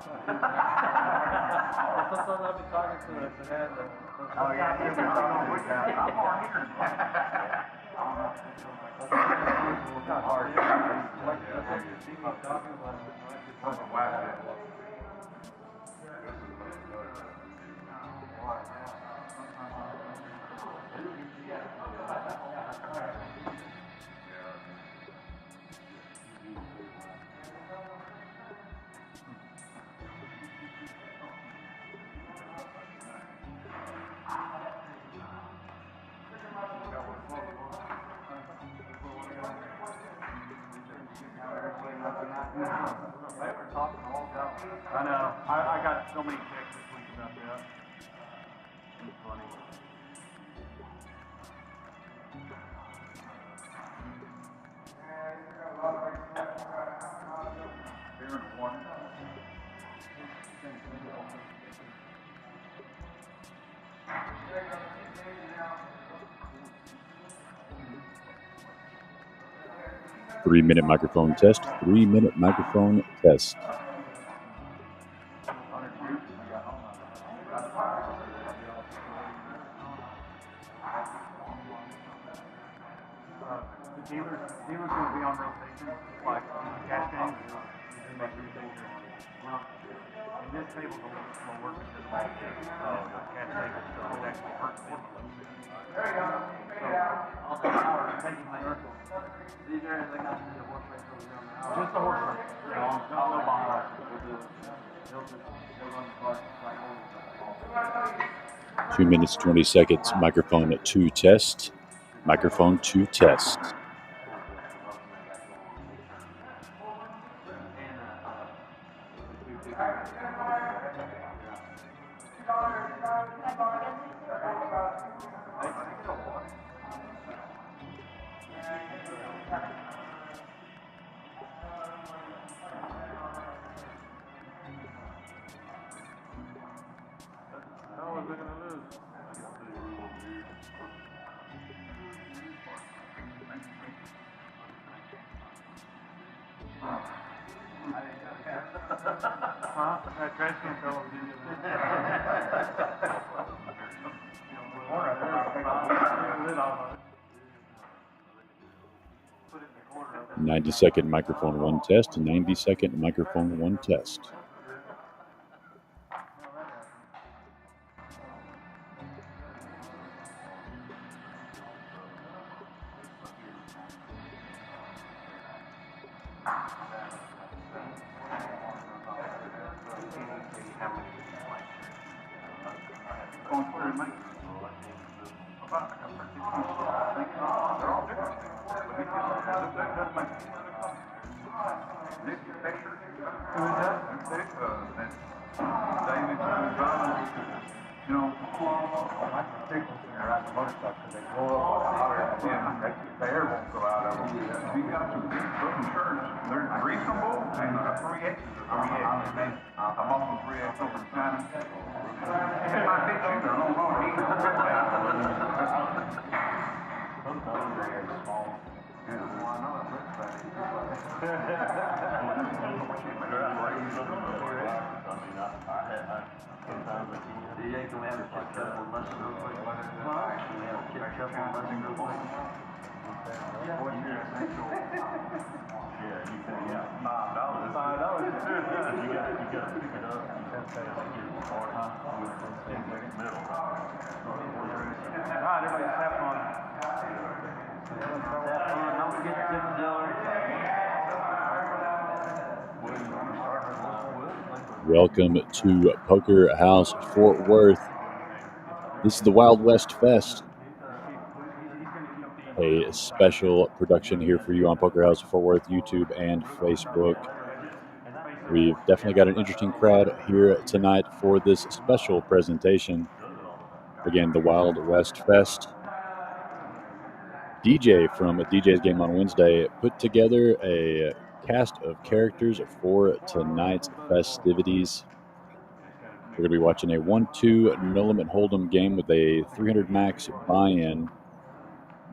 Sometimes I'll be talking to the dad. Oh, yeah, he's been talking to that. I'm on here. It's not hard. I know. I got so many texts this week about that. It's funny. Here in one. 3-minute microphone test. 3-minute microphone test. Dealers will be on rotation, like cash games, you make everything well. And this table's a little slower because the cash table, so it actually hurts them a little bit. There you go. All the power taking my these areas they got to do the horse race over there on the hour. Just the horse race. No bomb race. They'll run the car right over. 2 minutes, 20 seconds. Microphone 2 test. Microphone 2 test. How is it going to lose? Huh? That trash can fell over the 90-second microphone 1 test. 90-second microphone 1 test. Welcome to Poker House Fort Worth. This is the Wild West Fest. A special production here for you on Poker House Fort Worth, YouTube, and Facebook. We've definitely got an interesting crowd here tonight for this special presentation. Again, the Wild West Fest. DJ from DJ's Game on Wednesday put together a cast of characters for tonight's festivities. We're going to be watching a 1-2 no limit hold'em game with a 300 max buy-in,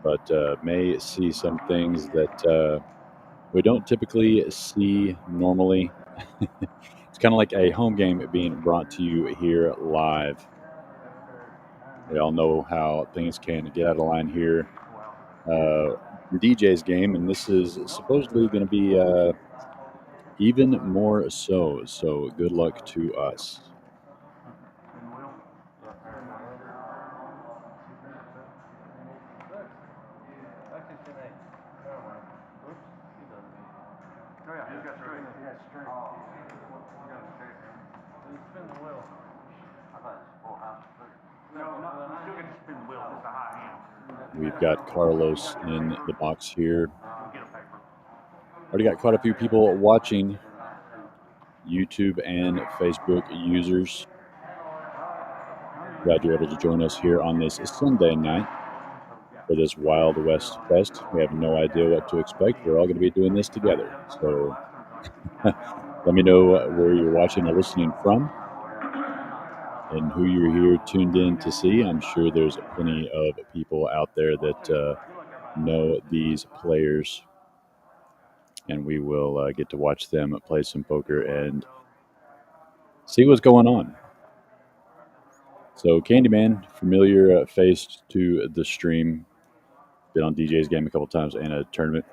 but may see some things that we don't typically see normally. It's It's kind of like a home game being brought to you here live. We all know how things can get out of line here. DJ's game, and this is supposedly going to be even more so. So good luck to us. Oh yeah, he's got straight. He has straight. You got straight. Spin the wheel. I thought it was full house. No, you still get to spin the wheel. It's a high hand. We've got Carlos in the box here. Already got quite a few people watching, YouTube and Facebook users. Glad you're able to join us here on this Sunday night for this Wild West Fest. We have no idea what to expect. We're all going to be doing this together. So let me know where you're watching or listening from and who you're here tuned in to see. I'm sure there's plenty of people out there that know these players, and we will get to watch them play some poker and see what's going on. So Candyman, familiar face to the stream, been on DJ's game a couple times and a tournament.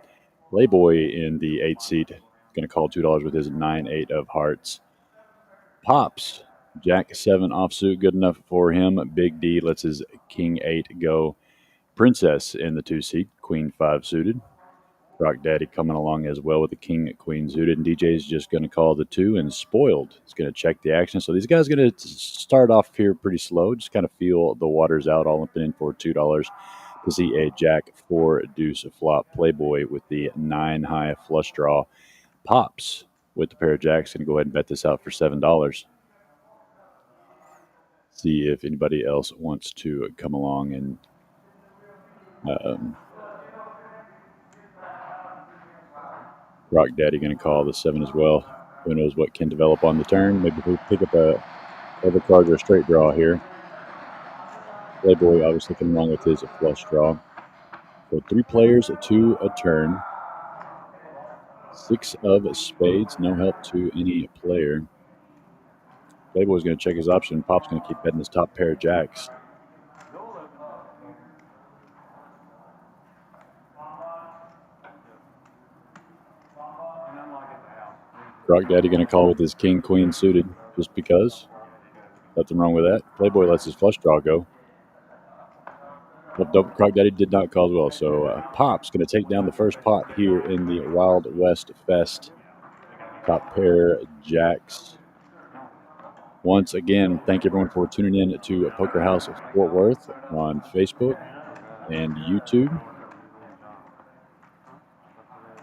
Playboy in the 8 seat, going to call $2 with his 9-8 of hearts. Pops, Jack 7 offsuit, good enough for him. Big D lets his King 8 go. Princess in the 2 seat, Queen 5 suited. Croc Daddy coming along as well with the King Queen suited. And DJ's just going to call the 2, and Spoiled is going to check the action. So these guys are going to start off here pretty slow, just kind of feel the waters out, all up in for $2 to see a Jack 4 deuce flop. Playboy with the 9 high flush draw. Pops with the pair of jacks, going to go ahead and bet this out for $7. See if anybody else wants to come along and Croc Daddy going to call the 7 as well. Who knows what can develop on the turn? Maybe we'll pick up a overcard or a straight draw here. Playboy obviously coming along with his flush draw. So 3 players to a turn. 6 of spades, no help to any player. Playboy's going to check his option. Pop's going to keep betting his top pair of jacks. Croc Daddy going to call with his King Queen suited just because. Nothing wrong with that. Playboy lets his flush draw go. But Croc Daddy did not call as well. So Pop's going to take down the first pot here in the Wild West Fest. Top pair jacks. Once again, thank everyone for tuning in to Poker House of Fort Worth on Facebook and YouTube.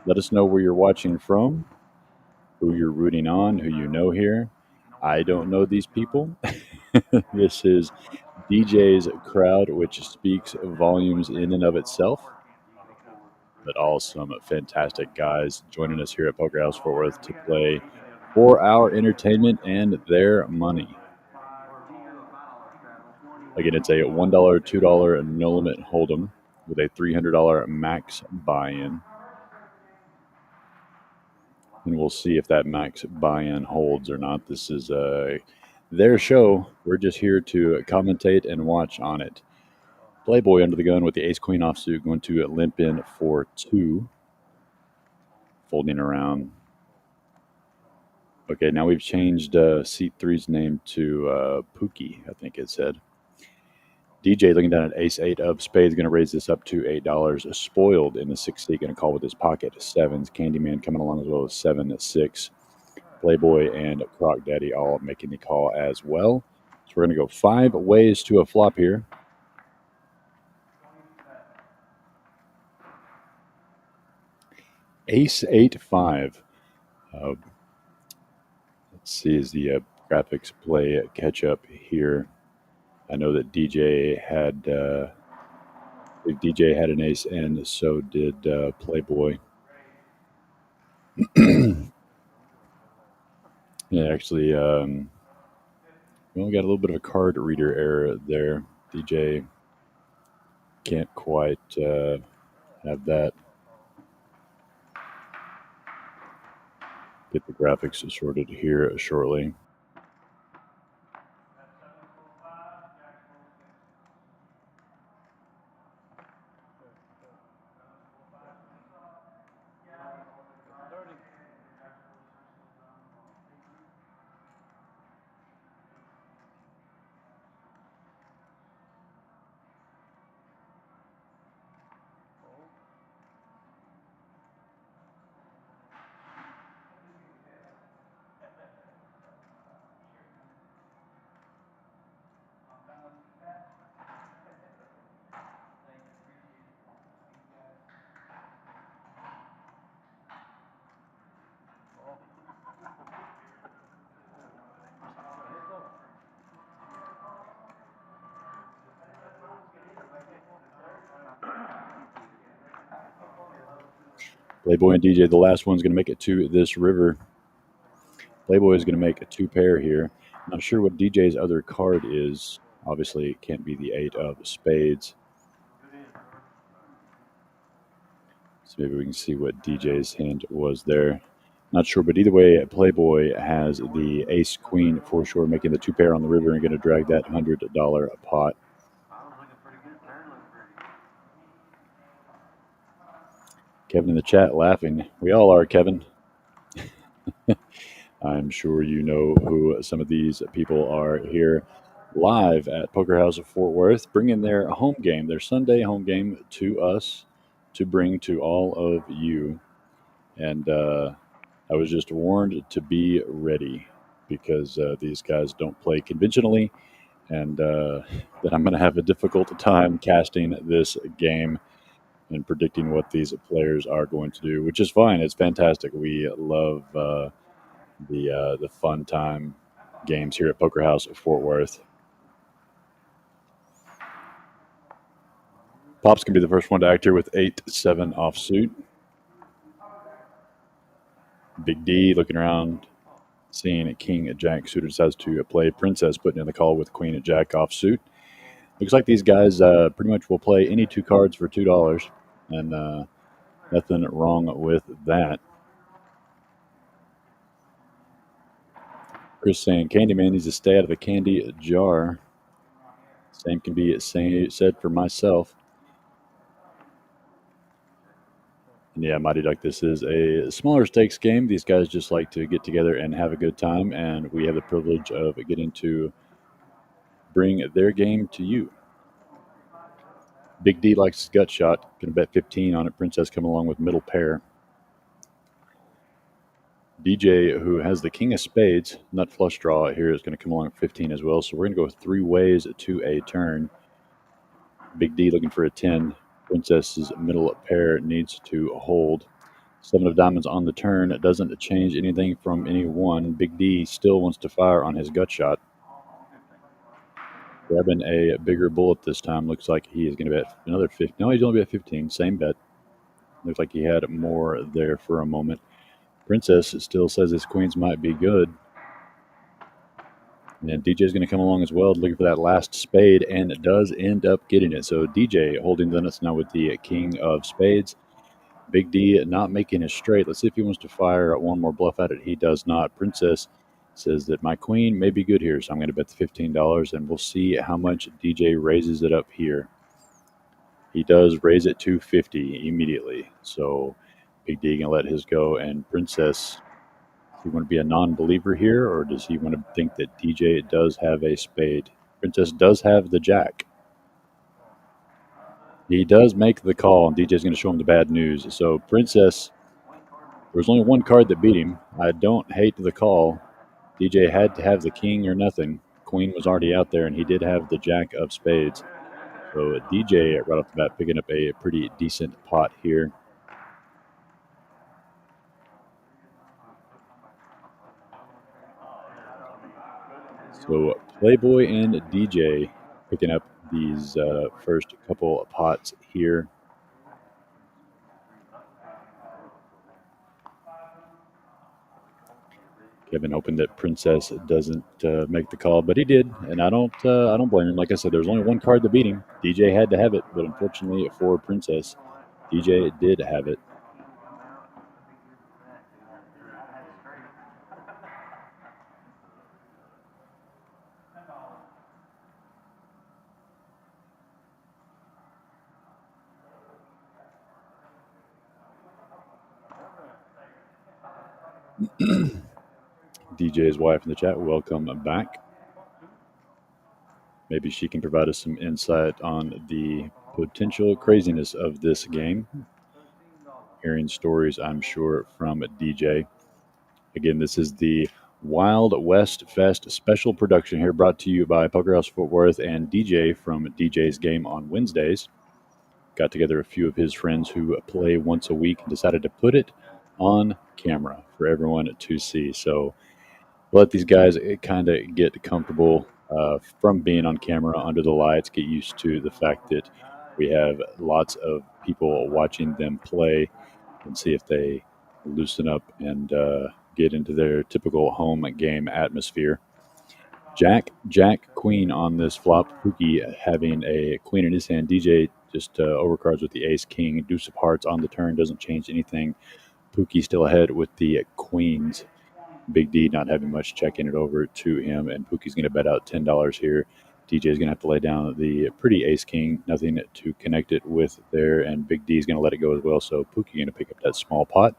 Let us know where you're watching from, who you're rooting on, who you know here. I don't know these people. This is DJ's crowd, which speaks volumes in and of itself. But all some fantastic guys joining us here at Poker House Fort Worth to play for our entertainment and their money. Again, it's a $1, $2 no limit hold'em with a $300 max buy-in. And we'll see if that max buy-in holds or not. This is their show. We're just here to commentate and watch on it. Playboy under the gun with the ace-queen offsuit going to limp in for 2. Folding around. Okay, now we've changed seat 3's name to Pookie, I think it said. DJ looking down at ace-8 of spades, going to raise this up to $8. Spoiled in the 6th seat, going to call with his pocket 7s. Candyman coming along as well as 7-6. Playboy and Croc Daddy all making the call as well. So we're going to go 5 ways to a flop here. Ace-8-5. Let's see as the graphics play catch up here. I know that DJ had an ace, and so did Playboy. Yeah, actually, we only got a little bit of a card reader error there. DJ can't quite have that. Get the graphics sorted here shortly. Playboy and DJ, the last one's going to make it to this river. Playboy is going to make a 2-pair here. Not sure what DJ's other card is. Obviously, it can't be the 8 of spades. So maybe we can see what DJ's hand was there. Not sure, but either way, Playboy has the ace queen for sure, making the 2-pair on the river and going to drag that $100 pot. Kevin in the chat laughing. We all are, Kevin. I'm sure you know who some of these people are here live at Poker House of Fort Worth, bringing their home game, their Sunday home game to us to bring to all of you. And I was just warned to be ready because these guys don't play conventionally, and that I'm going to have a difficult time casting this game and predicting what these players are going to do, which is fine. It's fantastic. We love the fun time games here at Poker House of Fort Worth. Pop's going to be the first one to act here with 8-7 offsuit. Big D looking around, seeing King Jack suited, decides to play Princess, putting in the call with Queen Jack offsuit. Looks like these guys pretty much will play any 2 cards for $2, and nothing wrong with that. Chris saying Candyman needs to stay out of the candy jar. Same can be said for myself. And yeah, Mighty Duck, this is a smaller stakes game. These guys just like to get together and have a good time, and we have the privilege of getting to bring their game to you. Big D likes his gut shot. Going to bet 15 on it. Princess coming along with middle pair. DJ, who has the king of spades, nut flush draw here, is going to come along at 15 as well. So we're going to go 3 ways to a turn. Big D looking for a 10. Princess's middle pair needs to hold. 7 of diamonds on the turn. It doesn't change anything from any one. Big D still wants to fire on his gut shot. Grabbing a bigger bullet this time. Looks like he is going to bet another 50. No, he's only bet 15. Same bet. Looks like he had more there for a moment. Princess still says his queens might be good. And DJ's going to come along as well, looking for that last spade, and it does end up getting it. So DJ holding the nuts now with the king of spades. Big D not making it straight. Let's see if he wants to fire one more bluff at it. He does not. Princess says that my queen may be good here, so I'm going to bet the $15, and we'll see how much DJ raises it up here. He does raise it to 50 immediately. So Big D going to let his go, and Princess, does he want to be a non-believer here, or does he want to think that DJ does have a spade? Princess does have the jack. He does make the call, and DJ's going to show him the bad news. So Princess, there was only one card that beat him. I don't hate the call. DJ had to have the king or nothing. Queen was already out there, and he did have the jack of spades. So DJ, right off the bat, picking up a pretty decent pot here. So Playboy and DJ picking up these first couple of pots here. Kevin hoping that Princess doesn't make the call, but he did, and I don't blame him. Like I said, there was only one card that beat him. DJ had to have it, but unfortunately for Princess, DJ did have it. DJ's wife in the chat, welcome back. Maybe she can provide us some insight on the potential craziness of this game. Hearing stories, I'm sure, from DJ. Again, this is the Wild West Fest special production here, brought to you by Poker House Fort Worth and DJ from DJ's Game on Wednesdays. Got together a few of his friends who play once a week and decided to put it on camera for everyone to see. So let these guys kind of get comfortable from being on camera under the lights, get used to the fact that we have lots of people watching them play, and see if they loosen up and get into their typical home game atmosphere. Jack, queen on this flop. Pookie having a queen in his hand. DJ just overcards with the ace, king, deuce of hearts on the turn. Doesn't change anything. Pookie still ahead with the queens. Big D not having much, checking it over to him, and Pookie's going to bet out $10 here. DJ's going to have to lay down the pretty ace king, nothing to connect it with there, and Big D's going to let it go as well. So Pookie going to pick up that small pot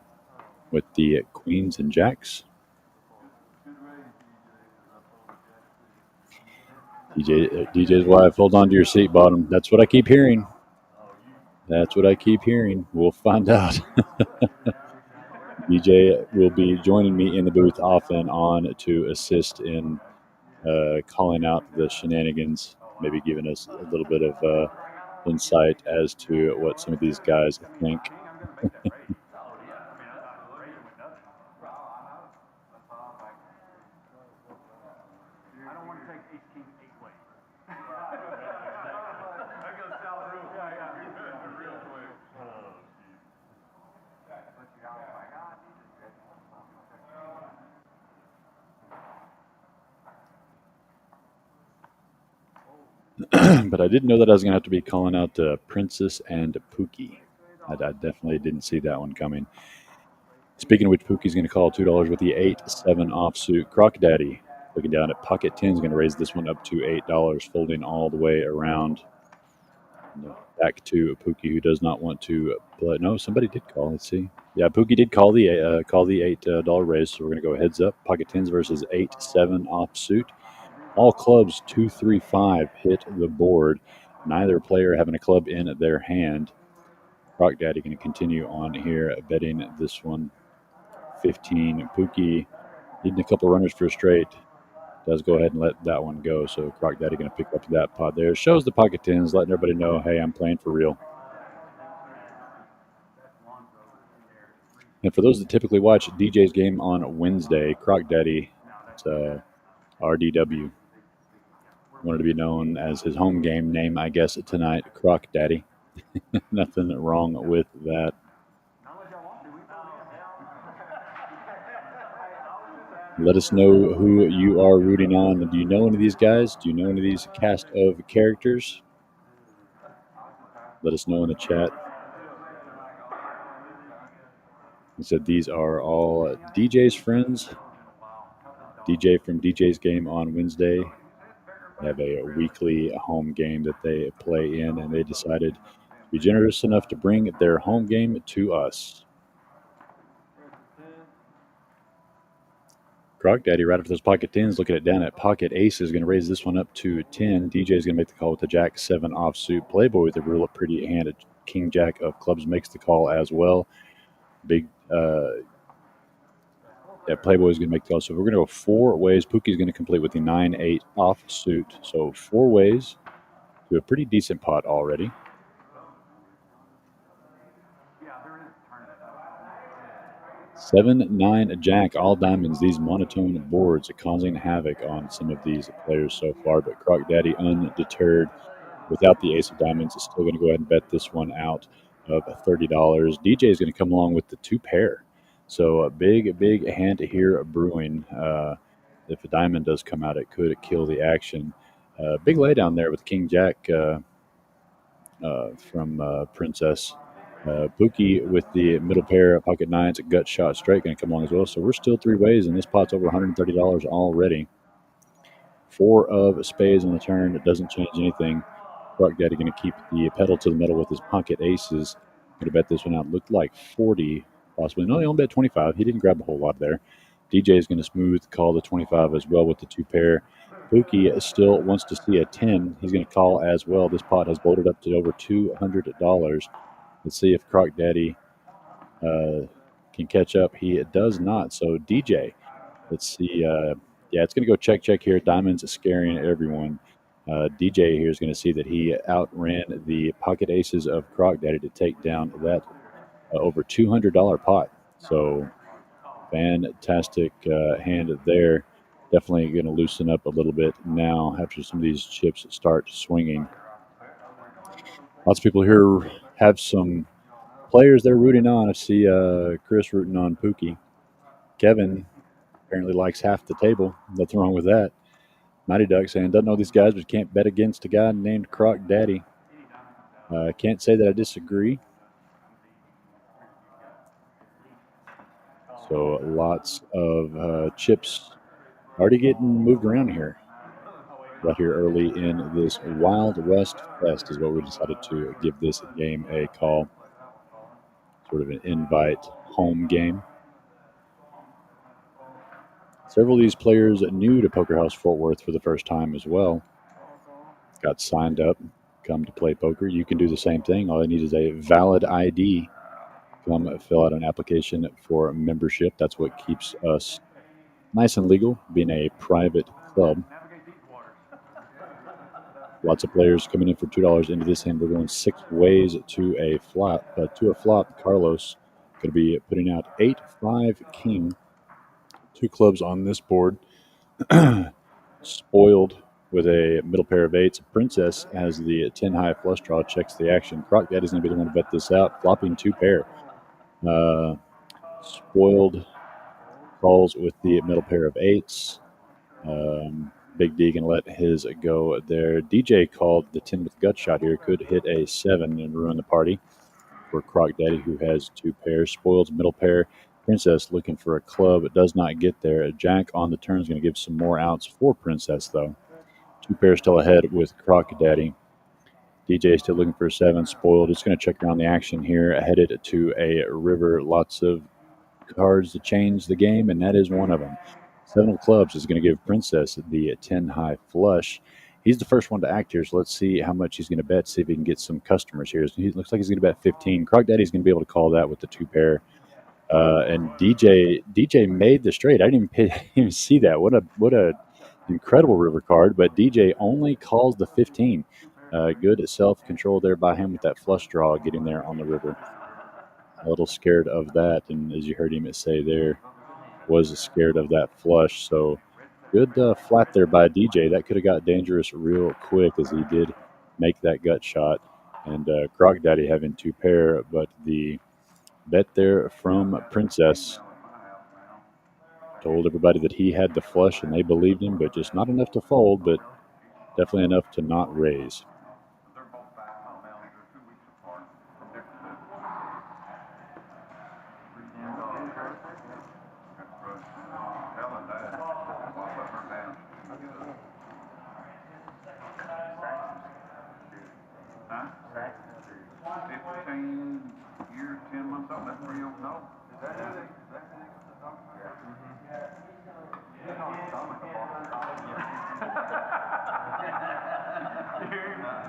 with the queens and jacks. DJ's wife, hold on to your seat, bottom. That's what I keep hearing. We'll find out. DJ will be joining me in the booth off and on to assist in calling out the shenanigans, maybe giving us a little bit of insight as to what some of these guys think. But I didn't know that I was going to have to be calling out Princess and Pookie. I definitely didn't see that one coming. Speaking of which, Pookie's going to call $2 with the 8-7 offsuit. Croc Daddy looking down at pocket 10 is going to raise this one up to $8, folding all the way around. Back to Pookie, who does not want to play. No, somebody did call. Let's see. Yeah, Pookie did call the $8 raise, so we're going to go heads up. Pocket 10s versus 8-7 offsuit. All clubs 2, 3, 5 hit the board. Neither player having a club in their hand. Croc Daddy going to continue on here, betting this one 15. Pookie needing a couple runners for a straight. Does go ahead and let that one go. So Croc Daddy going to pick up that pot there. Shows the pocket 10s, letting everybody know, hey, I'm playing for real. And for those that typically watch DJ's Game on Wednesday, Croc Daddy, it's RDW. Wanted to be known as his home game name, I guess, tonight, Croc Daddy. Nothing wrong with that. Let us know who you are rooting on. Do you know any of these guys? Do you know any of these cast of characters? Let us know in the chat. He said these are all DJ's friends. DJ from DJ's Game on Wednesday. They have a weekly home game that they play in, and they decided to be generous enough to bring their home game to us. Croc Daddy right after those pocket 10s, looking at down at pocket aces, going to raise this one up to 10. DJ is going to make the call with the Jack 7 offsuit. Playboy with a real pretty hand at King Jack of clubs makes the call as well. Big Playboy is going to make the call. So we're going to go 4 ways. Pookie's going to complete with the 9-8 offsuit. So 4 ways to a pretty decent pot already. Seven, 9, Jack, all diamonds. These monotone boards are causing havoc on some of these players so far. But Croc Daddy, undeterred, without the ace of diamonds, is still going to go ahead and bet this one out of $30. DJ is going to come along with the 2 pair. So a big hand here brewing. If a diamond does come out, it could kill the action. Big laydown there with King Jack from Princess. Pookie with the middle pair, pocket 9s, a gut shot straight going to come along as well. So we're still 3 ways, and this pot's over $130 already. 4 of spades on the turn. It doesn't change anything. Croc Daddy going to keep the pedal to the middle with his pocket aces. Going to bet this one out. Looked like 40 possibly. No, he only bet 25. He didn't grab a whole lot there. DJ is going to smooth call the 25 as well with the 2 pair. Pookie still wants to see a 10. He's going to call as well. This pot has bloated up to over $200. Let's see if Croc Daddy can catch up. He does not. So DJ, let's see. Yeah, it's going to go check here. Diamonds scaring everyone. DJ here is going to see that he outran the pocket aces of Croc Daddy to take down that over $200 pot. So fantastic hand there. Definitely going to loosen up a little bit now after some of these chips start swinging. Lots of people here have some players they're rooting on. I see Chris rooting on Pookie. Kevin apparently likes half the table. Nothing wrong with that. Mighty Duck saying, doesn't know these guys, but can't bet against a guy named Croc Daddy. Can't say that I disagree. So lots of chips already getting moved around here. Right here early in this Wild West Fest is what we decided to give this game a call. Sort of an invite home game. Several of these players new to Poker House Fort Worth for the first time as well. Got signed up, come to play poker. You can do the same thing. All I need is a valid ID. Come fill out an application for membership. That's what keeps us nice and legal, being a private club. Lots of players coming in for $2 into this hand. We're going 6 ways to a flop. Carlos going to be putting out 8-5 king. 2 clubs on this board. Spoiled with a middle pair of 8s. Princess has the 10 high flush draw, checks the action. Croc Daddy's going to be the one to bet this out, flopping 2 pair. Spoiled calls with the middle pair of 8s. Big D can let his go there. DJ called the 10 with gut shot here. Could hit a 7 and ruin the party for Croc Daddy, who has 2 pairs. Spoiled middle pair. Princess looking for a club. It does not get there. A jack on the turn is going to give some more outs for Princess, though. 2 pairs still ahead with Croc Daddy. DJ still looking for a 7. Spoiled. Just going to check around the action here. Headed to a river. Lots of cards to change the game, and that is one of them. 7 of clubs is going to give Princess the 10 high flush. He's the first one to act here, so let's see how much he's going to bet, see if he can get some customers here. He looks like he's going to bet 15. Croc Daddy's going to be able to call that with the 2 pair. And DJ made the straight. I didn't even see that. What a incredible river card, but DJ only calls the 15. Good self-control there by him with that flush draw getting there on the river. A little scared of that, and as you heard him say there, was scared of that flush. So good flat there by DJ. That could have got dangerous real quick as he did make that gut shot. And Croc Daddy having 2 pair, but the bet there from Princess told everybody that he had the flush and they believed him, but just not enough to fold, but definitely enough to not raise.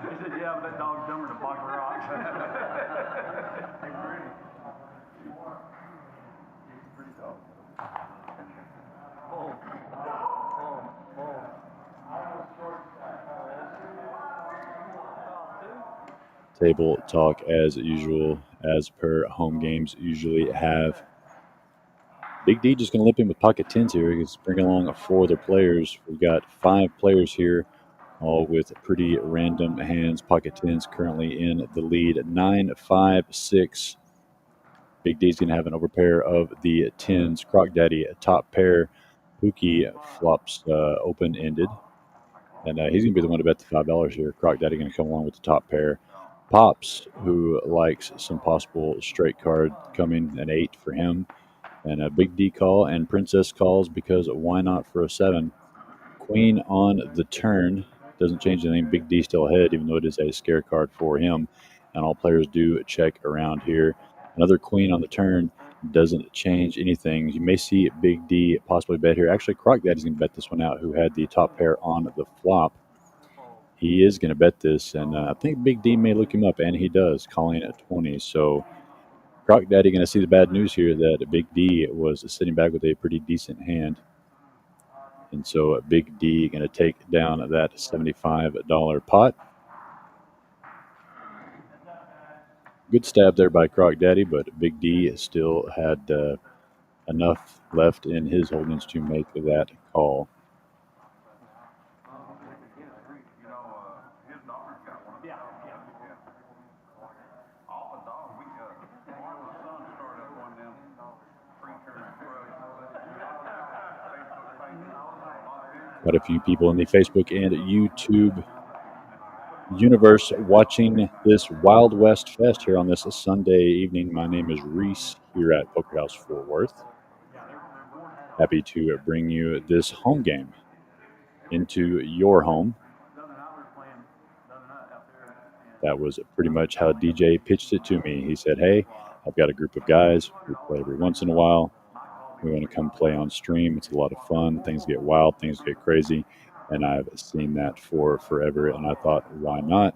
He said, yeah, but that dog's dumber than a box of rocks. Table talk as usual, as per home games usually have. Big D just going to limp in with pocket 10s here. He's bringing along 4 other players. We've got 5 players here, all with pretty random hands. Pocket 10s currently in the lead. 9, 5, 6. Big D's going to have an overpair of the 10s. Croc Daddy, top pair. Pookie flops open-ended. And he's going to be the one to bet the $5 here. Croc Daddy going to come along with the top pair. Pops, who likes some possible straight card coming, an 8 for him. And a Big D call, and Princess calls because why not for a 7? Queen on the turn. Doesn't change anything. Big D still ahead, even though it is a scare card for him. And all players do check around here. Another queen on the turn. doesn't change anything. You may see Big D possibly bet here. Actually, Croc Daddy's going to bet this one out, who had the top pair on the flop. He is going to bet this, and I think Big D may look him up, and he does, calling at 20. So Croc Daddy going to see the bad news here that Big D was sitting back with a pretty decent hand. And so Big D going to take down that $75 pot. Good stab there by Croc Daddy, but Big D still had enough left in his holdings to make that call. Quite a few people in the Facebook and YouTube universe watching this Wild West Fest here on this Sunday evening. My name is Reese here at Poker House Fort Worth. Happy to bring you this home game into your home. That was pretty much how DJ pitched it to me. He said, hey, I've got a group of guys. We play every once in a while. We want to come play on stream. It's a lot of fun. Things get wild. Things get crazy. And I've seen that for forever. And I thought, why not?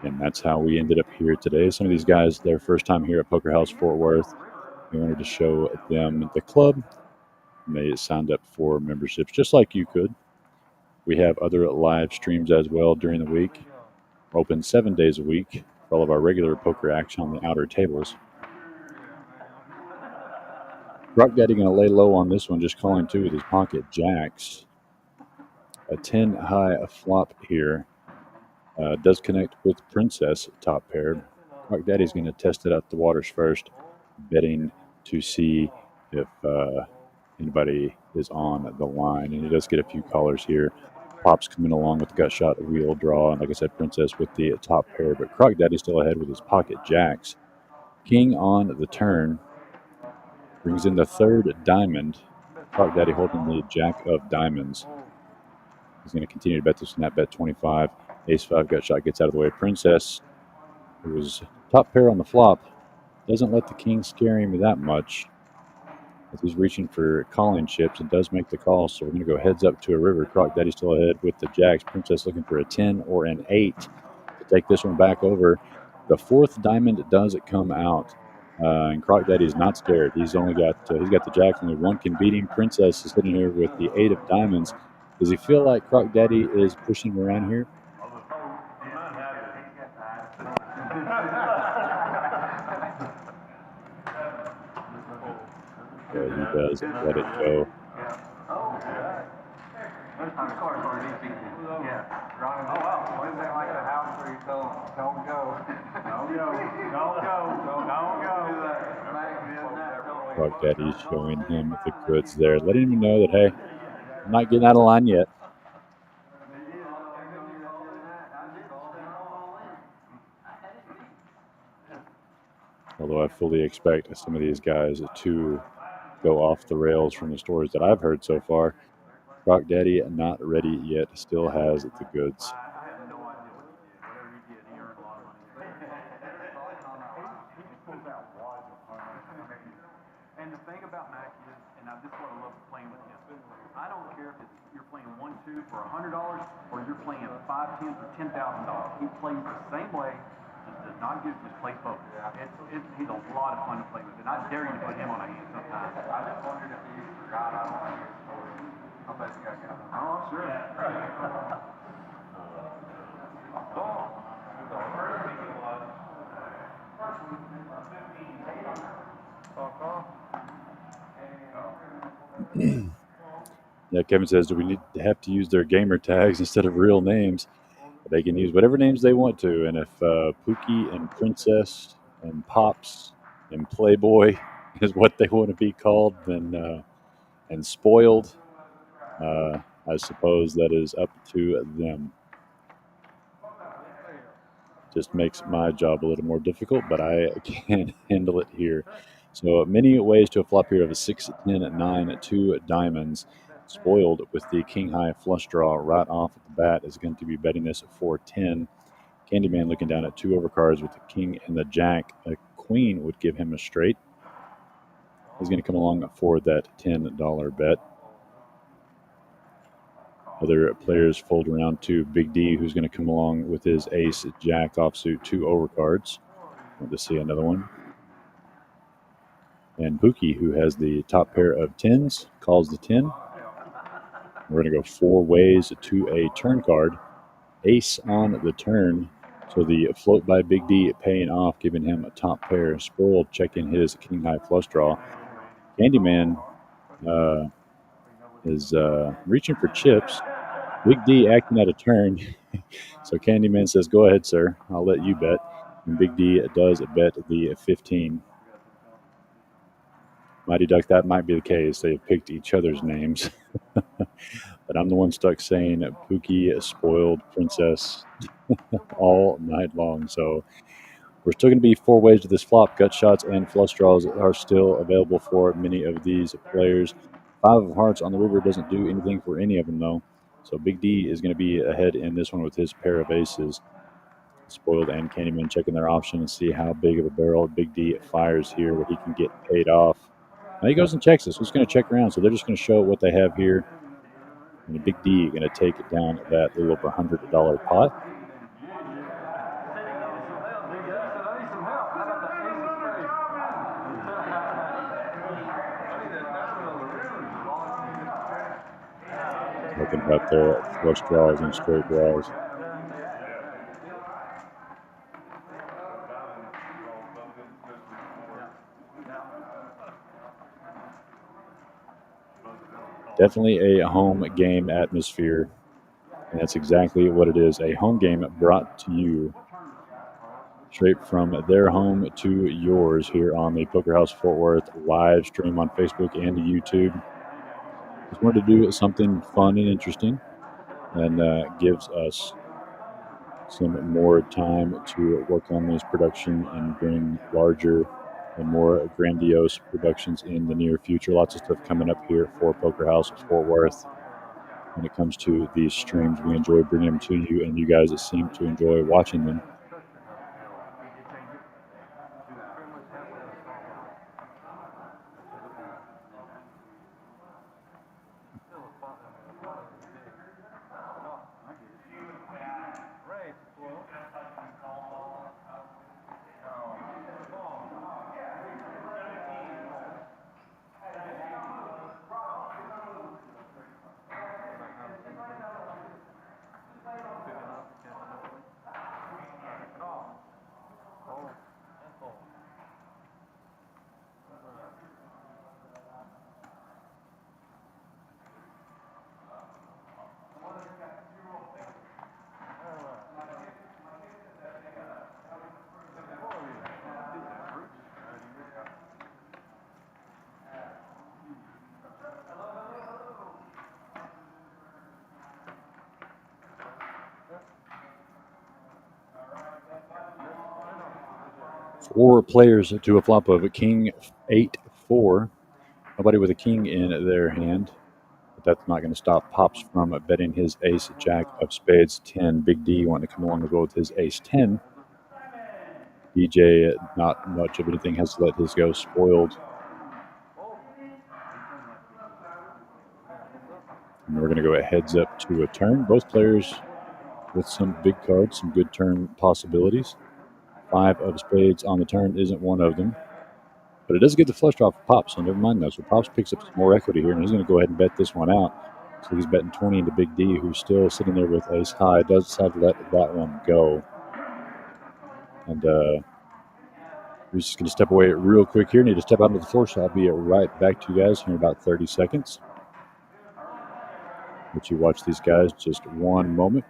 And that's how we ended up here today. Some of these guys, their first time here at Poker House Fort Worth, we wanted to show them the club. And they signed up for memberships just like you could. We have other live streams as well during the week. We're open 7 days a week for all of our regular poker action on the outer tables. Croc Daddy going to lay low on this one, just calling two with his pocket jacks. A 10 high flop here. Does connect with Princess top paired. Croc Daddy's going to test it out the waters first, betting to see if anybody is on the line. And he does get a few callers here. Pops coming along with the gut shot, wheel draw, and like I said, Princess with the top pair. But Croc Daddy still ahead with his pocket jacks. King on the turn. Brings in the third diamond. Croc Daddy holding the jack of diamonds. He's going to continue to bet this snap bet 25. Ace 5 gut shot gets out of the way. Princess, who was top pair on the flop, doesn't let the king scare him that much. As he's reaching for calling chips and does make the call. So we're going to go heads up to a river. Croc Daddy still ahead with the jacks. Princess looking for a 10 or an 8 to take this one back over. The fourth diamond does come out. And Croc Daddy's not scared. He's only got he's got the jacks. Only one can beat him. Princess is sitting here with the 8 of diamonds. Does he feel like Croc Daddy is pushing him around here? Yeah, he does let it go. Croc Daddy's showing him the goods there, letting him know that, hey, I'm not getting out of line yet. Although I fully expect some of these guys to go off the rails from the stories that I've heard so far. Croc Daddy not ready yet, still has the goods. And the thing about Mac is, and this is what I love playing with him, I don't care if you're playing 1-2 for $100 or you're playing 5-10 for $10,000. He plays the same way. He does not just play poker. He's a lot of fun to play with, and I dare you to put him on a hand sometime. I just wondered if he forgot I don't want to hear stories. I'll bet you guys got them. Oh, sure. Yeah, Kevin says, do we need to have to use their gamer tags instead of real names? They can use whatever names they want to. And if Pookie and Princess and Pops and Playboy is what they want to be called, then and Spoiled, I suppose that is up to them. Just makes my job a little more difficult, but I can handle it here. So many ways to a flop here of a 6, 10, 9, 2 diamonds. Spoiled with the king high flush draw right off at the bat is going to be betting this at 4-10. Candyman looking down at 2 overcards with the king and the jack, queen would give him a straight. He's going to come along for that $10 bet. Other players fold around to Big D, who's going to come along with his ace, jack, offsuit, 2 overcards. Want to see another one. And Pookie, who has the top pair of 10s, calls the 10. We're going to go 4 ways to a turn card. Ace on the turn. So the float by Big D paying off, giving him a top pair. Spoiled checking his king high flush draw. Candyman is reaching for chips. Big D acting out of turn. So Candyman says, go ahead, sir. I'll let you bet. And Big D does bet the 15. Mighty Duck, that might be the case. They picked each other's names. But I'm the one stuck saying Pookie, spoiled princess all night long. So we're still going to be 4 ways to this flop. Gut shots and flush draws are still available for many of these players. 5 of hearts on the river doesn't do anything for any of them, though. So Big D is going to be ahead in this one with his pair of aces. Spoiled and Candyman checking their option and see how big of a barrel Big D fires here, where he can get paid off. Now he goes and checks this. He's going to check around, so they're just going to show what they have here. And Big D going to take down that little over $100 pot. Looking about their flush draws and straight draws. Definitely a home game atmosphere, and that's exactly what it is. A home game brought to you straight from their home to yours here on the Poker House Fort Worth live stream on Facebook and YouTube. Just wanted to do something fun and interesting, and gives us some more time to work on this production and bring larger and more grandiose productions in the near future. Lots of stuff coming up here for Poker House of Fort Worth. When it comes to these streams, we enjoy bringing them to you, and you guys seem to enjoy watching them. Four players to a flop of a king 8-4. Nobody with a king in their hand. But that's not going to stop Pops from betting his ace jack of spades 10. Big D wanting to come along as well with his ace 10. DJ, not much of anything, has to let his go. Spoiled. And we're going to go heads up to a turn. Both players with some big cards, some good turn possibilities. 5 of spades on the turn isn't one of them. But it does get the flush draw for Pops, so never mind that. So Pops picks up some more equity here, and he's going to go ahead and bet this one out. So he's betting 20 into Big D, who's still sitting there with ace high. Does decide to let that one go. And we're just going to step away real quick here. Need to step out into the floor, so I'll be right back to you guys here in about 30 seconds. Let you watch these guys just one moment.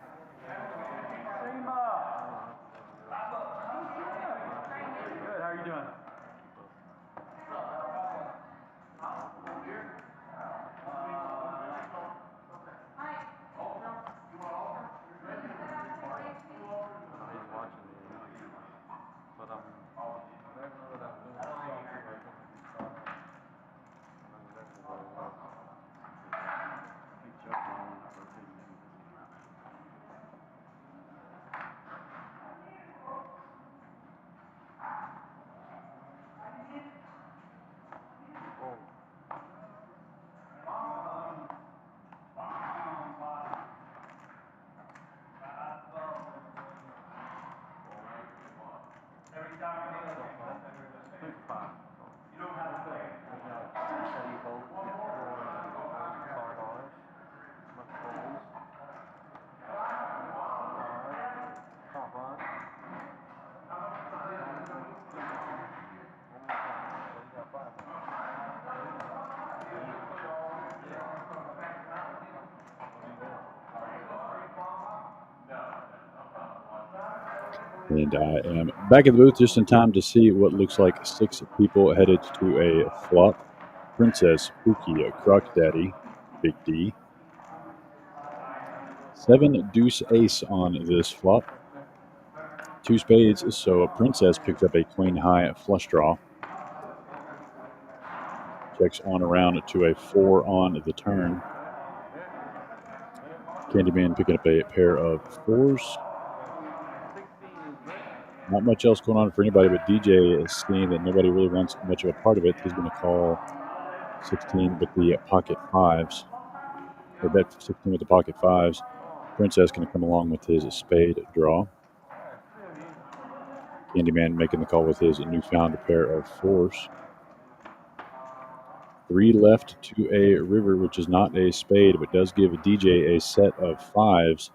And I am back in the booth just in time to see what looks like 6 people headed to a flop. Princess, Pookie, Croc Daddy, Big D. 7 deuce ace on this flop. 2 spades, so Princess picks up a queen high flush draw. Checks on around to a 4 on the turn. Candyman picking up a pair of 4s. Not much else going on for anybody, but DJ is seeing that nobody really wants much of a part of it. He's going to call 16 with the pocket 5s. Or bet 16 with the pocket 5s. Princess going to come along with his spade draw. Candyman making the call with his newfound pair of 4s. 3 left to a river, which is not a spade, but does give DJ a set of 5s.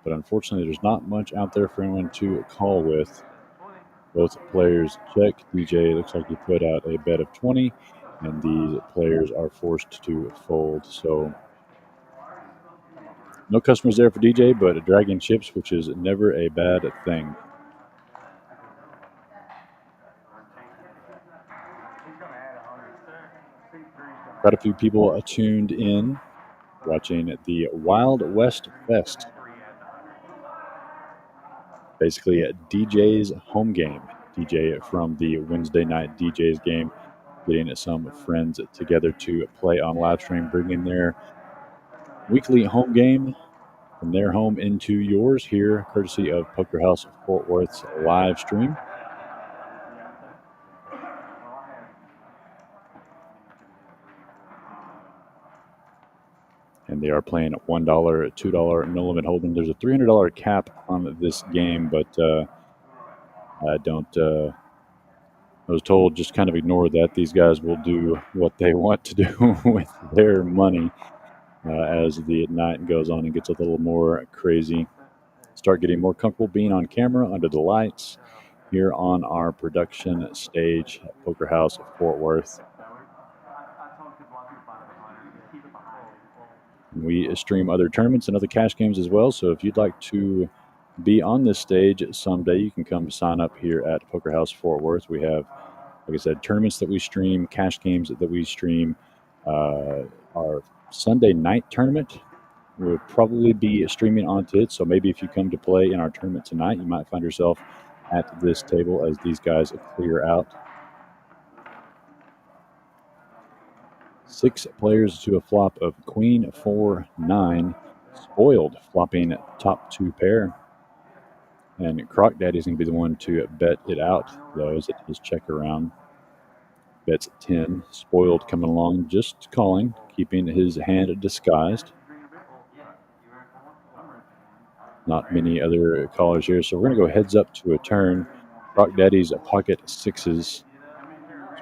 But unfortunately, there's not much out there for anyone to call with. Both players check. DJ looks like he put out a bet of 20, and these players are forced to fold. So no customers there for DJ, but dragging chips, which is never a bad thing. Quite a few people tuned in, watching the Wild West Fest. Basically, DJ's home game. DJ from the Wednesday night DJ's game, getting some friends together to play on live stream, bringing their weekly home game from their home into yours here, courtesy of Poker House Fort Worth's live stream. And they are playing $1, $2 no limit hold'em. There's a $300 cap on this game, but I was told just kind of ignore that. These guys will do what they want to do with their money as the night goes on and gets a little more crazy. Start getting more comfortable being on camera under the lights here on our production stage at Poker House of Fort Worth. We stream other tournaments and other cash games as well, so if you'd like to be on this stage someday, you can come sign up here at Poker House Fort Worth. We have, like I said, tournaments that we stream, cash games that we stream. Our Sunday night tournament will probably be streaming onto it, so maybe if you come to play in our tournament tonight, you might find yourself at this table as these guys clear out. 6 players to a flop of Queen 4-9, spoiled, flopping top 2 pair. And Croc Daddy is going to be the one to bet it out, though, as it is check around. Bets 10, spoiled coming along, just calling, keeping his hand disguised. Not many other callers here, so we're going to go heads up to a turn. Croc Daddy's pocket 6s.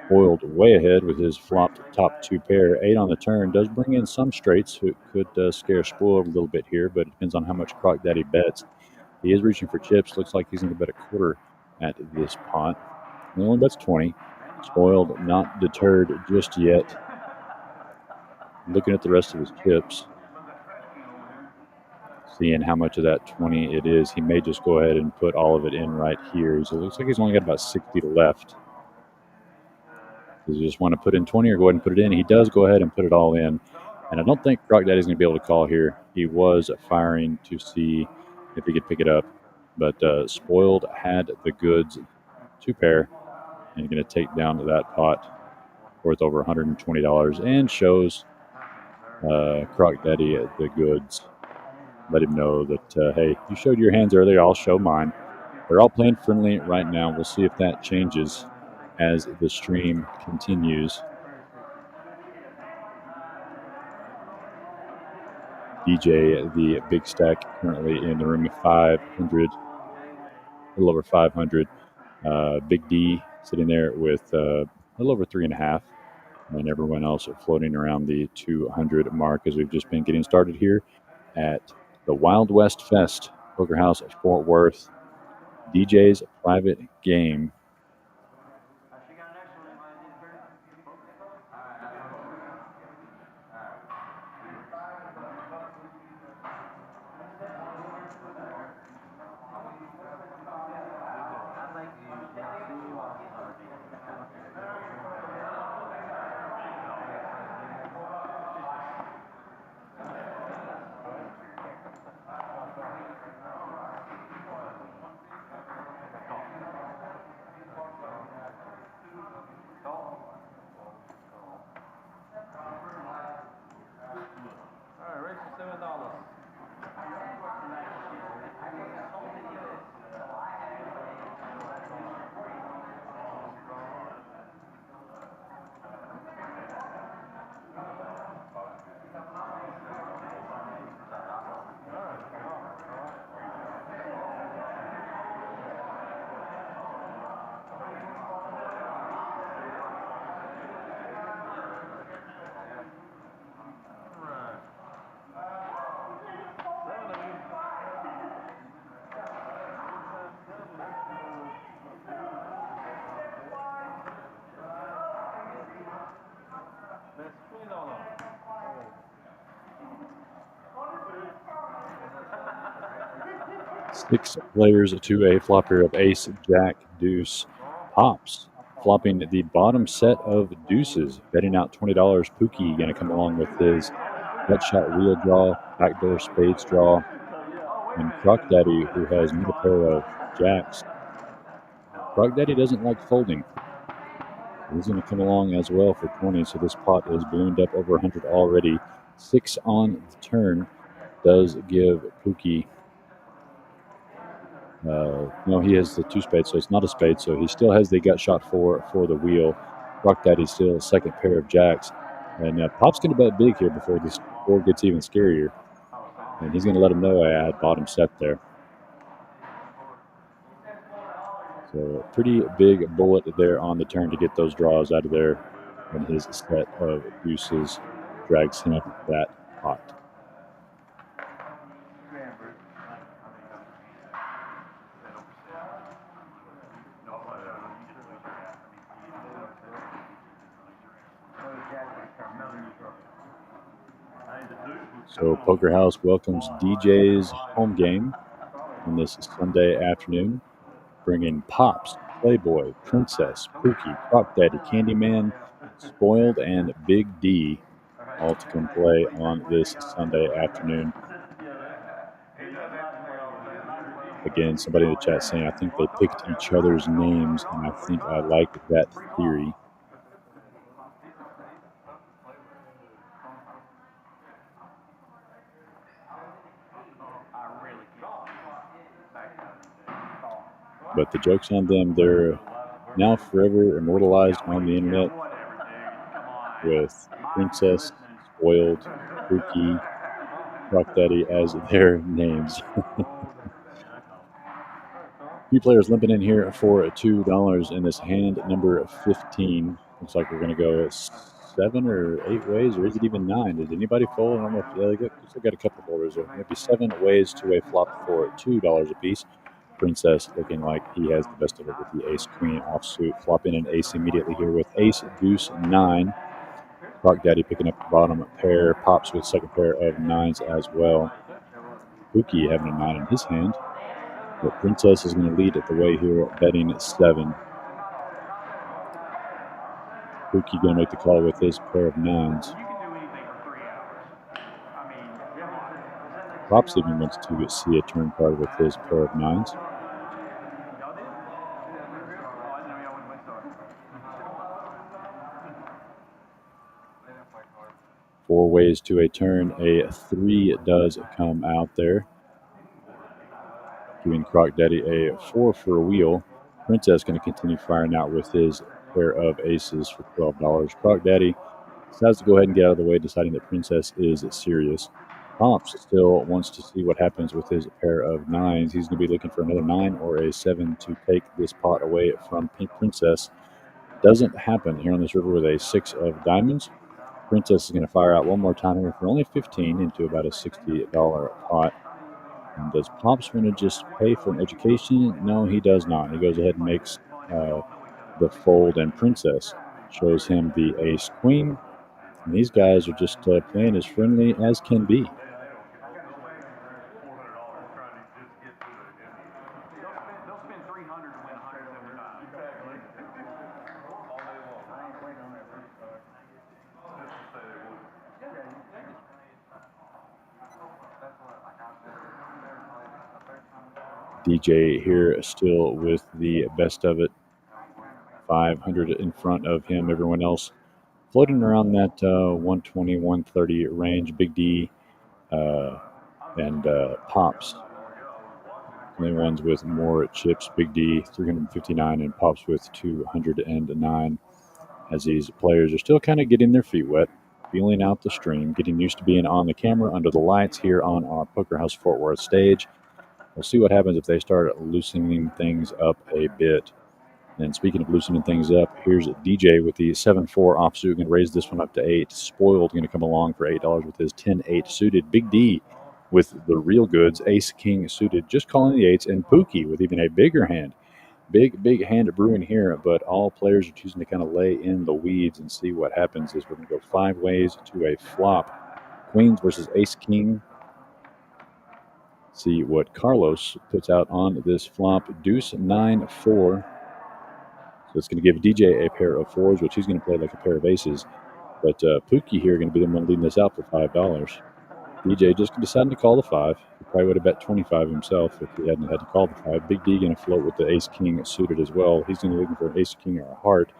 Spoiled way ahead with his flopped top 2 pair. 8 on the turn does bring in some straights, who could scare Spoiled a little bit here, but it depends on how much Croc Daddy bets. He is reaching for chips. Looks like he's going to bet a quarter at this pot. He only bets 20. Spoiled, not deterred just yet. Looking at the rest of his chips, seeing how much of that 20 it is. He may just go ahead and put all of it in right here. So it looks like he's only got about 60 left. Does he just want to put in 20 or go ahead and put it in? He does go ahead and put it all in. And I don't think Croc Daddy's going to be able to call here. He was firing to see if he could pick it up. But Spoiled had the goods 2 pair and going to take down to that pot worth over $120 and shows Croc Daddy the goods. Let him know that, hey, you showed your hands earlier, I'll show mine. They're all playing friendly right now. We'll see if that changes as the stream continues. DJ, the big stack, currently in the room of 500, a little over 500. Big D sitting there with a little over 3.5, and everyone else floating around the 200 mark as we've just been getting started here at the Wild West Fest Poker House at Fort Worth. DJ's private game. Six players to a flop here of ace, jack, deuce, pops. Flopping the bottom set of deuces, betting out $20. Pookie going to come along with his gut shot wheel draw, backdoor spades draw, and Croc Daddy, who has made a pair of jacks. Croc Daddy doesn't like folding. He's going to come along as well for 20, so this pot is ballooned up over 100 already. 6 on the turn does give Pookie. No, he has the 2 spades, so it's not a spade. So he still has the gut shot for the wheel. Croc Daddy still second pair of jacks. And Pop's going to bet big here before this board gets even scarier. And he's going to let him know I had bottom set there. So a pretty big bullet there on the turn to get those draws out of there. And his set of deuces drags him up that pot. So Poker House welcomes DJ's home game on this Sunday afternoon, bringing Pops, Playboy, Princess, Pookie, Croc Daddy, Candyman, Spoiled, and Big D all to come play on this Sunday afternoon. Again, somebody in the chat saying, I think they picked each other's names, and I think I like that theory. But the joke's on them. They're now forever immortalized on the internet with Princess, Spoiled, Pookie, Croc Daddy as their names. Few players limping in here for $2 in this hand number 15. Looks like we're going to go 7 or 8 ways, or is it even 9? Did anybody fold? I don't know if they still got a couple folders there. Maybe 7 ways to a flop for $2 a piece. Princess looking like he has the best of it with the ace queen offsuit, flopping an ace immediately here with ace deuce 9. Croc Daddy picking up the bottom pair, Pops with second pair of 9s as well. Pookie having a 9 in his hand. But Princess is going to lead it the way here, betting 7. Pookie going to make the call with his pair of 9s. Pops even wants to see a turn card with his pair of 9s. Four ways to a turn. A 3 does come out there, giving Croc Daddy a 4 for a wheel. Princess going to continue firing out with his pair of aces for $12. Croc Daddy decides to go ahead and get out of the way, deciding that Princess is serious. Pops still wants to see what happens with his pair of nines. He's going to be looking for another 9 or a 7 to take this pot away from Pink Princess. Doesn't happen here on this river with a 6 of diamonds. Princess is going to fire out one more time here for only 15 into about a $60 pot. And does Pops want to just pay for an education? No, he does not. He goes ahead and makes the fold, and Princess shows him the ace queen. And these guys are just playing as friendly as can be. DJ here still with the best of it. 500 in front of him. Everyone else floating around that 120, 130 range. Big D and Pops. The only ones with more chips. Big D 359 and Pops with 209. As these players are still kind of getting their feet wet, feeling out the stream, getting used to being on the camera under the lights here on our Poker House Fort Worth stage. We'll see what happens if they start loosening things up a bit. And speaking of loosening things up, here's DJ with the 7-4 offsuit. Going to raise this one up to 8. Spoiled going to come along for $8 with his 10-8 suited. Big D with the real goods. Ace-King suited, just calling the 8s. And Pookie with even a bigger hand. Big hand brewing here, but all players are choosing to kind of lay in the weeds and see what happens. Is we're going to go 5 ways to a flop. Queens versus Ace-King. See what Carlos puts out on this flop. Deuce 9-4. So it's going to give DJ a pair of 4s, which he's going to play like a pair of aces. But Pookie here going to be the one leading this out for $5. DJ just deciding to call the 5. He probably would have bet 25 himself if he hadn't had to call the 5. Big D going to float with the ace-king suited as well. He's going to be looking for an ace-king or a heart.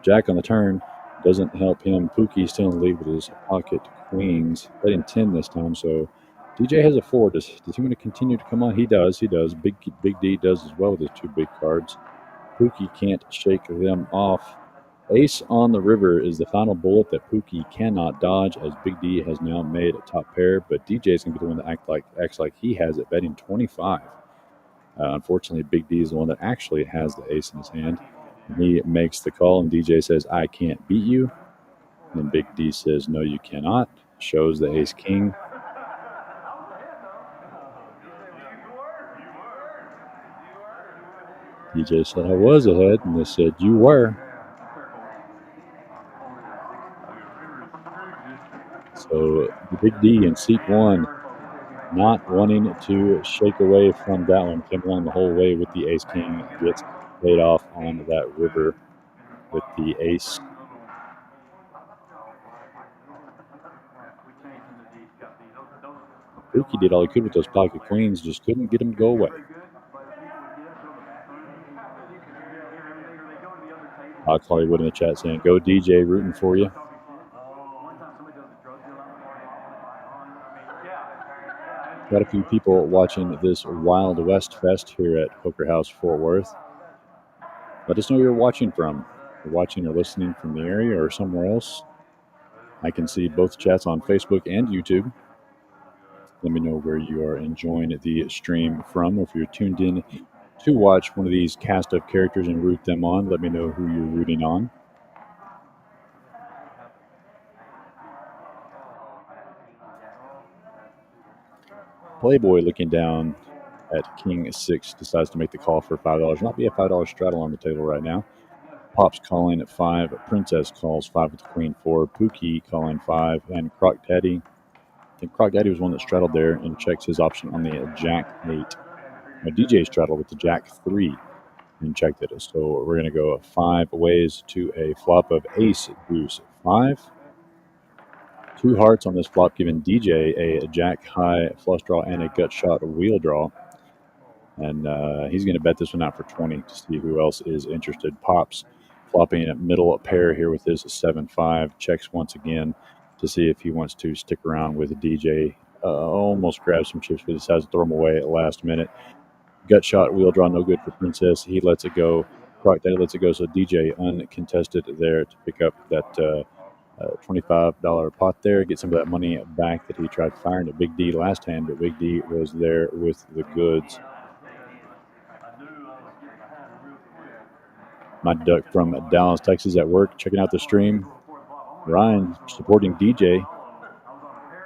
Jack on the turn doesn't help him. Pookie still in the lead with his pocket queens. Betting 10 this time, so DJ has a 4. Does he want to continue to come on? He does. Big D does as well with his 2 big cards. Pookie can't shake them off. Ace on the river is the final bullet that Pookie cannot dodge, as Big D has now made a top pair, but DJ is going to be the one that acts like he has it, betting 25. Unfortunately, Big D is the one that actually has the ace in his hand. And he makes the call, and DJ says, I can't beat you. And then Big D says, no, you cannot. Shows the ace-king. DJ said, I was ahead, and they said, you were. So the Big D in seat 1, not wanting to shake away from that one, came along the whole way with the ace-king, gets laid off on that river with the ace. Pookie did all he could with those pocket queens, just couldn't get him to go away. Hawk Hollywood in the chat saying, go DJ, rooting for you. Got a few people watching this Wild West Fest here at Poker House Fort Worth. Let us know where you're watching from. If you're watching or listening from the area or somewhere else. I can see both chats on Facebook and YouTube. Let me know where you are enjoying the stream from, or if you're tuned in to watch one of these cast of characters and root them on. Let me know who you're rooting on. Playboy looking down at King 6 decides to make the call for $5. Might be a $5 straddle on the table right now. Pop's calling at 5. Princess calls 5 with the Queen 4. Pookie calling 5. And Croc Daddy. I think Croc Daddy was one that straddled there and checks his option on the Jack 8. Now DJ straddled with the Jack 3 and checked it. So we're going to go 5 ways to a flop of Ace Deuce 5. 2 hearts on this flop, giving DJ a Jack high flush draw and a gut shot wheel draw. And he's going to bet this one out for 20 to see who else is interested. Pops flopping a middle pair here with his 7-5. Checks once again to see if he wants to stick around with DJ. Almost grabs some chips, but decides to throw them away at last minute. Gut shot wheel draw, no good for Princess. He lets it go. Croc Daddy lets it go. So DJ uncontested there to pick up that $25 pot there. Get some of that money back that he tried firing at Big D last hand, but Big D was there with the goods. My duck from Dallas, Texas at work, checking out the stream. Ryan supporting DJ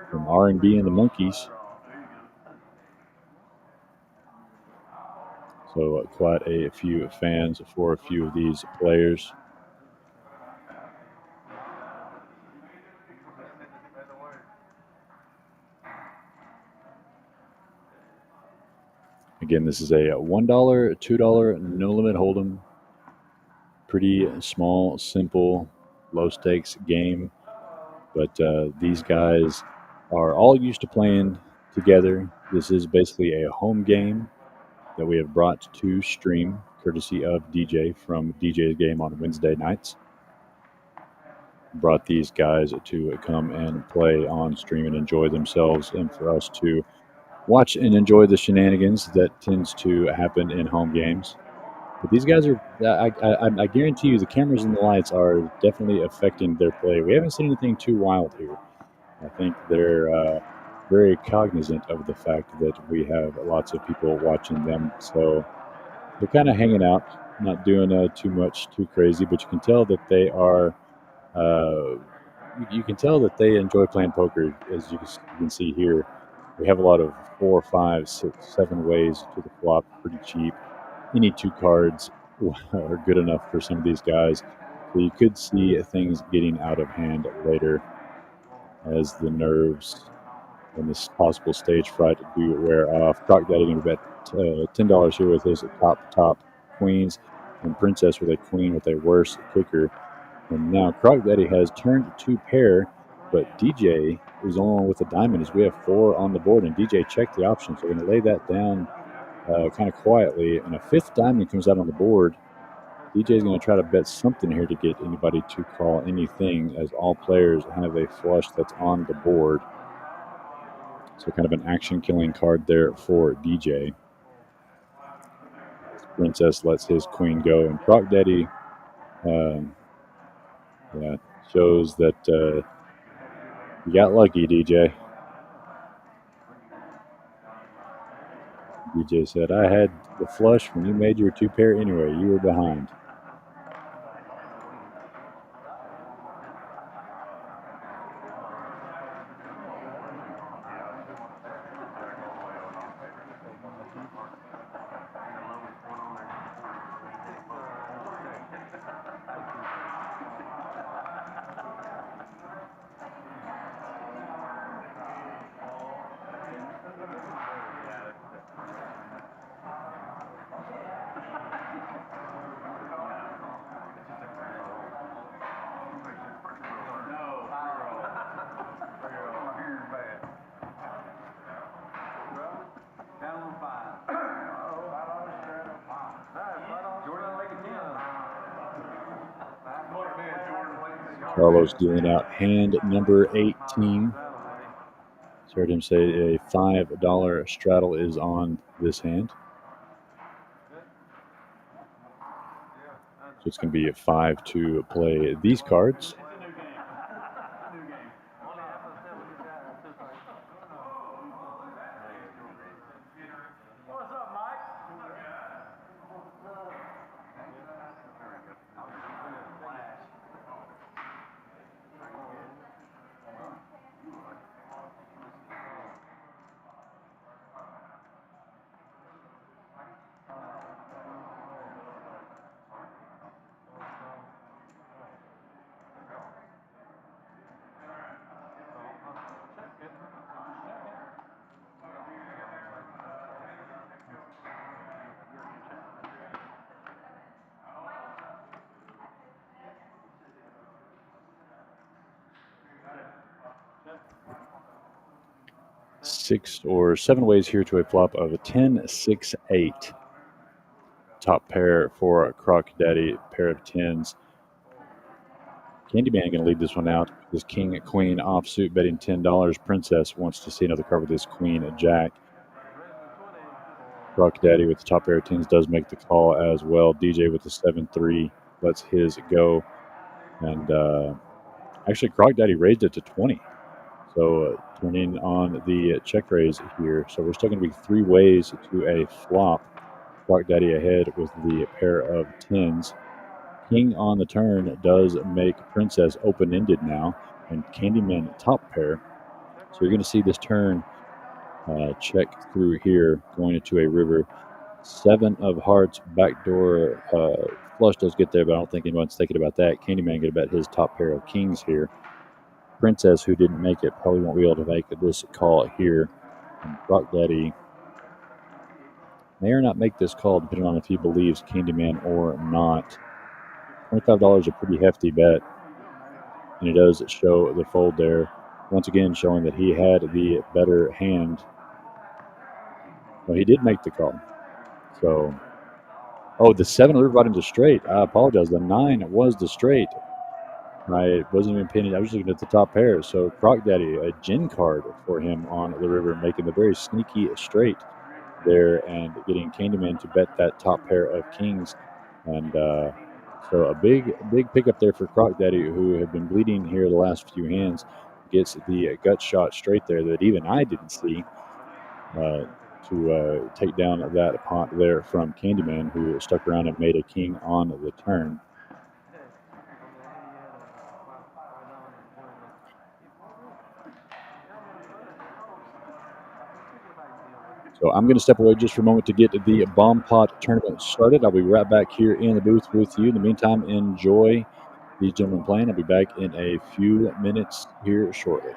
from R&B and the Monkeys. So quite a few fans for a few of these players. Again, this is a $1, $2 no limit hold'em. Pretty small, simple, low stakes game. But these guys are all used to playing together. This is basically a home game that we have brought to stream, courtesy of DJ from DJ's Game on Wednesday nights. Brought these guys to come and play on stream and enjoy themselves, and for us to watch and enjoy the shenanigans that tends to happen in home games. But these guys are, I guarantee you, the cameras and the lights are definitely affecting their play. We haven't seen anything too wild here. I think they're very cognizant of the fact that we have lots of people watching them. So they're kind of hanging out, not doing too much, too crazy, but you can tell that they are, you can tell that they enjoy playing poker, as you can see here. We have a lot of 4, 5, 6, 7 ways to the flop, pretty cheap. Any 2 cards are good enough for some of these guys. So you could see things getting out of hand later as the nerves and this possible stage fright do wear off. Croc Daddy going to bet $10 here with his top queens, and Princess with a queen with a worse kicker. And now Croc Daddy has turned 2 pair, but DJ is on with a diamond as we have 4 on the board, and DJ checked the option. So we're going to lay that down kind of quietly, and a 5th diamond comes out on the board. DJ is going to try to bet something here to get anybody to call anything, as all players have a flush that's on the board. So kind of an action-killing card there for DJ. Princess lets his queen go, and Croc Daddy shows that you got lucky, DJ. DJ said, I had the flush when you made your 2 pair anyway. You were behind. Carlos dealing out hand number 18. Heard him say a $5 straddle is on this hand. So it's going to be a 5 to play these cards. Six or 7 ways here to a flop of a 10, 6, 8. Top pair for Croc Daddy, pair of 10s. Candyman going to lead this one out. His king, queen offsuit betting $10. Princess wants to see another card with his queen, jack. Croc Daddy with the top pair of 10s does make the call as well. DJ with the 7-3 lets his go. And Actually, Croc Daddy raised it to 20. So turning on the check raise here. So we're still going to be 3 ways to a flop. Croc Daddy ahead with the pair of 10s. King on the turn does make Princess open-ended now, and Candyman top pair. So you're going to see this turn check through here, going into a river. 7 of hearts, backdoor flush does get there, but I don't think anyone's thinking about that. Candyman going to bet his top pair of kings here. Princess, who didn't make it, probably won't be able to make this call here. And Croc Daddy may or not make this call, depending on if he believes Candyman or not. $25 a pretty hefty bet, and it does show the fold there. Once again, showing that he had the better hand. Well, he did make the call. So, oh, the 7 river brought him to straight. I apologize. The 9 was the straight. I wasn't even paying. I was looking at the top pair. So Croc Daddy, a gin card for him on the river, making the very sneaky straight there and getting Candyman to bet that top pair of kings. And so a big pickup there for Croc Daddy, who had been bleeding here the last few hands, gets the gut shot straight there that even I didn't see to take down that pot there from Candyman, who stuck around and made a king on the turn. So I'm going to step away just for a moment to get the bomb pot tournament started. I'll be right back here in the booth with you. In the meantime, enjoy these gentlemen playing. I'll be back in a few minutes here shortly.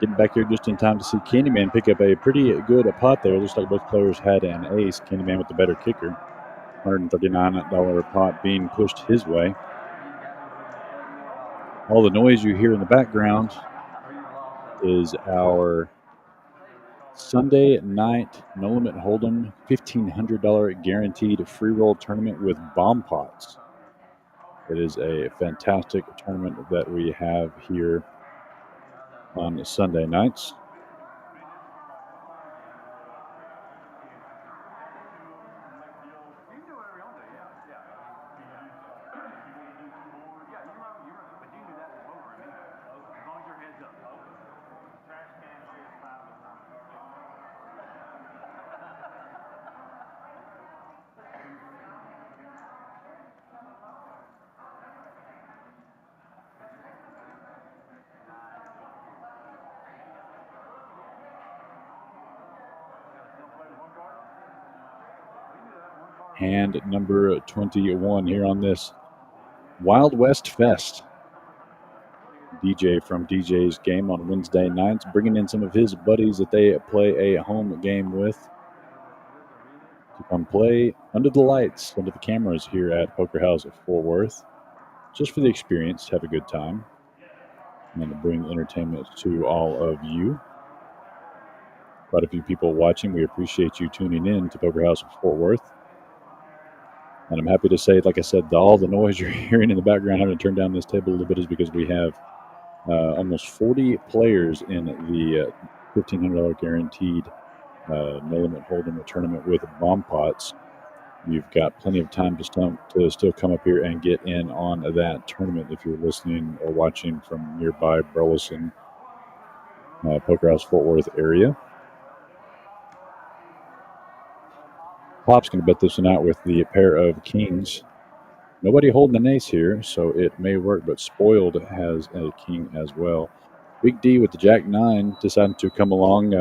Getting back here just in time to see Candyman pick up a pretty good pot there. Looks like both players had an ace. Candyman with the better kicker. $139 pot being pushed his way. All the noise you hear in the background is our Sunday night No Limit Hold'em $1,500 guaranteed free roll tournament with bomb pots. It is a fantastic tournament that we have here on Sunday nights. hand number 21 here on this Wild West Fest. DJ from DJ's game on Wednesday nights, bringing in some of his buddies that they play a home game with to come play under the lights, under the cameras here at Poker House of Fort Worth, just for the experience, have a good time, and to bring entertainment to all of you. Quite a few people watching. We appreciate you tuning in to Poker House of Fort Worth. And I'm happy to say, like I said, all the noise you're hearing in the background, having to turn down this table a little bit, is because we have almost 40 players in the $1,500 guaranteed no limit hold'em tournament with bomb pots. You've got plenty of time to still come up here and get in on that tournament if you're listening or watching from nearby Burleson, Poker House Fort Worth area. Pop's going to bet this one out with the pair of kings. Nobody holding an ace here, so it may work, but Spoiled has a king as well. Big D with the Jack-9 deciding to come along,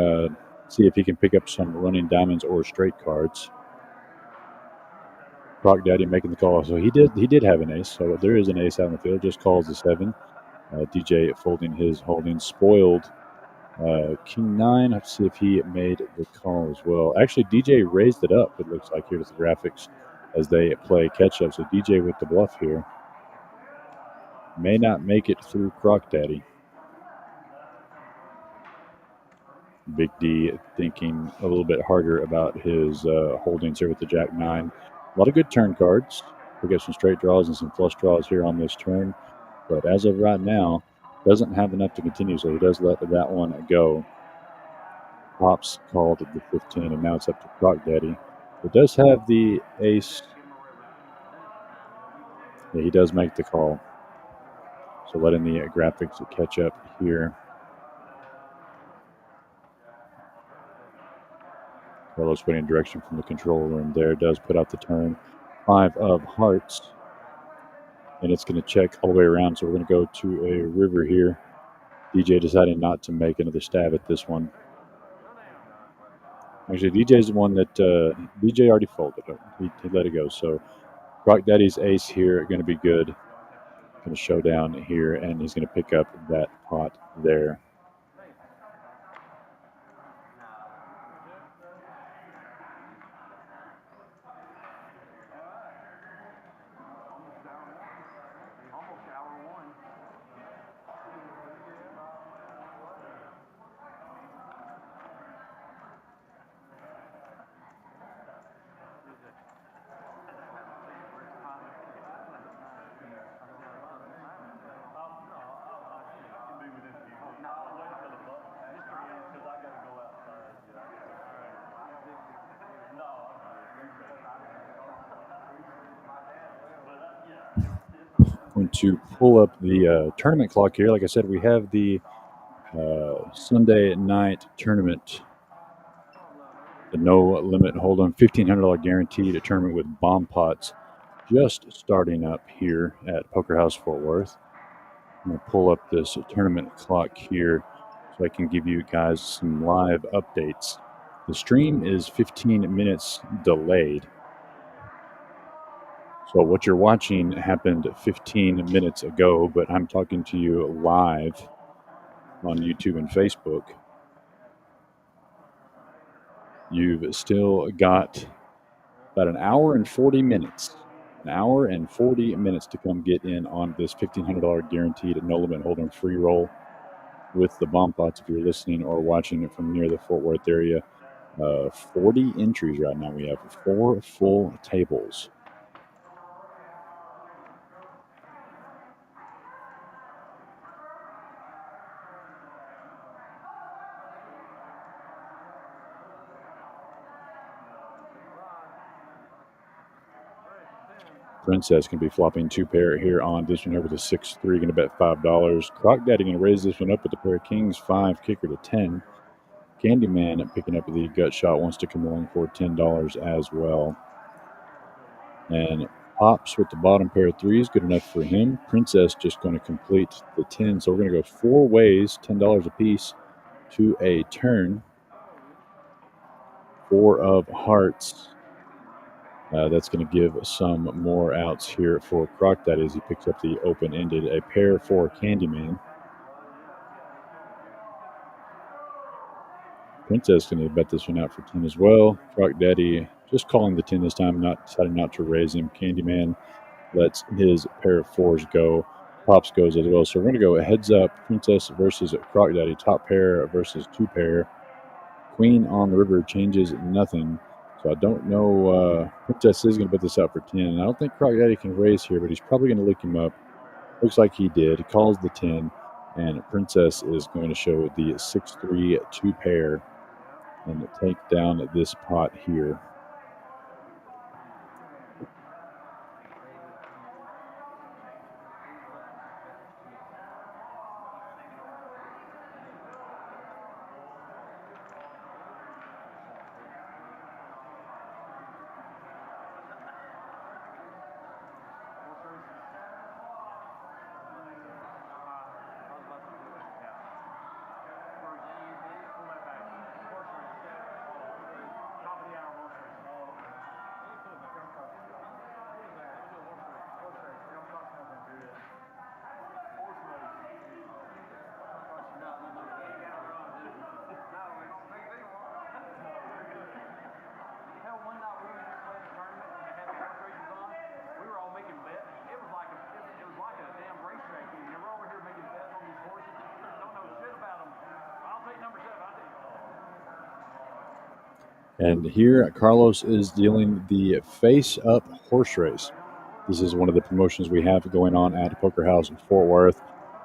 see if he can pick up some running diamonds or straight cards. Croc Daddy making the call. So he did have an ace, so there is an ace out in the field, just calls the 7. DJ folding his holdings. Spoiled King 9. Let's see if he made the call as well. Actually, DJ raised it up, it looks like, here with the graphics as they play catch-up. So DJ with the bluff here. May not make it through Croc Daddy. Big D thinking a little bit harder about his holdings here with the Jack-9. A lot of good turn cards. We got some straight draws and some flush draws here on this turn. But as of right now, doesn't have enough to continue, so he does let that one go. Pops called at the 15, and now it's up to Croc Daddy. It does have the ace. Yeah, he does make the call. So letting the graphics catch up here. Carlos waiting direction from the control room there. Does put out the turn. 5 of hearts. And it's going to check all the way around. So we're going to go to a river here. DJ deciding not to make another stab at this one. Actually, DJ's the one that DJ already folded. He let it go. So Croc Daddy's ace here going to be good. Going to showdown here, and he's going to pick up that pot there. Going to pull up the tournament clock here. Like I said, we have the Sunday night tournament, the no limit hold'em $1,500 guaranteed tournament with bomb pots, just starting up here at Poker House Fort Worth. I'm going to pull up this tournament clock here so I can give you guys some live updates. The stream is 15 minutes delayed. So what you're watching happened 15 minutes ago, but I'm talking to you live on YouTube and Facebook. You've still got about an hour and 40 minutes. An hour and 40 minutes to come get in on this $1,500 guaranteed no limit hold'em free roll with the bomb pots if you're listening or watching it from near the Fort Worth area. 40 entries right now. We have 4 full tables. Princess can be flopping 2 pair here on this one here with a 6-3, going to bet $5. Croc Daddy going to raise this one up with a pair of kings, 5, kicker to 10. Candyman picking up the gut shot, wants to come along for $10 as well. And Pops with the bottom pair of 3s, good enough for him. Princess just going to complete the 10. So we're going to go 4 ways, $10 a piece to a turn. 4 of hearts That's going to give some more outs here for Croc Daddy as he picks up the open-ended. A pair for Candyman. Princess going to bet this one out for 10 as well. Croc Daddy just calling the 10 this time, deciding not to raise him. Candyman lets his pair of 4s go. Pops goes as well. So we're going to go heads up. Princess versus Croc Daddy. Top pair versus 2 pair. Queen on the river changes nothing. So I don't know. Princess is going to put this out for 10. I don't think Croc Daddy can raise here, but he's probably going to lick him up. Looks like he did. He calls the 10, and Princess is going to show the 6-3 2 pair and take down this pot here. And here, Carlos is dealing the face-up horse race. This is one of the promotions we have going on at Poker House in Fort Worth.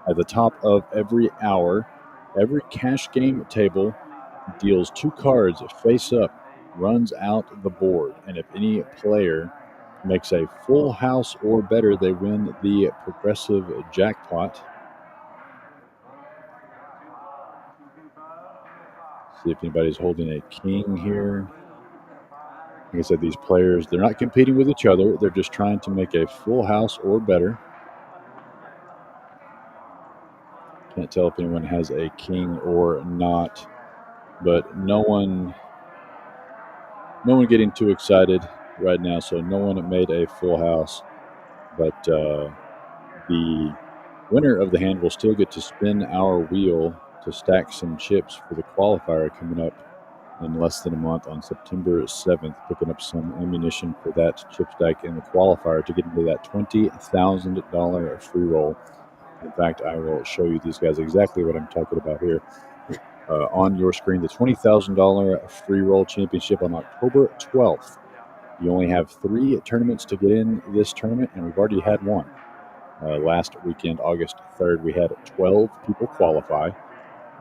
At the top of every hour, every cash game table deals 2 cards face up, runs out the board. And if any player makes a full house or better, they win the progressive jackpot. See if anybody's holding a king here. Like I said, these players, they're not competing with each other. They're just trying to make a full house or better. Can't tell if anyone has a king or not, but no one getting too excited right now. So no one made a full house, but the winner of the hand will still get to spin our wheel to stack some chips for the qualifier coming up in less than a month on September 7th, picking up some ammunition for that chip stack in the qualifier to get into that $20,000 free roll. In fact, I will show you these guys exactly what I'm talking about here. On your screen, the $20,000 free roll championship on October 12th. You only have 3 tournaments to get in this tournament, and we've already had one. Last weekend, August 3rd, we had 12 people qualify.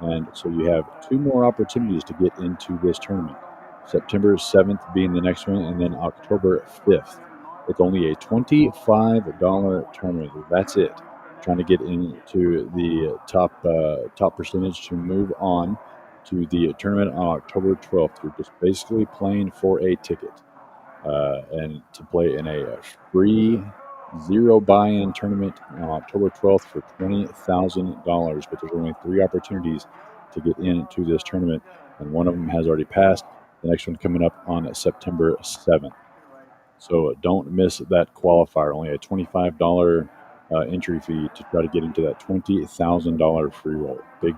And so you have 2 more opportunities to get into this tournament. September 7th being the next one, and then October 5th. It's only a $25 tournament. That's it. Trying to get into the top percentage to move on to the tournament on October 12th. You're just basically playing for a ticket. And to play in a free 0 buy-in tournament on October 12th for $20,000, but there's only 3 opportunities to get into this tournament, and one of them has already passed. The next one coming up on September 7th. So don't miss that qualifier. Only a $25 entry fee to try to get into that $20,000 free roll. Big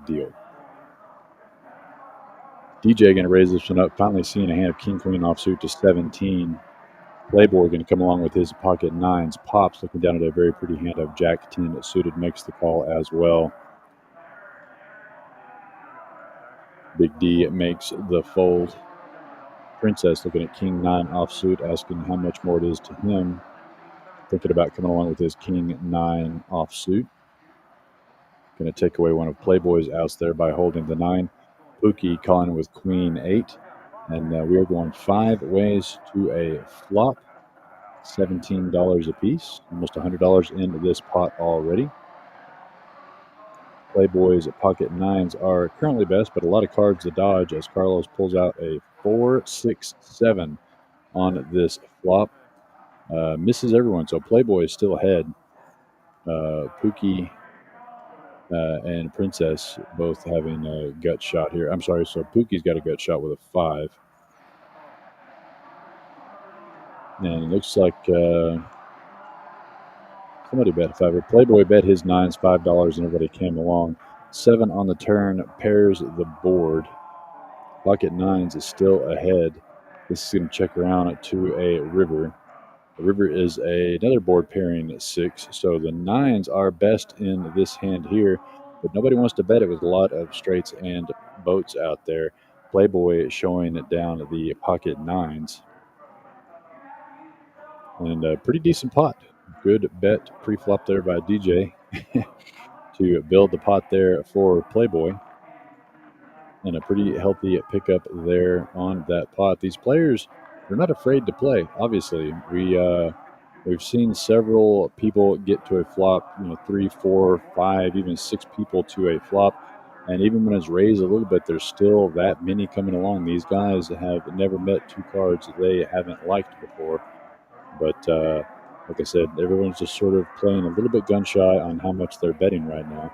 deal. DJ going to raise this one up, finally seeing a hand of King Queen offsuit to 17. Playboy going to come along with his pocket 9s. Pops looking down at a very pretty hand of Jack 10 suited, makes the call as well. Big D makes the fold. Princess looking at King 9 offsuit, asking how much more it is to him. Thinking about coming along with his King 9 offsuit. Going to take away one of Playboy's outs there by holding the 9. Pookie calling with Queen 8. And we are going 5 ways to a flop. $17 a piece, almost $100 into this pot already. Playboy's pocket 9s are currently best, but a lot of cards to dodge as Carlos pulls out a 4-6-7 on this flop. Misses everyone, so Playboy is still ahead. Pookie and Princess both having a gut shot here. I'm sorry, so Pookie's got a gut shot with a 5. And it looks like somebody bet a $5. Playboy bet his nines $5 and everybody came along. 7 on the turn pairs the board. Pocket nines is still ahead. This is going to check around to a river. The river is another board pairing at 6. So the nines are best in this hand here, but nobody wants to bet it with a lot of straights and boats out there. Playboy showing it down the pocket nines. And a pretty decent pot. Good bet pre-flop there by DJ to build the pot there for Playboy. And a pretty healthy pickup there on that pot. These players, they're not afraid to play. Obviously, we've seen several people get to a flop. 3, 4, 5, even 6 people to a flop. And even when it's raised a little bit, there's still that many coming along. These guys have never met 2 cards that they haven't liked before. But like I said, everyone's just sort of playing a little bit gun shy on how much they're betting right now.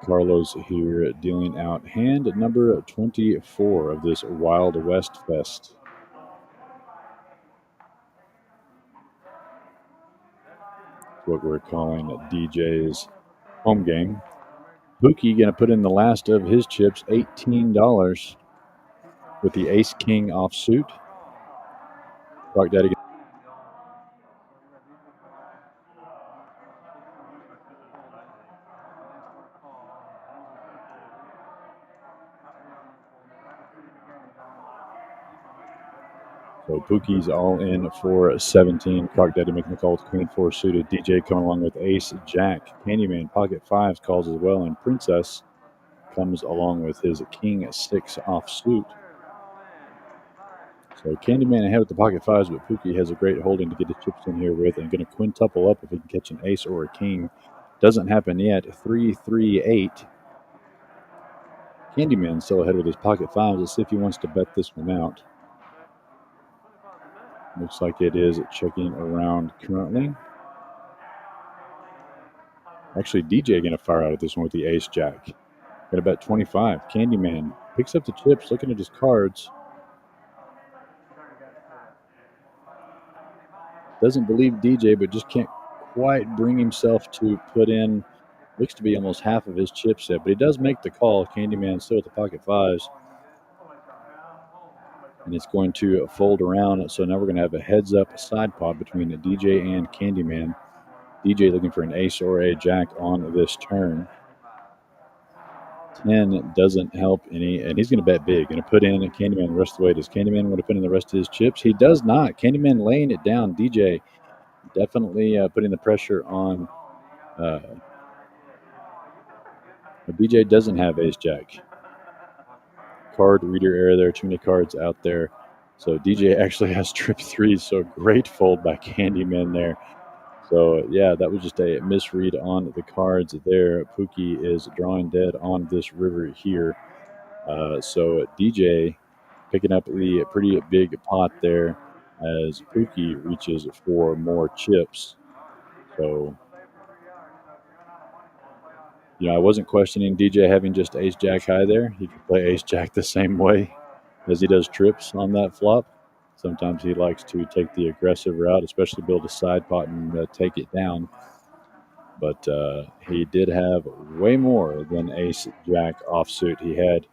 Carlos here dealing out hand number 24 of this Wild West Fest. What we're calling DJ's home game. Pookie going to put in the last of his chips, $18 with the Ace King offsuit. Croc Daddy. So Pookie's all in for 17. Croc Daddy making the call with Queen 4 suited. DJ coming along with Ace Jack. Candyman pocket 5s calls as well, and Princess comes along with his King 6 offsuit. So Candyman ahead with the pocket 5s, but Pookie has a great holding to get his chips in here with, and going to quintuple up if he can catch an ace or a king. Doesn't happen yet. 3-3-8. Candyman still ahead with his pocket 5s. Let's see if he wants to bet this one out. Looks like it is checking around currently. Actually, DJ going to fire out at this one with the ace jack. Going to bet 25. Candyman picks up the chips, looking at his cards. Doesn't believe DJ, but just can't quite bring himself to put in, looks to be almost half of his chip set. But he does make the call. Candyman still at the pocket 5s. And it's going to fold around. So now we're going to have a heads-up side pot between the DJ and Candyman. DJ looking for an ace or a jack on this turn. 10 doesn't help any, and he's going to bet big. Going to put in Candyman the rest of the way. Does Candyman want to put in the rest of his chips? He does not. Candyman laying it down. DJ definitely putting the pressure on. DJ doesn't have ace jack. Card reader error there. Too many cards out there. So DJ actually has trip 3. So great fold by Candyman there. So, yeah, that was just a misread on the cards there. Pookie is drawing dead on this river here. So DJ picking up the pretty big pot there as Pookie reaches for more chips. So, I wasn't questioning DJ having just ace jack high there. He could play ace jack the same way as he does trips on that flop. Sometimes he likes to take the aggressive route, especially build a side pot and take it down. But he did have way more than ace jack offsuit. He had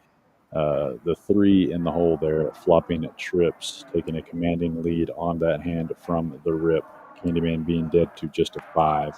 the 3 in the hole there, flopping at trips, taking a commanding lead on that hand from the rip. Candyman being dead to just a 5.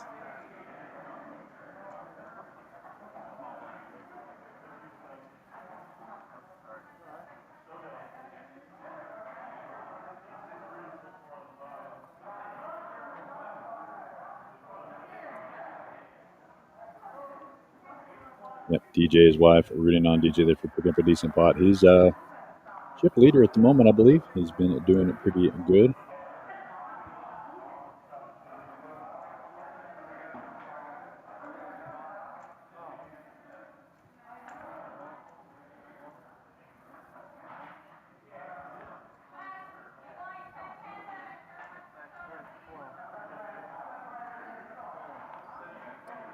Yep, DJ's wife rooting on DJ there for picking up a decent pot. He's chip leader at the moment, I believe. He's been doing it pretty good.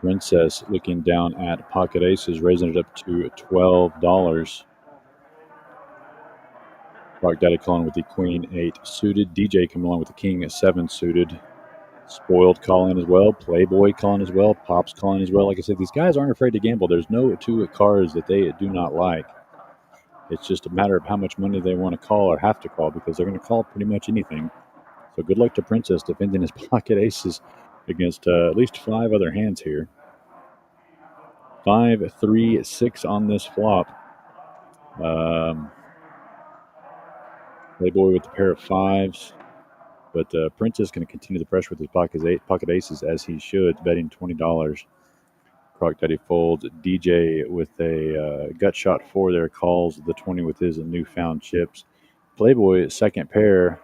Princess looking down at pocket aces, raising it up to $12. Croc Daddy calling with the queen 8 suited. DJ coming along with the king 7 suited. Spoiled calling as well. Playboy calling as well. Pops calling as well. Like I said, these guys aren't afraid to gamble. There's no two cards that they do not like. It's just a matter of how much money they want to call or have to call, because they're going to call pretty much anything. So good luck to Princess defending his pocket aces against at least 5 other hands here. 5, 3, 6 on this flop. Playboy with a pair of 5s. But Princess going to continue the pressure with his pocket aces, as he should, betting $20. Croc Daddy folds. DJ with a gut shot 4 there, calls the 20 with his newfound chips. Playboy, second pair.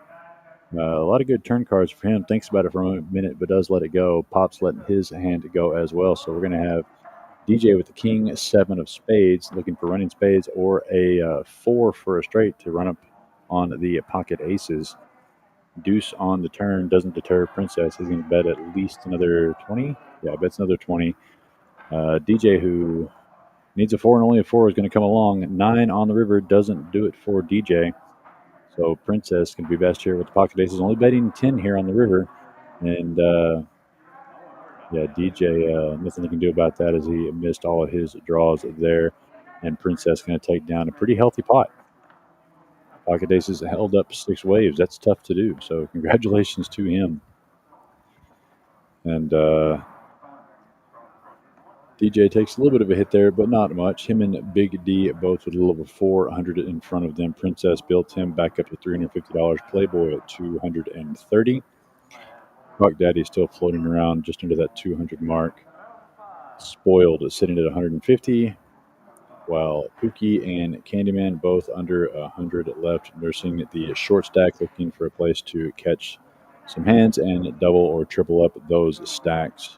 A lot of good turn cards for him. Thinks about it for a minute, but does let it go. Pop's letting his hand go as well. So we're going to have DJ with the king 7 of spades, looking for running spades, or a 4 for a straight to run up on the pocket aces. Deuce on the turn doesn't deter Princess. He's going to bet at least another 20. Yeah, bets another 20. DJ, who needs a 4 and only a 4, is going to come along. 9 on the river doesn't do it for DJ. So Princess can be best here with the pocket aces. Only betting 10 here on the river. And yeah, DJ, nothing he can do about that, as he missed all of his draws there. And Princess going to take down a pretty healthy pot. Pocket aces held up 6 waves. That's tough to do. So congratulations to him. And DJ takes a little bit of a hit there, but not much. Him and Big D both with a little over 400 in front of them. Princess built him back up to $350. Playboy at $230. Croc Daddy still floating around just under that 200 mark. Spoiled is sitting at 150, while Pookie and Candyman both under 100 left, nursing the short stack, looking for a place to catch some hands and double or triple up those stacks.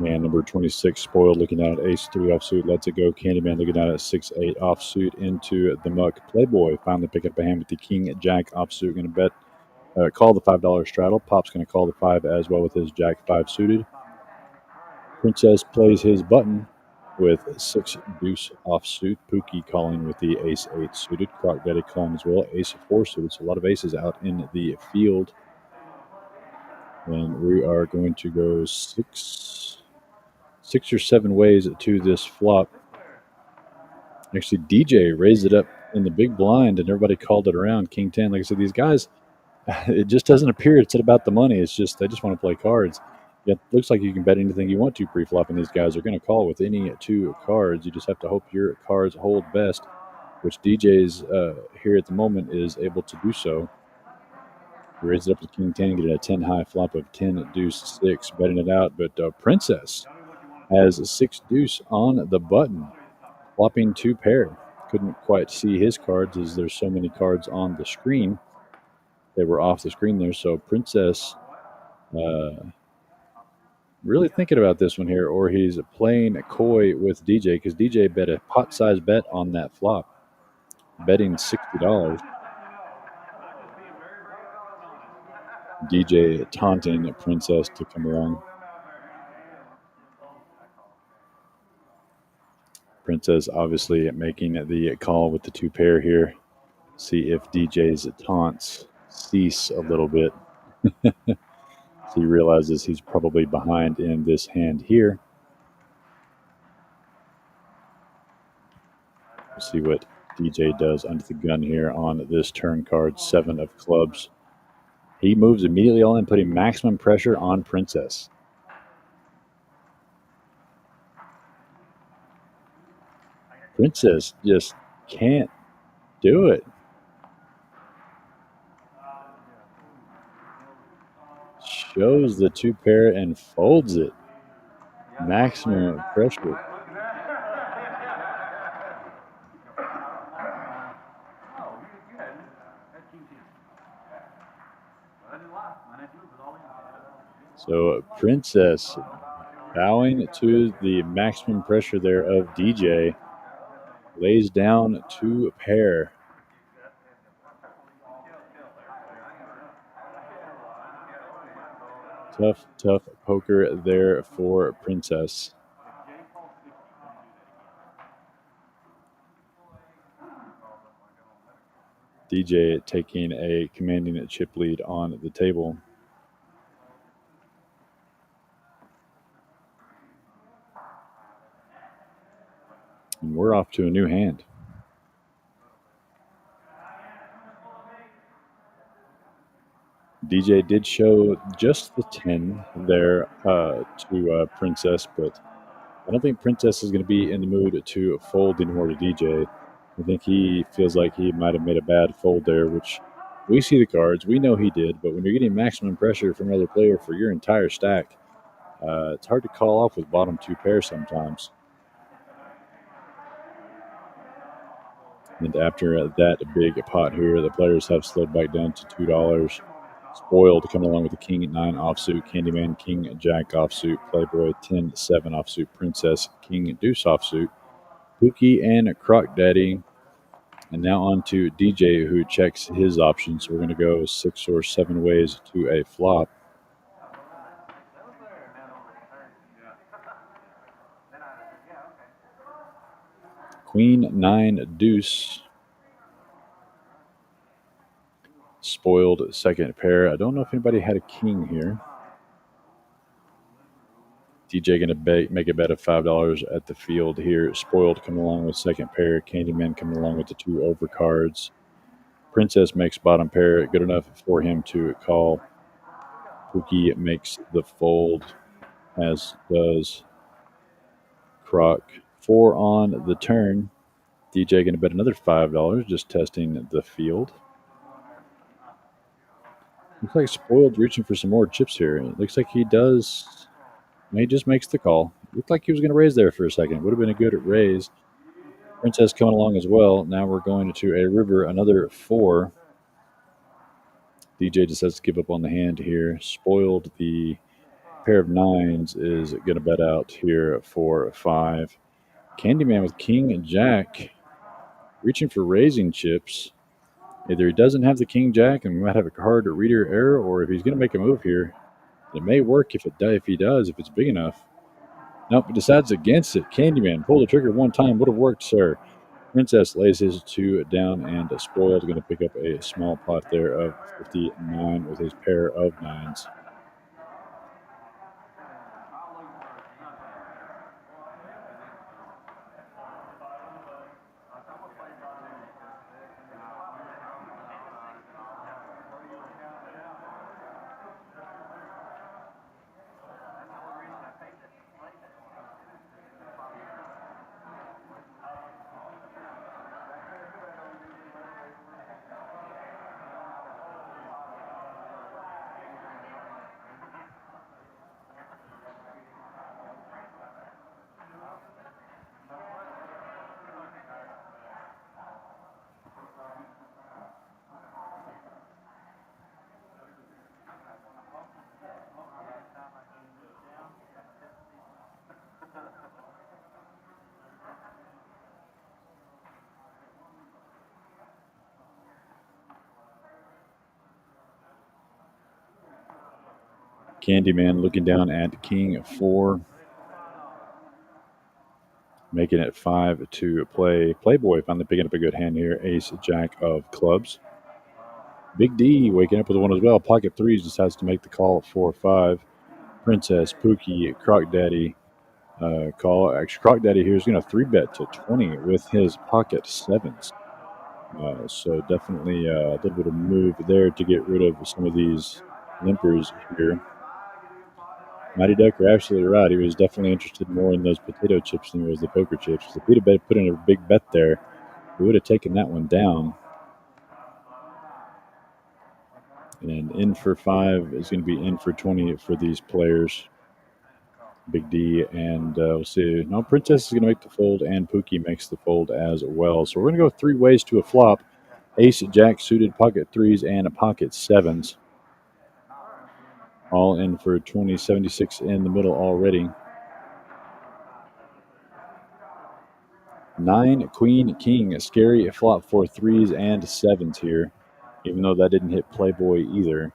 Man, number 26, Spoiled, looking down at ace 3 offsuit, lets it go. Candyman looking down at 6-8 offsuit into the muck. Playboy finally picking up a hand with the king jack offsuit. Going to bet, call the $5 straddle. Pop's going to call the 5 as well with his jack 5 suited. Princess plays his button with 6 deuce offsuit. Pookie calling with the ace 8 suited. Croc Daddy calling as well, ace 4 suited. So a lot of aces out in the field. And we are going to go 6 or 7 ways to this flop. Actually, DJ raised it up in the big blind, and everybody called it around. King 10. Like I said, these guys, it just doesn't appear it's about the money. It's just they just want to play cards. It looks like you can bet anything you want to pre-flop, and these guys are going to call with any 2 cards. You just have to hope your cards hold best, which DJ's here at the moment is able to do so. He raised it up to King 10, getting a 10 high flop of 10 deuce 6, betting it out. But Princess has a 6 deuce on the button, flopping 2 pair. Couldn't quite see his cards as there's so many cards on the screen. They were off the screen there. So Princess really thinking about this one here, or he's playing coy with DJ, because DJ bet a pot-sized bet on that flop, betting $60. DJ taunting Princess to come along. Princess obviously making the call with the 2 pair here. See if DJ's taunts cease a little bit. So he realizes he's probably behind in this hand here. We'll see what DJ does under the gun here on this turn card, 7 of clubs. He moves immediately all in, putting maximum pressure on Princess. Princess just can't do it. Shows the 2 pair and folds it. Maximum pressure. So Princess bowing to the maximum pressure there of DJ, lays down 2 pair. Tough poker there for Princess. DJ taking a commanding chip lead on the table. And we're off to a new hand. DJ did show just the 10 there to Princess, but I don't think Princess is going to be in the mood to fold anymore to DJ. I think he feels like he might have made a bad fold there, which we see the cards. We know he did, but when you're getting maximum pressure from another player for your entire stack, it's hard to call off with bottom 2 pairs sometimes. And after that big pot here, the players have slowed back down to $2. Spoiled coming along with the King 9 offsuit, Candyman, King Jack offsuit, Playboy 10-7 offsuit, Princess, King Deuce offsuit, Pookie, and Croc Daddy. And now on to DJ, who checks his options. We're going to go 6 or 7 ways to a flop. Queen 9 Deuce. Spoiled second pair. I don't know if anybody had a king here. DJ going to make a bet of $5 at the field here. Spoiled coming along with second pair. Candyman coming along with the 2 overcards. Princess makes bottom pair. Good enough for him to call. Pookie makes the fold, as does Croc. 4 on the turn. DJ going to bet another $5, just testing the field. Looks like Spoiled reaching for some more chips here. It looks like he does. He just makes the call. Looked like he was going to raise there for a second. Would have been a good raise. Princess coming along as well. Now we're going to a river, another 4. DJ just has to give up on the hand here. Spoiled, the pair of 9s is going to bet out here for 5. Candyman with King and Jack reaching for raising chips. Either he doesn't have the King Jack and we might have a card reader error, or if he's going to make a move here, it may work if he does, if it's big enough. Nope, he decides against it. Candyman, pull the trigger one time. Would have worked, sir. Princess lays his 2 down, and Spoiled going to pick up a small pot there of 59 with his pair of 9s. Candyman looking down at King 4. Making it 5 to play. Playboy finally picking up a good hand here. Ace, Jack of clubs. Big D waking up with one as well. Pocket 3s decides to make the call at 4-5. Princess, Pookie, Croc Daddy call. Actually, Croc Daddy here is going to 3-bet to 20 with his pocket 7s. So definitely a little bit of move there to get rid of some of these limpers here. Mighty Duck, you're absolutely right. He was definitely interested more in those potato chips than he was the poker chips. If he'd have put in a big bet there, we would have taken that one down. And in for 5 is going to be in for 20 for these players. Big D, and we'll see. No, Princess is going to make the fold, and Pookie makes the fold as well. So we're going to go 3 ways to a flop. Ace, Jack suited, pocket 3s, and a pocket 7s. All in for 2076 in the middle already. 9, Queen, King. Scary flop for 3s and 7s here. Even though that didn't hit Playboy either.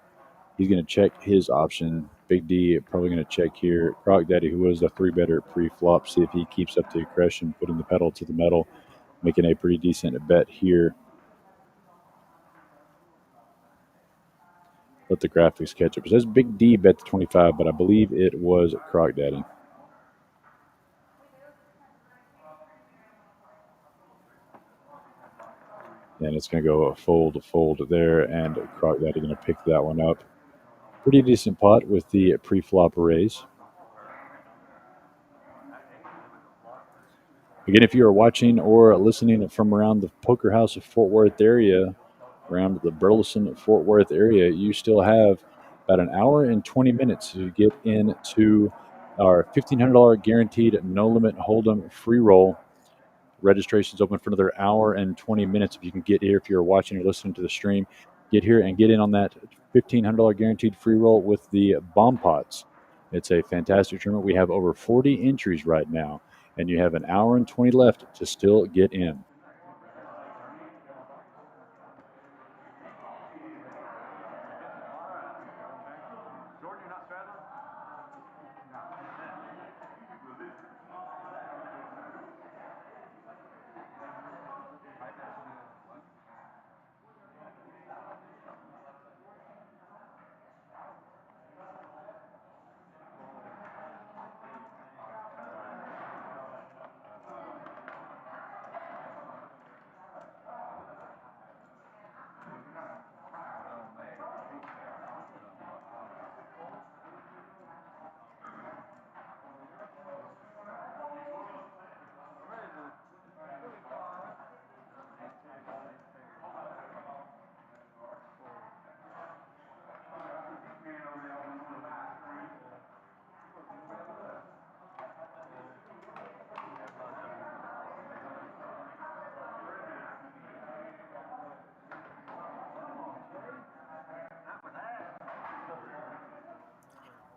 He's going to check his option. Big D probably going to check here. Croc Daddy, who was a 3-better pre-flop, see if he keeps up the aggression, putting the pedal to the metal, making a pretty decent bet here. Let the graphics catch up. It says Big D bet the 25, but I believe it was Croc Daddy. And it's going to go fold there, and Croc Daddy going to pick that one up. Pretty decent pot with the pre-flop raise. Again, if you are watching or listening from around the Poker House of Fort Worth area, around the Burleson, Fort Worth area, you still have about an hour and 20 minutes to get into our $1,500 guaranteed no-limit hold'em free roll. Registration's open for another hour and 20 minutes. If you can get here, if you're watching or listening to the stream, get here and get in on that $1,500 guaranteed free roll with the bomb pots. It's a fantastic tournament. We have over 40 entries right now, and you have an hour and 20 left to still get in.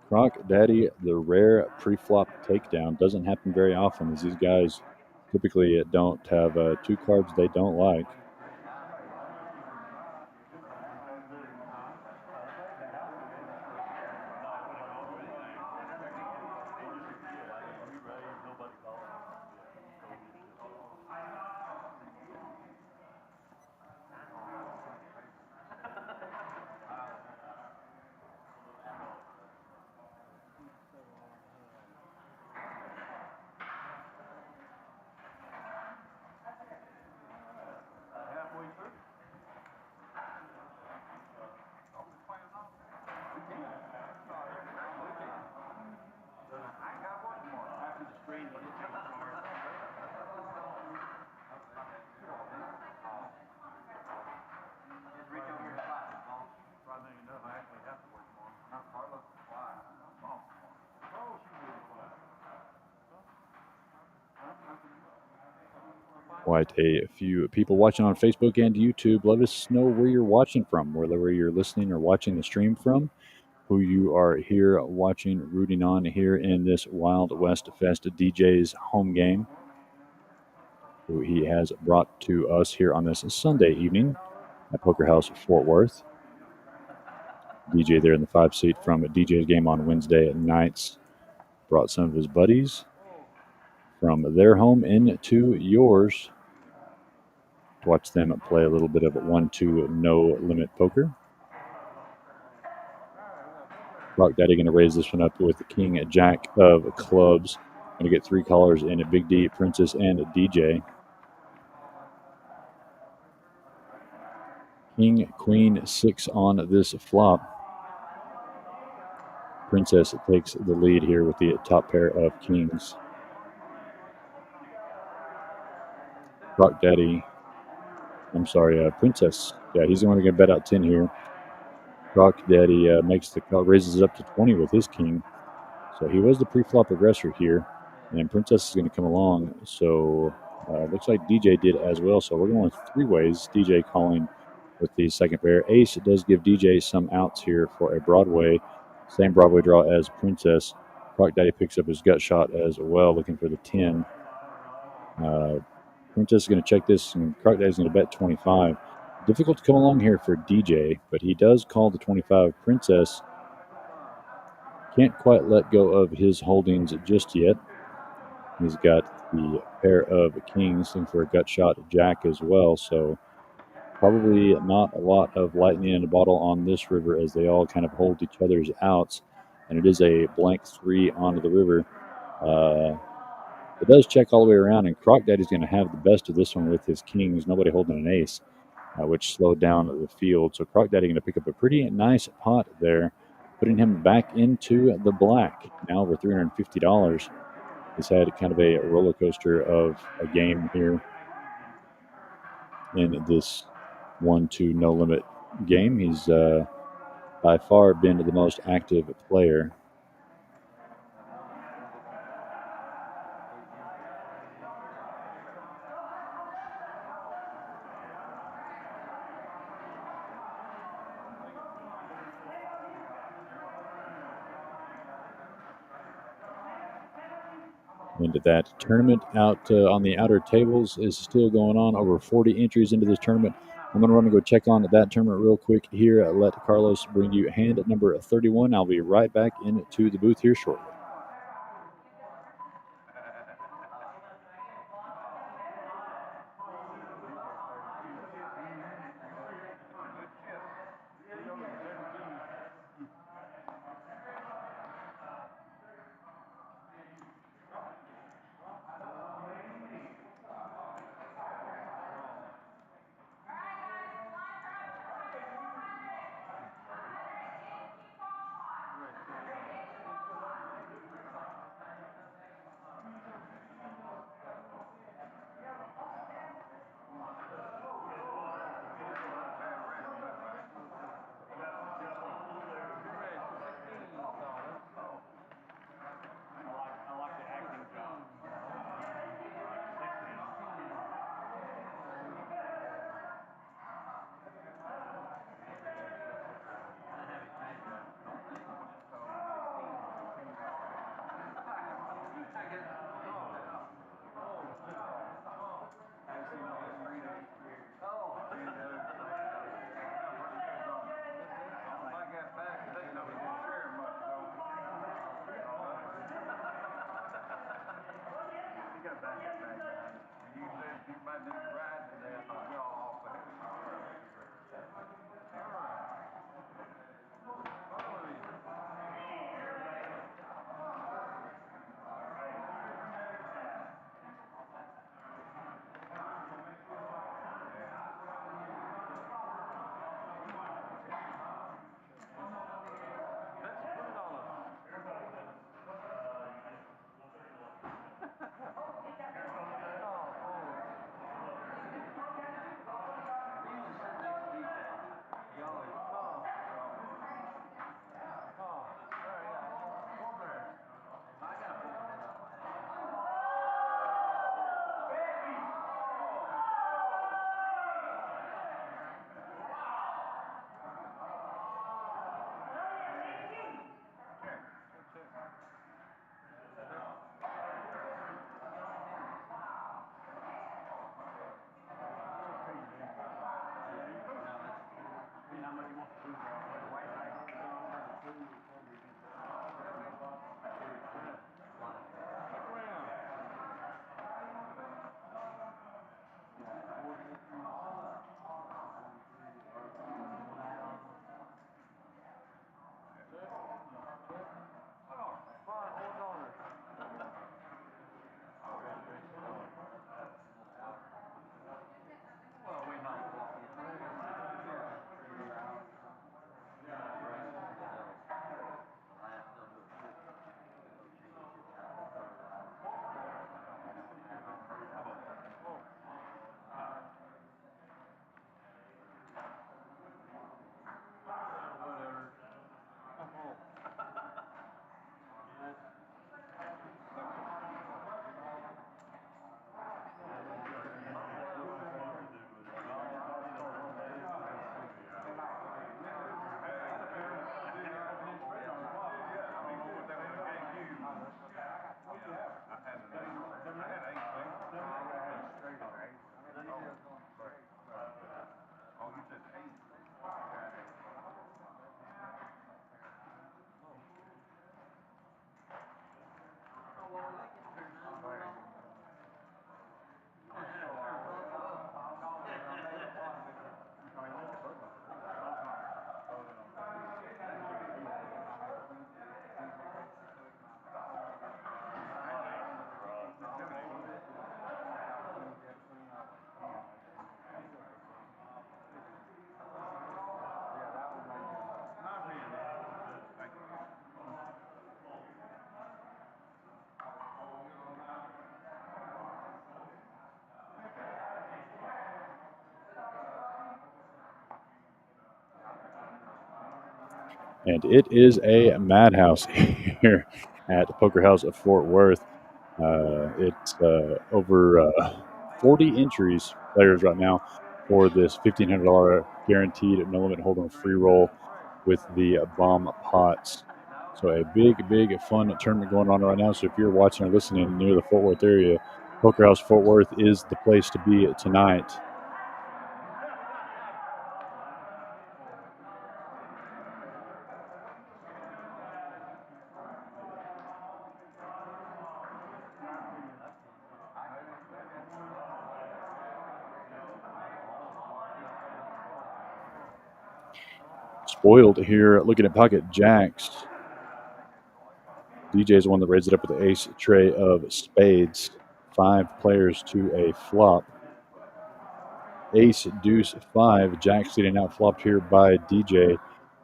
Croc Daddy, the rare pre-flop takedown, doesn't happen very often, as these guys typically don't have 2 cards they don't like. Quite a few people watching on Facebook and YouTube. Let us know where you're watching from, whether you're listening or watching the stream from, who you are here watching, rooting on here in this Wild West Fest DJ's home game, who he has brought to us here on this Sunday evening at Poker House Fort Worth. DJ there in the 5 seat from DJ's game on Wednesday at nights. Brought some of his buddies from their home into yours to watch them play a little bit of 1-2 no-limit poker. Croc Daddy going to raise this one up with the King Jack of clubs. Going to get 3 callers in at Big D, Princess, and DJ. King, Queen, 6 on this flop. Princess takes the lead here with the top pair of kings. Croc Daddy, Princess. Yeah, he's the one who can bet out 10 here. Croc Daddy makes the call, raises it up to 20 with his king. So he was the pre-flop aggressor here. And Princess is going to come along. So looks like DJ did as well. So we're going 3 ways. DJ calling with the second pair. Ace does give DJ some outs here for a Broadway. Same Broadway draw as Princess. Croc Daddy picks up his gut shot as well, looking for the 10. Princess is going to check this, and Croc Daddy's going to bet 25. Difficult to come along here for DJ, but he does call the 25. Princess can't quite let go of his holdings just yet. He's got the pair of kings, looking for a gut shot jack as well, so probably not a lot of lightning in a bottle on this river as they all kind of hold each other's outs. And it is a blank 3 onto the river. It does check all the way around, and Croc Daddy's going to have the best of this one with his kings, nobody holding an ace, which slowed down the field. So Croc Daddy going to pick up a pretty nice pot there, putting him back into the black. Now over $350. He's had kind of a roller coaster of a game here in this 1-2 no limit game. He's by far been the most active player. And that tournament out on the outer tables is still going on. Over 40 entries into this tournament. I'm going to run and go check on that tournament real quick here. Let Carlos bring you hand at number 31. I'll be right back into the booth here shortly. And it is a madhouse here at Poker House of Fort Worth. It's over 40 entries players right now for this $1,500 guaranteed no limit hold'em free roll with the bomb pots. So a big fun tournament going on right now. So if you're watching or listening near the Fort Worth area, Poker House Fort Worth is the place to be tonight. Spoiled here, looking at pocket jacks. DJ is the one that raised it up with the ace tray of spades. 5 players to a flop. Ace, deuce, 5. Jacks getting out flopped here by DJ.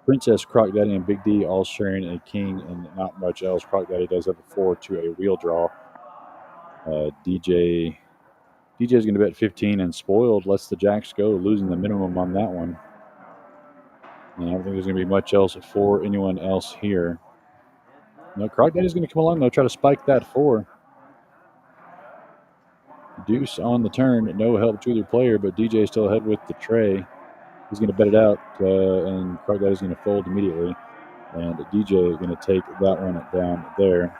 Princess, Croc Daddy, and Big D all sharing a king and not much else. Croc Daddy does have a 4 to a wheel draw. DJ is going to bet 15, and Spoiled lets the jacks go, losing the minimum on that one. And I don't think there's going to be much else for anyone else here. No, Croc Daddy's going to come along, though, try to spike that 4. Deuce on the turn, no help to either player, but DJ still ahead with the tray. He's going to bet it out, and Croc Daddy's going to fold immediately. And DJ is going to take that one down there.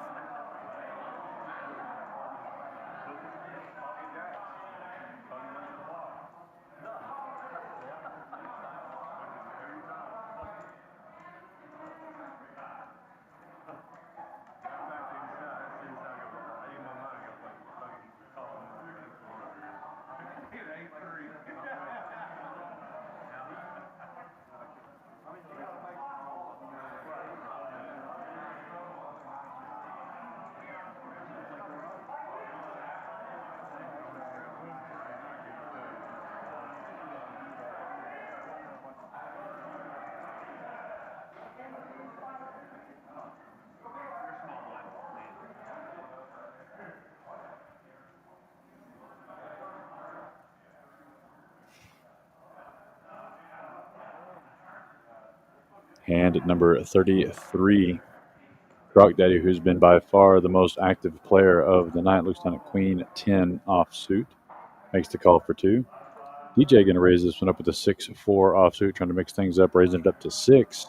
Hand at number 33. Croc Daddy, who's been by far the most active player of the night, looks down at Queen 10 offsuit. Makes the call for 2. DJ going to raise this one up with a 6-4 offsuit, trying to mix things up, raising it up to 6.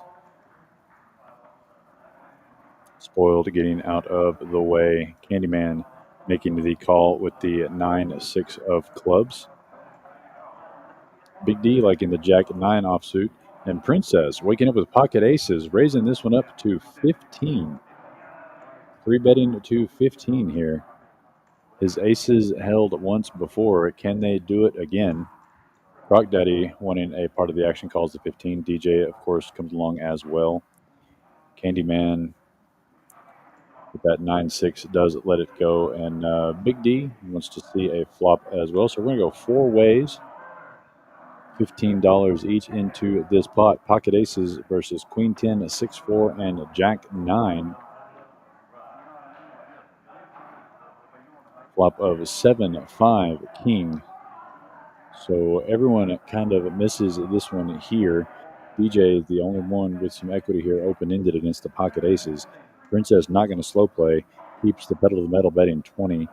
Spoiled getting out of the way. Candyman making the call with the 9-6 of clubs. Big D liking the Jack 9 offsuit. And Princess waking up with pocket aces, raising this one up to 15. 3-betting to 15 here. His aces held once before. Can they do it again? Croc Daddy wanting a part of the action calls to 15. DJ, of course, comes along as well. Candyman with that 9-6 does let it go. And Big D wants to see a flop as well. So we're going to go 4 ways. $15 each into this pot. Pocket aces versus Queen 10, 6-4, and Jack 9. Flop of 7-5 King. So everyone kind of misses this one here. DJ is the only one with some equity here, open-ended against the pocket aces. Princess not going to slow play. Keeps the pedal to the metal, betting 20.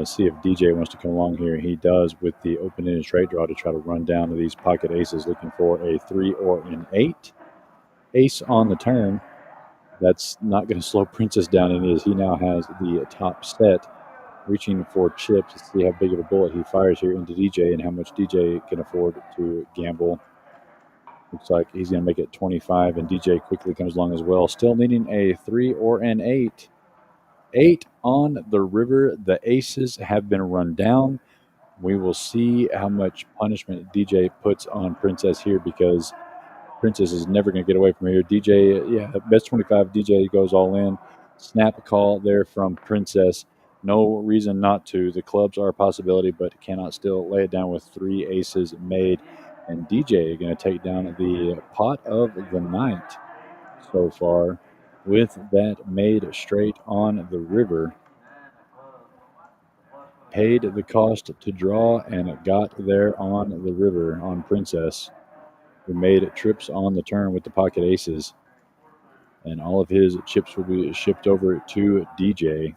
See if DJ wants to come along here. He does with the open-ended straight draw to try to run down these pocket aces, looking for a 3 or an 8. Ace on the turn. That's not going to slow Princess down any, as he now has the top set, reaching for chips to see how big of a bullet he fires here into DJ and how much DJ can afford to gamble. Looks like he's going to make it 25, and DJ quickly comes along as well, still needing a 3 or an 8. 8 on the river. The aces have been run down. We will see how much punishment DJ puts on Princess here, because Princess is never going to get away from here. DJ, best 25. DJ goes all in. Snap call there from Princess. No reason not to. The clubs are a possibility, but cannot still lay it down with 3 aces made. And DJ going to take down the pot of the night so far with that made straight on the river. Paid the cost to draw and got there on the river on Princess, who made trips on the turn with the pocket aces. and all of his chips will be shipped over to DJ.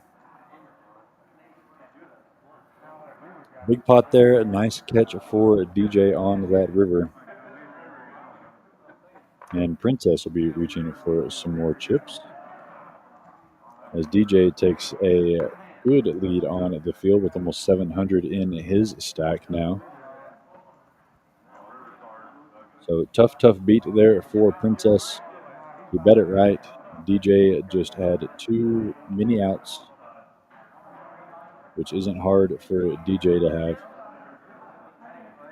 Big pot there. Nice catch for DJ on that river. And Princess will be reaching for some more chips as DJ takes a good lead on the field with almost 700 in his stack now. So tough beat there for Princess. He bet it right. DJ just had 2 mini outs, which isn't hard for DJ to have.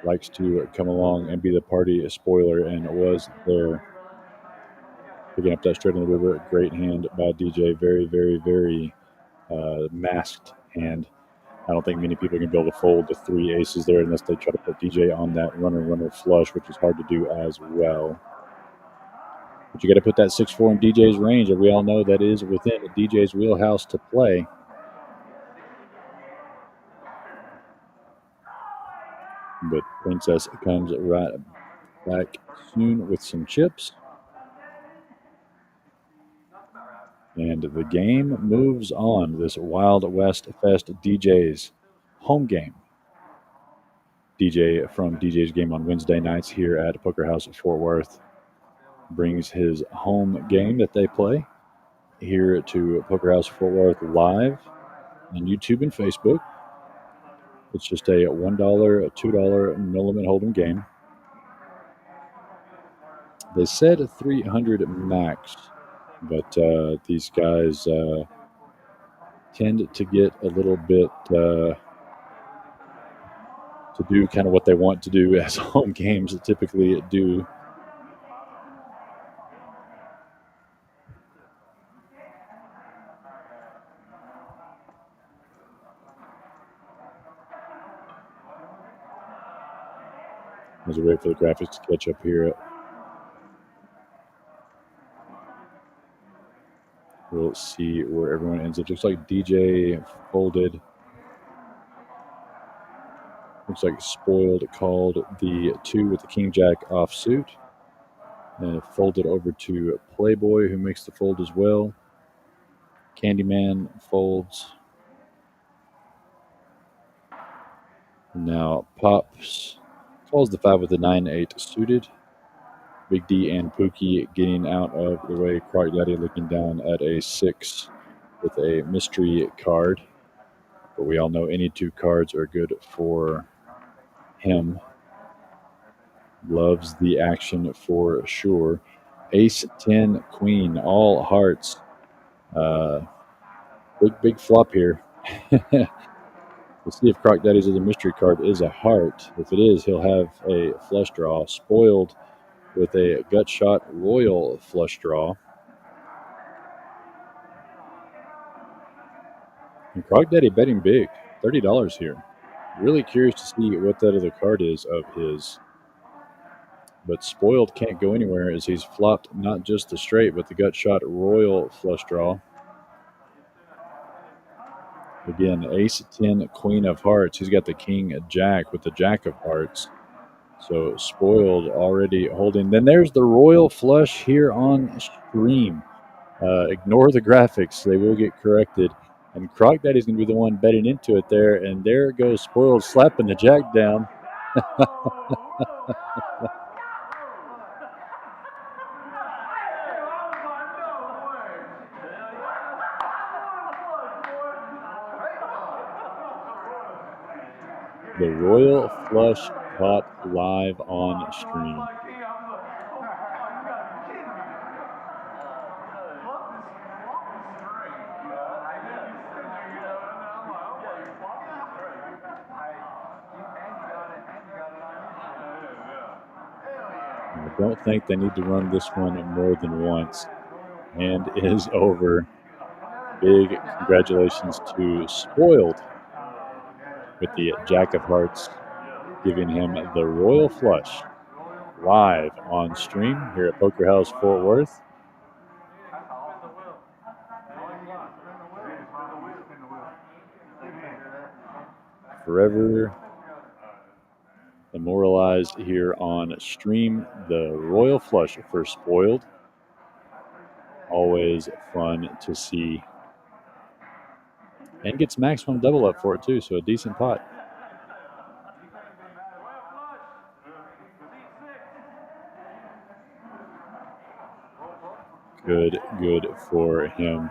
Likes to come along and be the party spoiler, and was there. Picking up that straight on the river. Great hand by DJ. Very masked hand. I don't think many people can be able to fold the 3 aces there unless they try to put DJ on that runner flush, which is hard to do as well. But you got to put that 6-4 in DJ's range, and we all know that is within DJ's wheelhouse to play. But Princess comes right back soon with some chips. And the game moves on. This Wild West Fest DJ's home game. DJ from DJ's game on Wednesday nights here at Poker House at Fort Worth brings his home game that they play here to Poker House Fort Worth live on YouTube and Facebook. It's just a $1, a $2 no limit hold'em game. They said 300 max, but these guys tend to get a little bit to do kind of what they want to do as home games typically do. As we wait for the graphics to catch up here, we'll see where everyone ends up. Looks like DJ folded. Looks like Spoiled called the 2 with the King Jack offsuit. And it folded over to Playboy, who makes the fold as well. Candyman folds. Now Pops calls the 5 with the 9-8 suited. Big D and Pookie getting out of the way. Croc Daddy looking down at a 6 with a mystery card. But we all know any 2 cards are good for him. Loves the action for sure. Ace, 10, Queen, all hearts. Big flop here. We'll see if Croc Daddy's other mystery card is a heart. If it is, he'll have a flush draw. Spoiled with a gut shot royal flush draw. And Croc Daddy betting big, $30 here. Really curious to see what that other card is of his. But Spoiled can't go anywhere as he's flopped not just the straight, but the gut shot royal flush draw. Again, Ace, 10, Queen of Hearts. He's got the King Jack with the Jack of Hearts. So Spoiled already holding. Then there's the royal flush here on stream. Ignore the graphics. They will get corrected. And Croc Daddy's going to be the one betting into it there. And there goes Spoiled slapping the Jack down. The royal flush caught live on stream. I don't think they need to run this one more than once. And it is over. Big congratulations to Spoiled with the Jack of Hearts, giving him the royal flush live on stream here at Poker House Fort Worth. Forever immortalized here on stream, the royal flush for Spoiled always fun to see. And gets maximum double up for it too, so a decent pot. Good for him.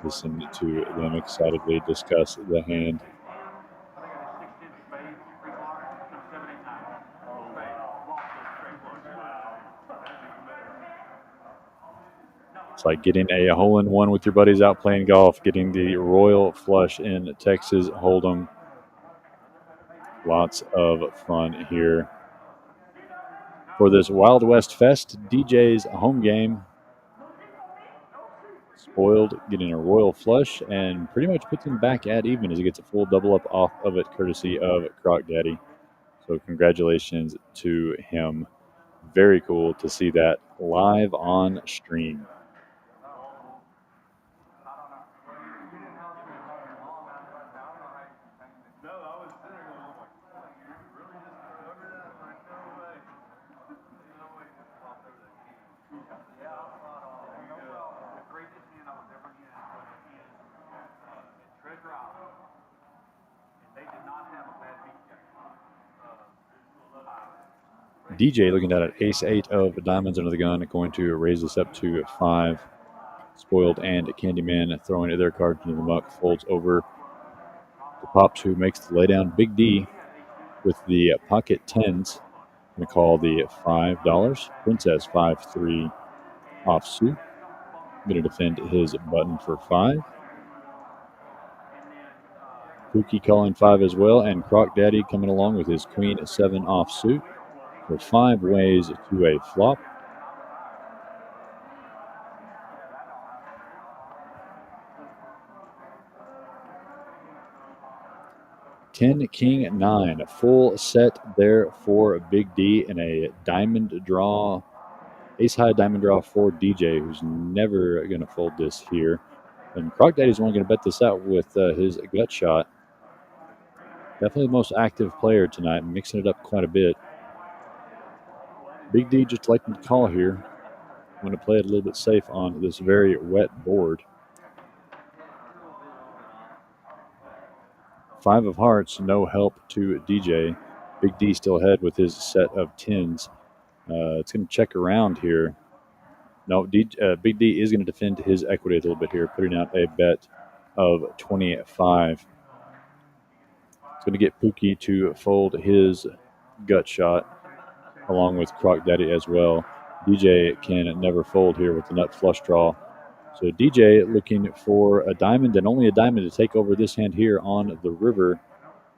Listen to them excitedly discuss the hand. It's like getting a hole-in-one with your buddies out playing golf, getting the royal flush in Texas Hold'em. Lots of fun here. For this Wild West Fest, DJ's home game. Spoiled getting a royal flush and pretty much puts him back at even as he gets a full double up off of it, courtesy of Croc Daddy. So congratulations to him. Very cool to see that live on stream. DJ looking at an ace-8 of diamonds under the gun, going to raise this up to 5. Spoiled and Candyman throwing their cards into the muck, folds over to Pops, who makes the laydown. Big D with the pocket tens. Going to call the $5. Princess 5-3 offsuit. Going to defend his button for 5. Pookie calling 5 as well, and Croc Daddy coming along with his Queen 7 offsuit. For 5 ways to a flop. Ten King 9, full set there for Big D and a diamond draw, ace high diamond draw for DJ, who's never going to fold this here. And Croc Daddy's only going to bet this out with his gut shot. Definitely the most active player tonight, mixing it up quite a bit. Big D just like to call here. I'm going to play it a little bit safe on this very wet board. 5 of hearts, no help to DJ. Big D still ahead with his set of 10s. It's going to check around here. No, Big D is going to defend his equity a little bit here, putting out a bet of 25. It's going to get Pookie to fold his gut shot along with Croc Daddy as well. DJ can never fold here with the nut flush draw. So DJ looking for a diamond and only a diamond to take over this hand here on the river.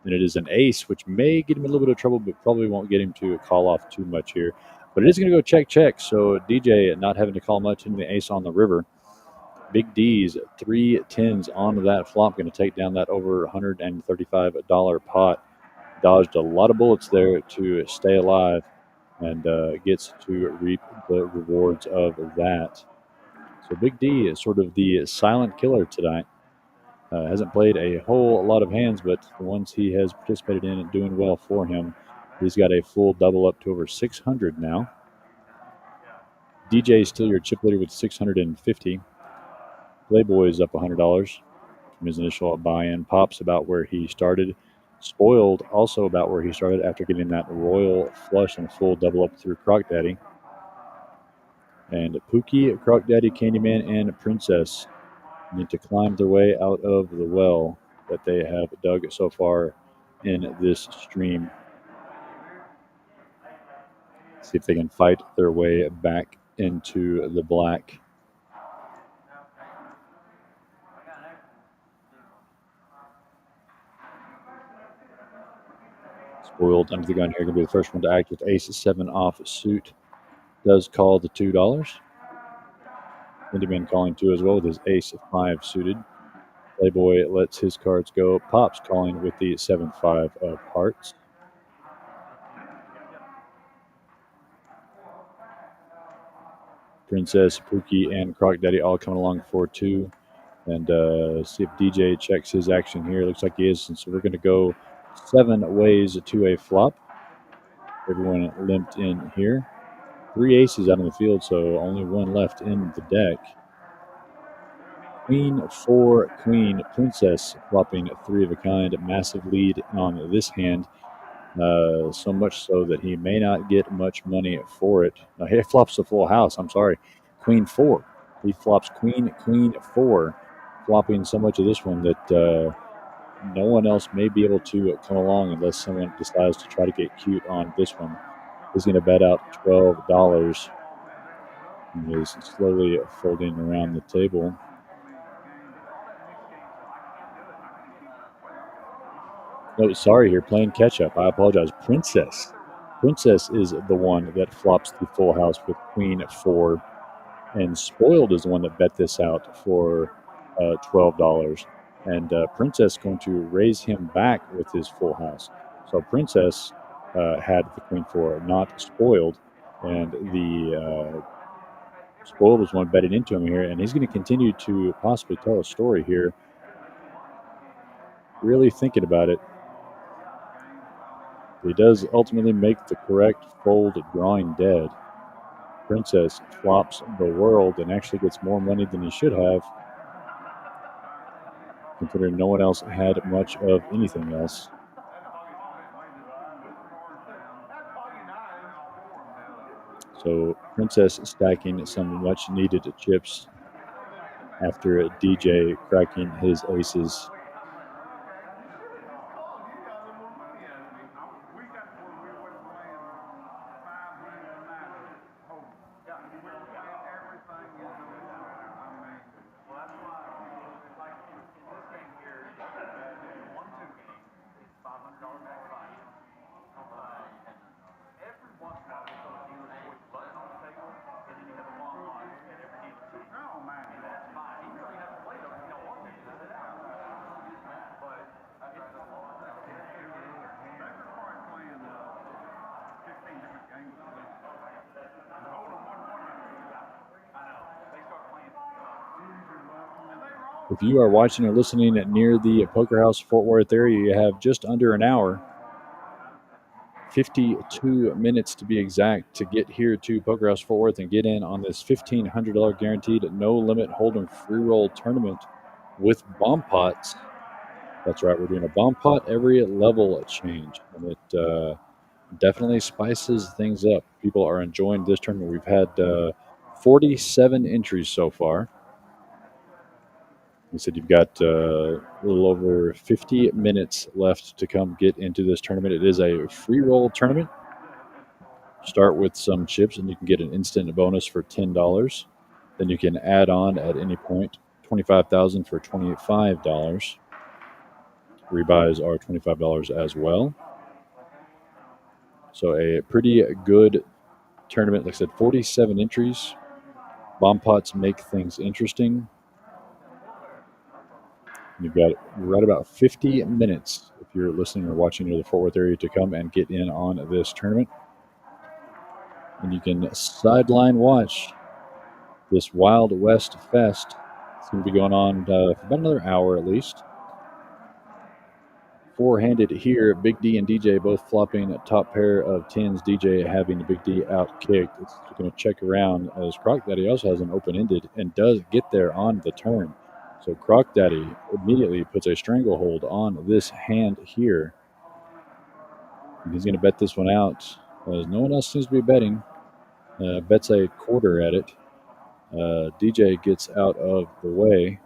And it is an ace, which may get him a little bit of trouble, but probably won't get him to call off too much here. But it is going to go check. So DJ not having to call much into the ace on the river. Big D's 3 10s onto that flop, going to take down that over $135 pot. Dodged a lot of bullets there to stay alive and gets to reap the rewards of that. So Big D is sort of the silent killer tonight. Hasn't played a whole lot of hands, but the ones he has participated in and doing well for him. He's got a full double up to over 600 now. DJ is still your chip leader with 650. Playboy's up $100 from his initial buy-in. Pops about where he started. Spoiled also about where he started after getting that royal flush and full double up through Croc Daddy. And Pookie, Croc Daddy, Candyman, and Princess need to climb their way out of the well that they have dug so far in this stream. See if they can fight their way back into the black. Spoiled under the gun here. Going to be the first one to act with ace 7 off suit. Does call the $2. Candyman calling 2 as well with his ace 5 suited. Playboy lets his cards go. Pops calling with the 7-5 of hearts. Princess, Pookie, and Croc Daddy all coming along for 2. And see if DJ checks his action here. Looks like he is. And so we're going to go 7 ways to a flop. Everyone limped in here. 3 aces out on the field, so only 1 left in the deck. Queen, 4, Queen, Princess, flopping 3 of a kind. Massive lead on this hand. So much so that he may not get much money for it. He flops a full house. I'm sorry. Queen 4. He flops Queen, Queen 4, flopping so much of this one that no one else may be able to come along unless someone decides to try to get cute on this one. He's going to bet out $12. He is slowly folding around the table. No, sorry, here playing catch up. I apologize. Princess. Princess is the one that flops the full house with Queen 4, and Spoiled is the one that bet this out for $12. And Princess going to raise him back with his full house. So Princess had the Queen 4, not Spoiled, and the Spoiled was one betting into him here, and he's going to continue to possibly tell a story here. Really thinking about it. He does ultimately make the correct fold, drawing dead. Princess flops the world and actually gets more money than he should have, considering no one else had much of anything else. So Princess stacking some much needed chips after DJ cracking his aces. If you are watching or listening near the Poker House Fort Worth area, you have just under an hour, 52 minutes to be exact, to get here to Poker House Fort Worth and get in on this $1,500 guaranteed no limit hold'em free roll tournament with bomb pots. That's right, we're doing a bomb pot every level change, and it definitely spices things up. People are enjoying this tournament. We've had 47 entries so far. You said you've got a little over 50 minutes left to come get into this tournament. It is a free roll tournament. Start with some chips, and you can get an instant bonus for $10. Then you can add on at any point $25,000 for $25. Rebuys are $25 as well. So a pretty good tournament. Like I said, 47 entries. Bomb pots make things interesting. You've got right about 50 minutes, if you're listening or watching near the Fort Worth area, to come and get in on this tournament. And you can sideline watch this Wild West Fest. It's going to be going on for about another hour at least. Four-handed here, Big D and DJ both flopping a top pair of tens. DJ having Big D out-kicked. It's going to check around as Croc Daddy also has an open-ended and does get there on the turn. So Croc Daddy immediately puts a stranglehold on this hand here. And he's going to bet this one out, as no one else seems to be betting. Bets a quarter at it. DJ gets out of the way.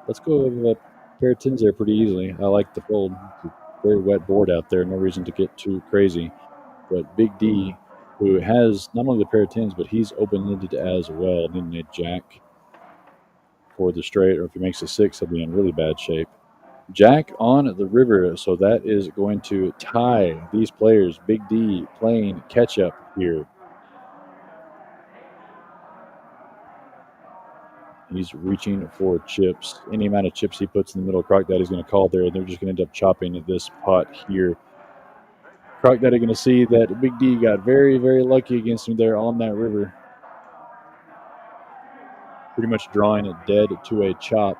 Let's go with a pair of tens there pretty easily. I like the fold. It's a very wet board out there. No reason to get too crazy. But Big D, who has not only the pair of tens, but he's open-ended as well. Needing a jack for the straight, or if he makes a six, he'll be in really bad shape. Jack on the river, so that is going to tie these players. Big D playing catch-up here. He's reaching for chips. Any amount of chips he puts in the middle, Croc Daddy's going to call there, and they're just going to end up chopping this pot here. Croc Daddy going to see that Big D got very, very lucky against him there on that river. pretty much drawing it dead to a chop.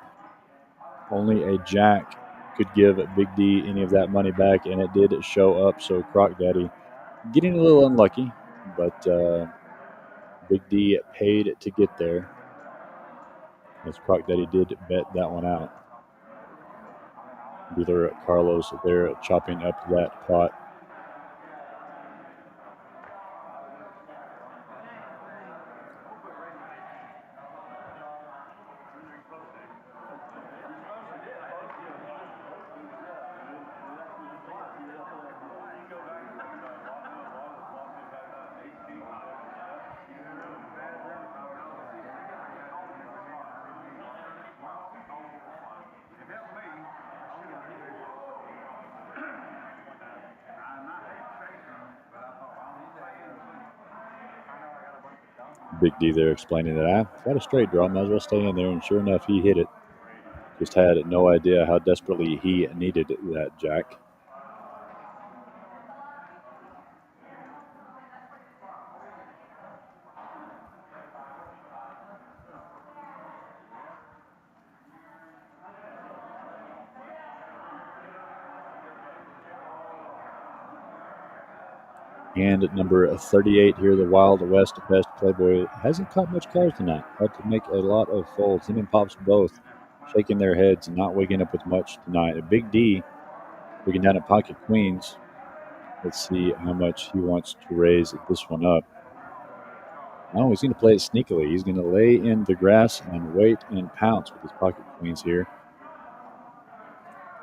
Only a jack could give Big D any of that money back, and it did show up. So Croc Daddy getting a little unlucky, but Big D paid to get there, as Croc Daddy did bet that one out. Dealer Carlos there chopping up that pot. Big D there explaining that I've got a straight draw, might as well stay in there, and sure enough, he hit it. Just had no idea how desperately he needed that jack. And number 38 here, the Wild West Best Playboy, hasn't caught much cards tonight. Had to make a lot of folds. Him and Pops both shaking their heads and not waking up with much tonight. A Big D looking down at pocket queens. Let's see how much he wants to raise this one up. Oh, he's going to play it sneakily. He's going to lay in the grass and wait and pounce with his pocket queens here.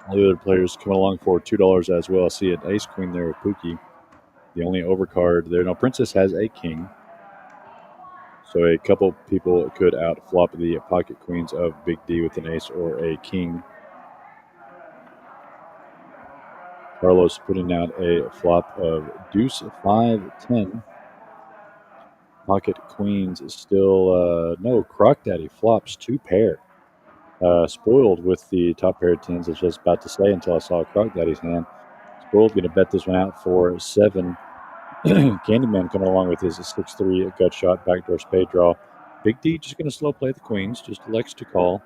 All the other players coming along for $2 as well. I see an ace queen there with Pookie. The only overcard there. Now, Princess has a king. So a couple people could outflop the pocket queens of Big D with an ace or a king. Carlos putting out a flop of deuce 5-10. Pocket queens is still, no, Croc Daddy flops 2 pair. Spoiled with the top pair of tens, I was just about to say until I saw Croc Daddy's hand. Spoiled going to bet this one out for 7. Candyman coming along with his 6-3 gut shot, backdoor spade draw. Big D just going to slow play the queens, just elects to call.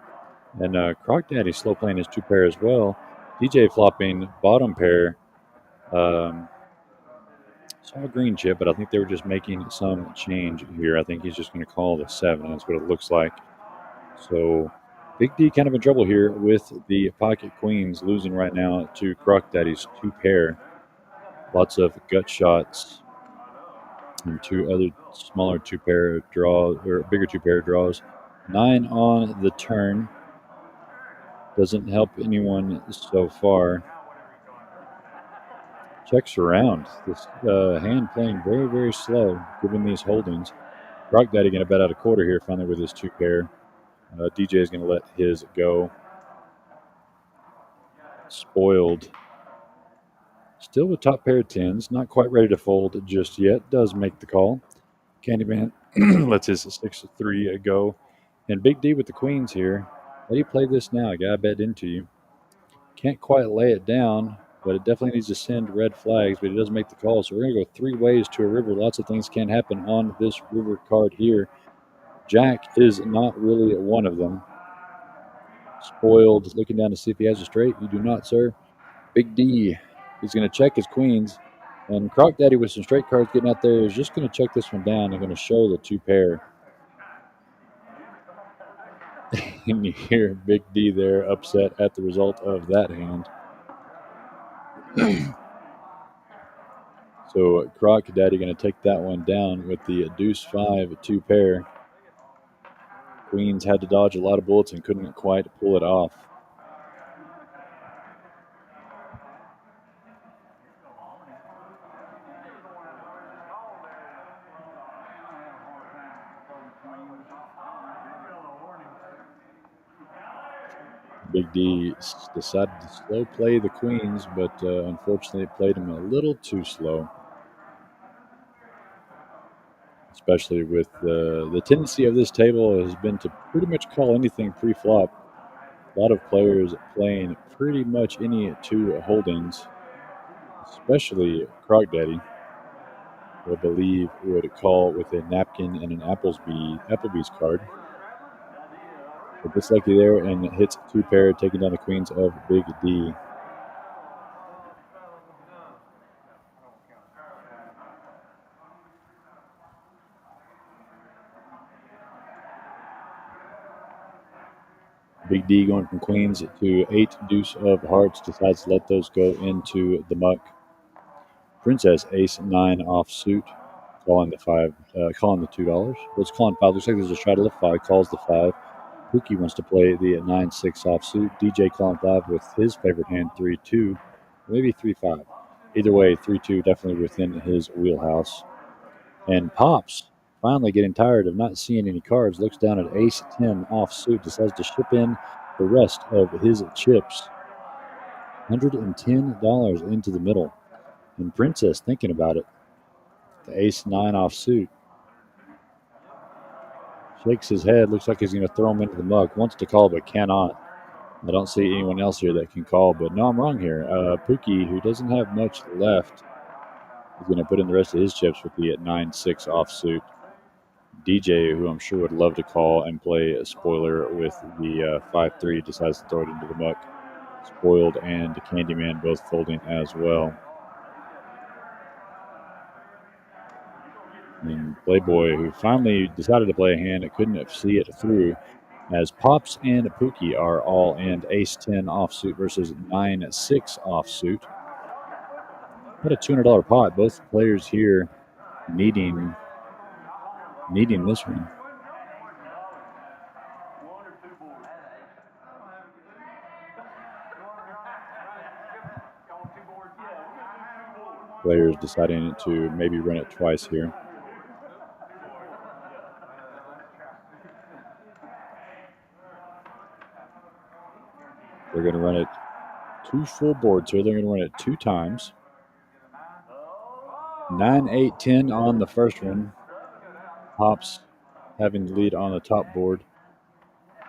And Croc Daddy slow playing his 2 pair as well. DJ flopping bottom pair. Saw a green chip, but I think they were just making some change here. I think he's just going to call the 7. That's what it looks like. So Big D kind of in trouble here with the pocket queens, losing right now to Croc Daddy's 2 pair. Lots of gut shots and 2 other smaller 2 pair draws, or bigger 2 pair draws. 9 on the turn. Doesn't help anyone so far. Checks around. This hand playing very, very slow, given these holdings. Croc Daddy going to bet out a quarter here finally with his 2 pair. DJ is going to let his go. Spoiled. Still with top pair of tens. Not quite ready to fold just yet. Does make the call. Candyman lets his 6-3 go. And Big D with the queens here. How do you play this now? Got to bet into you. Can't quite lay it down, but it definitely needs to send red flags, but he doesn't make the call. So we're going to go 3 ways to a river. Lots of things can happen on this river card here. Jack is not really one of them. Spoiled, looking down to see if he has a straight. You do not, sir. Big D is going to check his queens. And Croc Daddy with some straight cards getting out there is just going to check this one down and going to show the 2 pair. And you hear Big D there upset at the result of that hand. So Croc Daddy going to take that one down with the deuce 5 2 pair. Queens had to dodge a lot of bullets and couldn't quite pull it off. Big D decided to slow play the queens, but unfortunately it played him a little too slow. Especially with the tendency of this table has been to pretty much call anything pre-flop. A lot of players playing pretty much any 2 holdings, especially Croc Daddy, who I believe would call with a napkin and an Applebee's card. But gets lucky there and hits 2 pair, taking down the queens of Big D. Big D going from queens to 8 deuce of hearts, decides to let those go into the muck. Princess ace 9 offsuit, calling the $2. Let's call 5. Looks like there's a shot of the 5, calls the 5. Pookie wants to play the 9-6 offsuit. DJ calling 5 with his favorite hand 3-2, maybe 3-5. Either way, 3-2 definitely within his wheelhouse. And Pops, finally getting tired of not seeing any cards, looks down at ace 10 offsuit, decides to ship in the rest of his chips. $110 into the middle. And Princess thinking about it. The ace 9 offsuit. Shakes his head, looks like he's going to throw him into the muck. Wants to call, but cannot. I don't see anyone else here that can call, but no, I'm wrong here. Pookie, who doesn't have much left, is going to put in the rest of his chips with the 9-6 offsuit. DJ, who I'm sure would love to call and play a spoiler with the 5-3, decides to throw it into the muck. Spoiled and Candyman both folding as well. And Playboy, who finally decided to play a hand that couldn't see it through, as Pops and Pookie are all in ace 10 offsuit versus 9-6 offsuit. What a $200 pot. Both players here needing this one. Players deciding to maybe run it twice here. They're going to run it 2 full boards here. They're going to run it 2 times. 9, 8, 10 on the first one. Pops having the lead on the top board.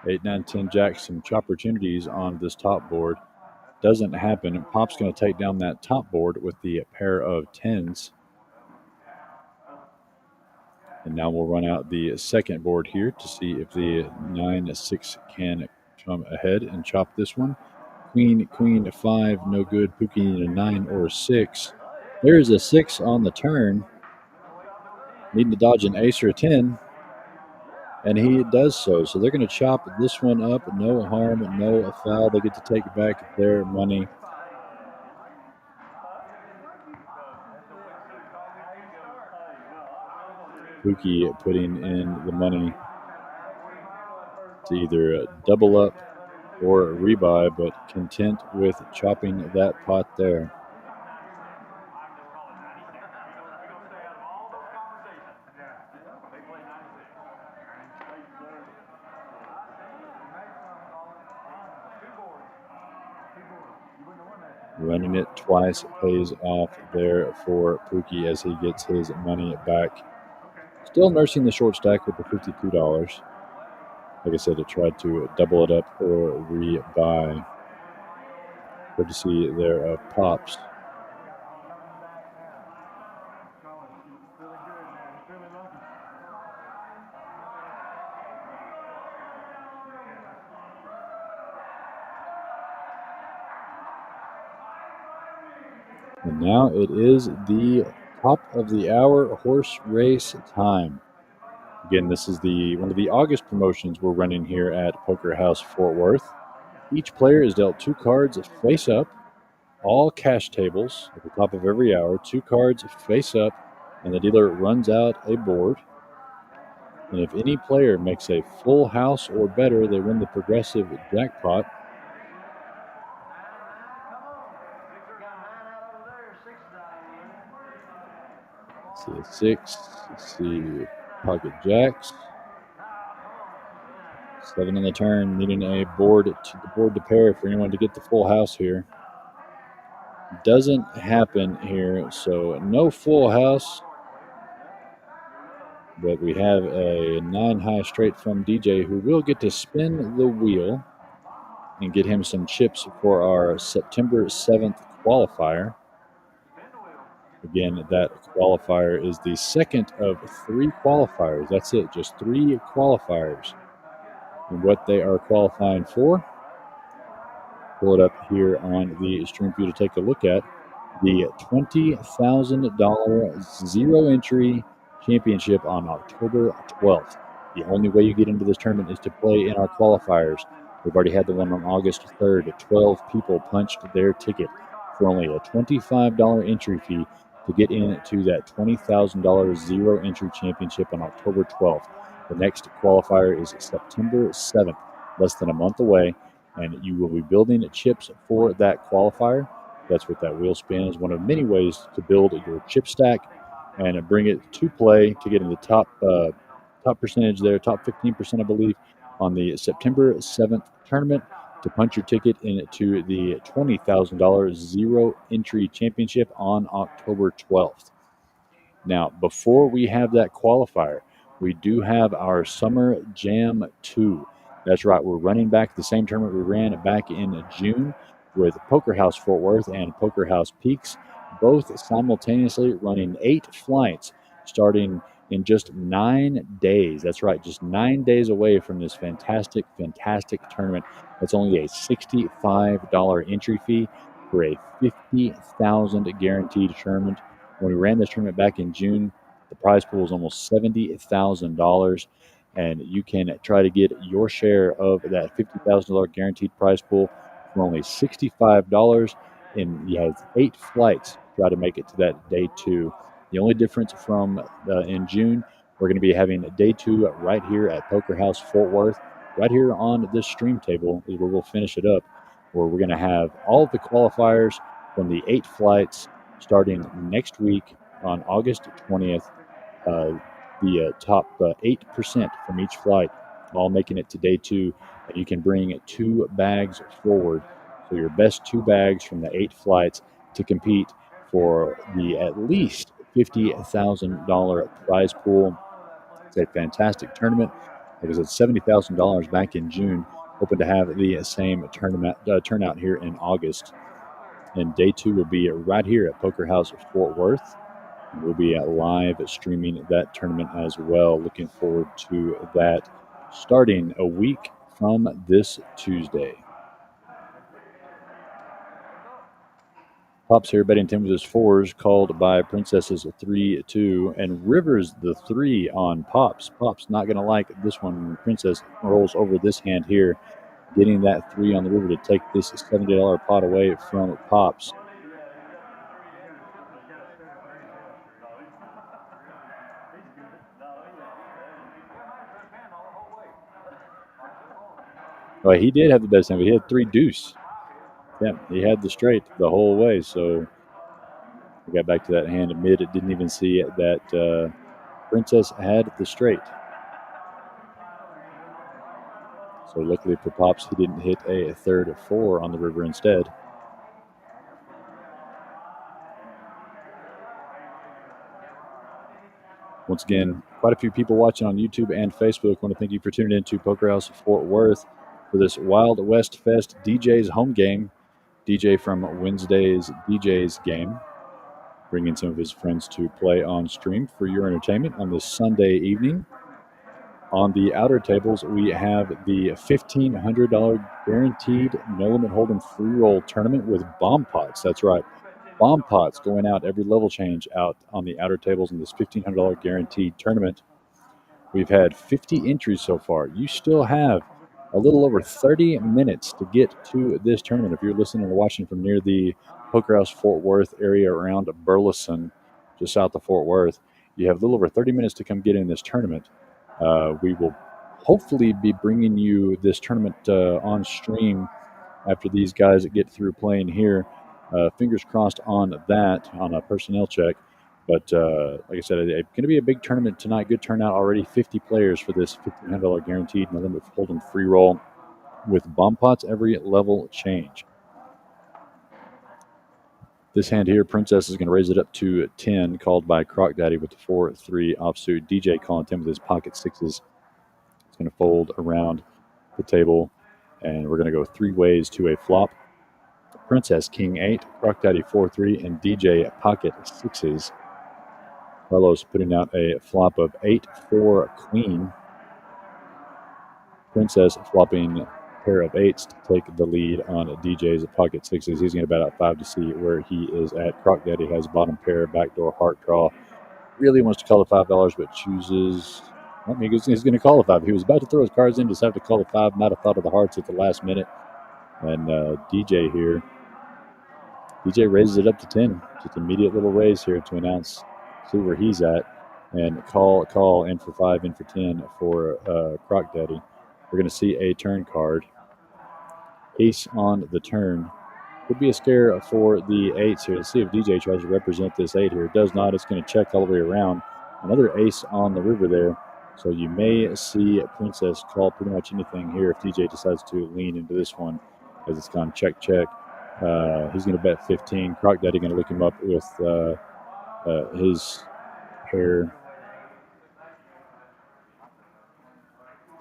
8, 9, 10 jacks, some opportunities on this top board. Doesn't happen. Pop's going to take down that top board with the pair of 10s. And now we'll run out the second board here to see if the 9-6 can come ahead and chop this one. Queen, 5, no good. Pookie, a 9 or 6. There's a 6 on the turn. Needing to dodge an ace or a 10. And he does so. So they're going to chop this one up. No harm, no foul. They get to take back their money. Pookie putting in the money to either double up or rebuy, but content with chopping that pot there. Running it twice pays off there for Pookie as he gets his money back. Still nursing the short stack with the $52. Like I said, it tried to double it up or rebuy. Good to see there of Pops. And now it is the top of the hour horse race time. Again, this is one of the August promotions we're running here at Poker House Fort Worth. Each player is dealt 2 cards face up, all cash tables at the top of every hour, 2 cards face up, and the dealer runs out a board. And if any player makes a full house or better, they win the progressive jackpot. See a 6, see pocket jacks. 7 on the turn, needing a board to pair for anyone to get the full house here. Doesn't happen here, so no full house. But we have a 9 high straight from DJ, who will get to spin the wheel and get him some chips for our September 7th qualifier. Again, that qualifier is the second of 3 qualifiers. That's it, just 3 qualifiers. and what they are qualifying for. Pull it up here on the stream for you to take a look at. The $20,000 zero entry championship on October 12th. The only way you get into this tournament is to play in our qualifiers. We've already had the one on August 3rd. 12 people punched their ticket for only a $25 entry fee to get into that $20,000 zero entry championship on October 12th. The next qualifier is September 7th, less than a month away, and you will be building chips for that qualifier. That's what that wheel spin is. One of many ways to build your chip stack and bring it to play to get in the top percentage there, top 15%, I believe, on the September 7th tournament to punch your ticket into the $20,000 zero entry championship on October 12th. Now, before we have that qualifier, we do have our Summer Jam 2. That's right, we're running back the same tournament we ran back in June with Poker House Fort Worth and Poker House Peaks, both simultaneously running 8 flights starting in just 9 days. That's right, just 9 days away from this fantastic tournament. That's only a $65 entry fee for a $50,000 guaranteed tournament. When we ran this tournament back in June, the prize pool was almost $70,000, and you can try to get your share of that $50,000 guaranteed prize pool for only $65, and you have 8 flights to try to make it to that day 2. The only difference from in June, we're going to be having day 2 right here at Poker House Fort Worth. Right here on this stream table is where we'll finish it up, where we're going to have all of the qualifiers from the 8 flights starting next week on August 20th. The top 8% from each flight all making it to day 2, and you can bring 2 bags forward. So your best 2 bags from the 8 flights to compete for the at least $50,000 prize pool. It's a fantastic tournament. Like I said, $70,000 back in June. Hoping to have the same tournament turnout here in August. And day 2 will be right here at Poker House Fort Worth. We'll be live streaming that tournament as well. Looking forward to that starting a week from this Tuesday. Pops here betting 10 with his 4s, called by Princesses 3-2, and Rivers the 3 on Pops. Pops not going to like this one. Princess rolls over this hand here, getting that 3 on the river to take this $70 pot away from Pops. Well, he did have the best hand, but he had 3 deuce. Yeah, he had the straight the whole way, so we got back to that hand at mid. It didn't even see that Princess had the straight. So luckily for Pops, he didn't hit a third 4 on the river instead. Once again, quite a few people watching on YouTube and Facebook. I want to thank you for tuning in to Poker House Fort Worth for this Wild West Fest DJ's home game. DJ from Wednesday's DJ's game, bringing some of his friends to play on stream for your entertainment on this Sunday evening. On the outer tables, we have the $1,500 guaranteed no limit hold'em free roll tournament with bomb pots. That's right, bomb pots going out every level change out on the outer tables in this $1,500 guaranteed tournament. We've had 50 entries so far. You still have a little over 30 minutes to get to this tournament. If you're listening or watching from near the Poker House Fort Worth area around Burleson, just south of Fort Worth, you have a little over 30 minutes to come get in this tournament. We will hopefully be bringing you this tournament on stream after these guys get through playing here. Fingers crossed on that, on a personnel check. But like I said, it's going to be a big tournament tonight. Good turnout already. 50 players for this $1,500 guaranteed no limit hold'em free roll with bomb pots every level change. This hand here, Princess is going to raise it up to 10, called by Croc Daddy with the 4-3 offsuit. DJ calling 10 with his pocket 6s. It's going to fold around the table, and we're going to go 3 ways to a flop. Princess King 8, Croc Daddy 4-3, and DJ pocket 6s. Carlos putting out a flop of 8-4 Queen. Princess flopping pair of 8s to take the lead on DJ's pocket 6s. He's going to bet out 5 to see where he is at. Croc Daddy has bottom pair, backdoor heart draw. Really wants to call the $5, but chooses. I mean, he's going to call the 5. He was about to throw his cards in, just have to call the 5. Might have thought of the hearts at the last minute. And DJ here. DJ raises it up to 10. Just immediate little raise here to announce, see where he's at. And call, in for 5, in for 10 for Croc Daddy. We're going to see a turn card. Ace on the turn. Could be a scare for the 8s here. Let's see if DJ tries to represent this 8 here. It does not. It's going to check all the way around. Another ace on the river there. So you may see Princess call pretty much anything here if DJ decides to lean into this one, as it's gone check. He's going to bet 15. Croc Daddy going to look him up with his pair.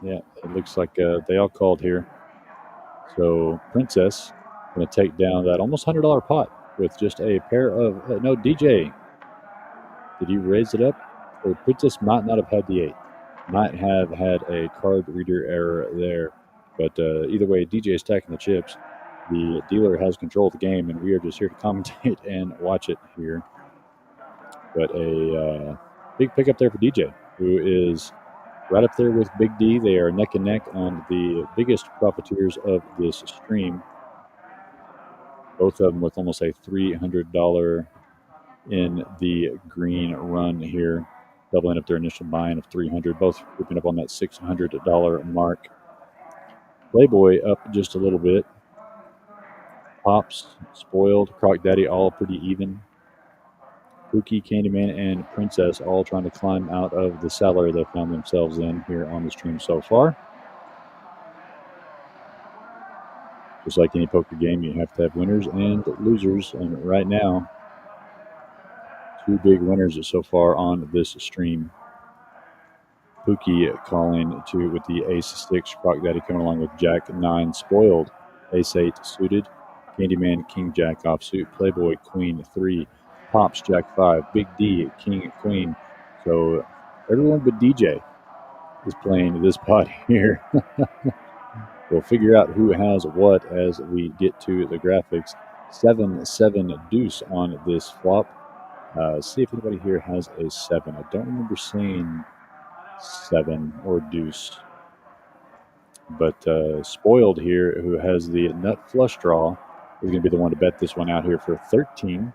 Yeah, it looks like they all called here. So Princess going to take down that almost $100 pot with just a pair of no. DJ, did you raise it up? Or Princess might not have had the 8, might have had a card reader error there, but either way, DJ is stacking the chips. The dealer has control of the game, and we are just here to commentate and watch it here. But a big pickup there for DJ, who is right up there with Big D. They are neck and neck on the biggest profiteers of this stream. Both of them with almost a $300 in the green run here, doubling up their initial buy-in of $300, both creeping up on that $600 mark. Playboy up just a little bit. Pops, Spoiled, Croc Daddy all pretty even. Pookie, Candyman, and Princess all trying to climb out of the cellar they found themselves in here on the stream so far. Just like any poker game, you have to have winners and losers, and right now, 2 big winners so far on this stream. Pookie calling to with the ace-6, Croc Daddy coming along with Jack-9 Spoiled, ace-8 suited, Candyman King-Jack offsuit, Playboy Queen-3, Pops Jack-5, Big D King-Queen. So everyone but DJ is playing this pot here. We'll figure out who has what as we get to the graphics. 7-7 deuce on this flop. See if anybody here has a 7. I don't remember seeing 7 or deuce. But Spoiled here, who has the nut flush draw, is going to be the one to bet this one out here for 13.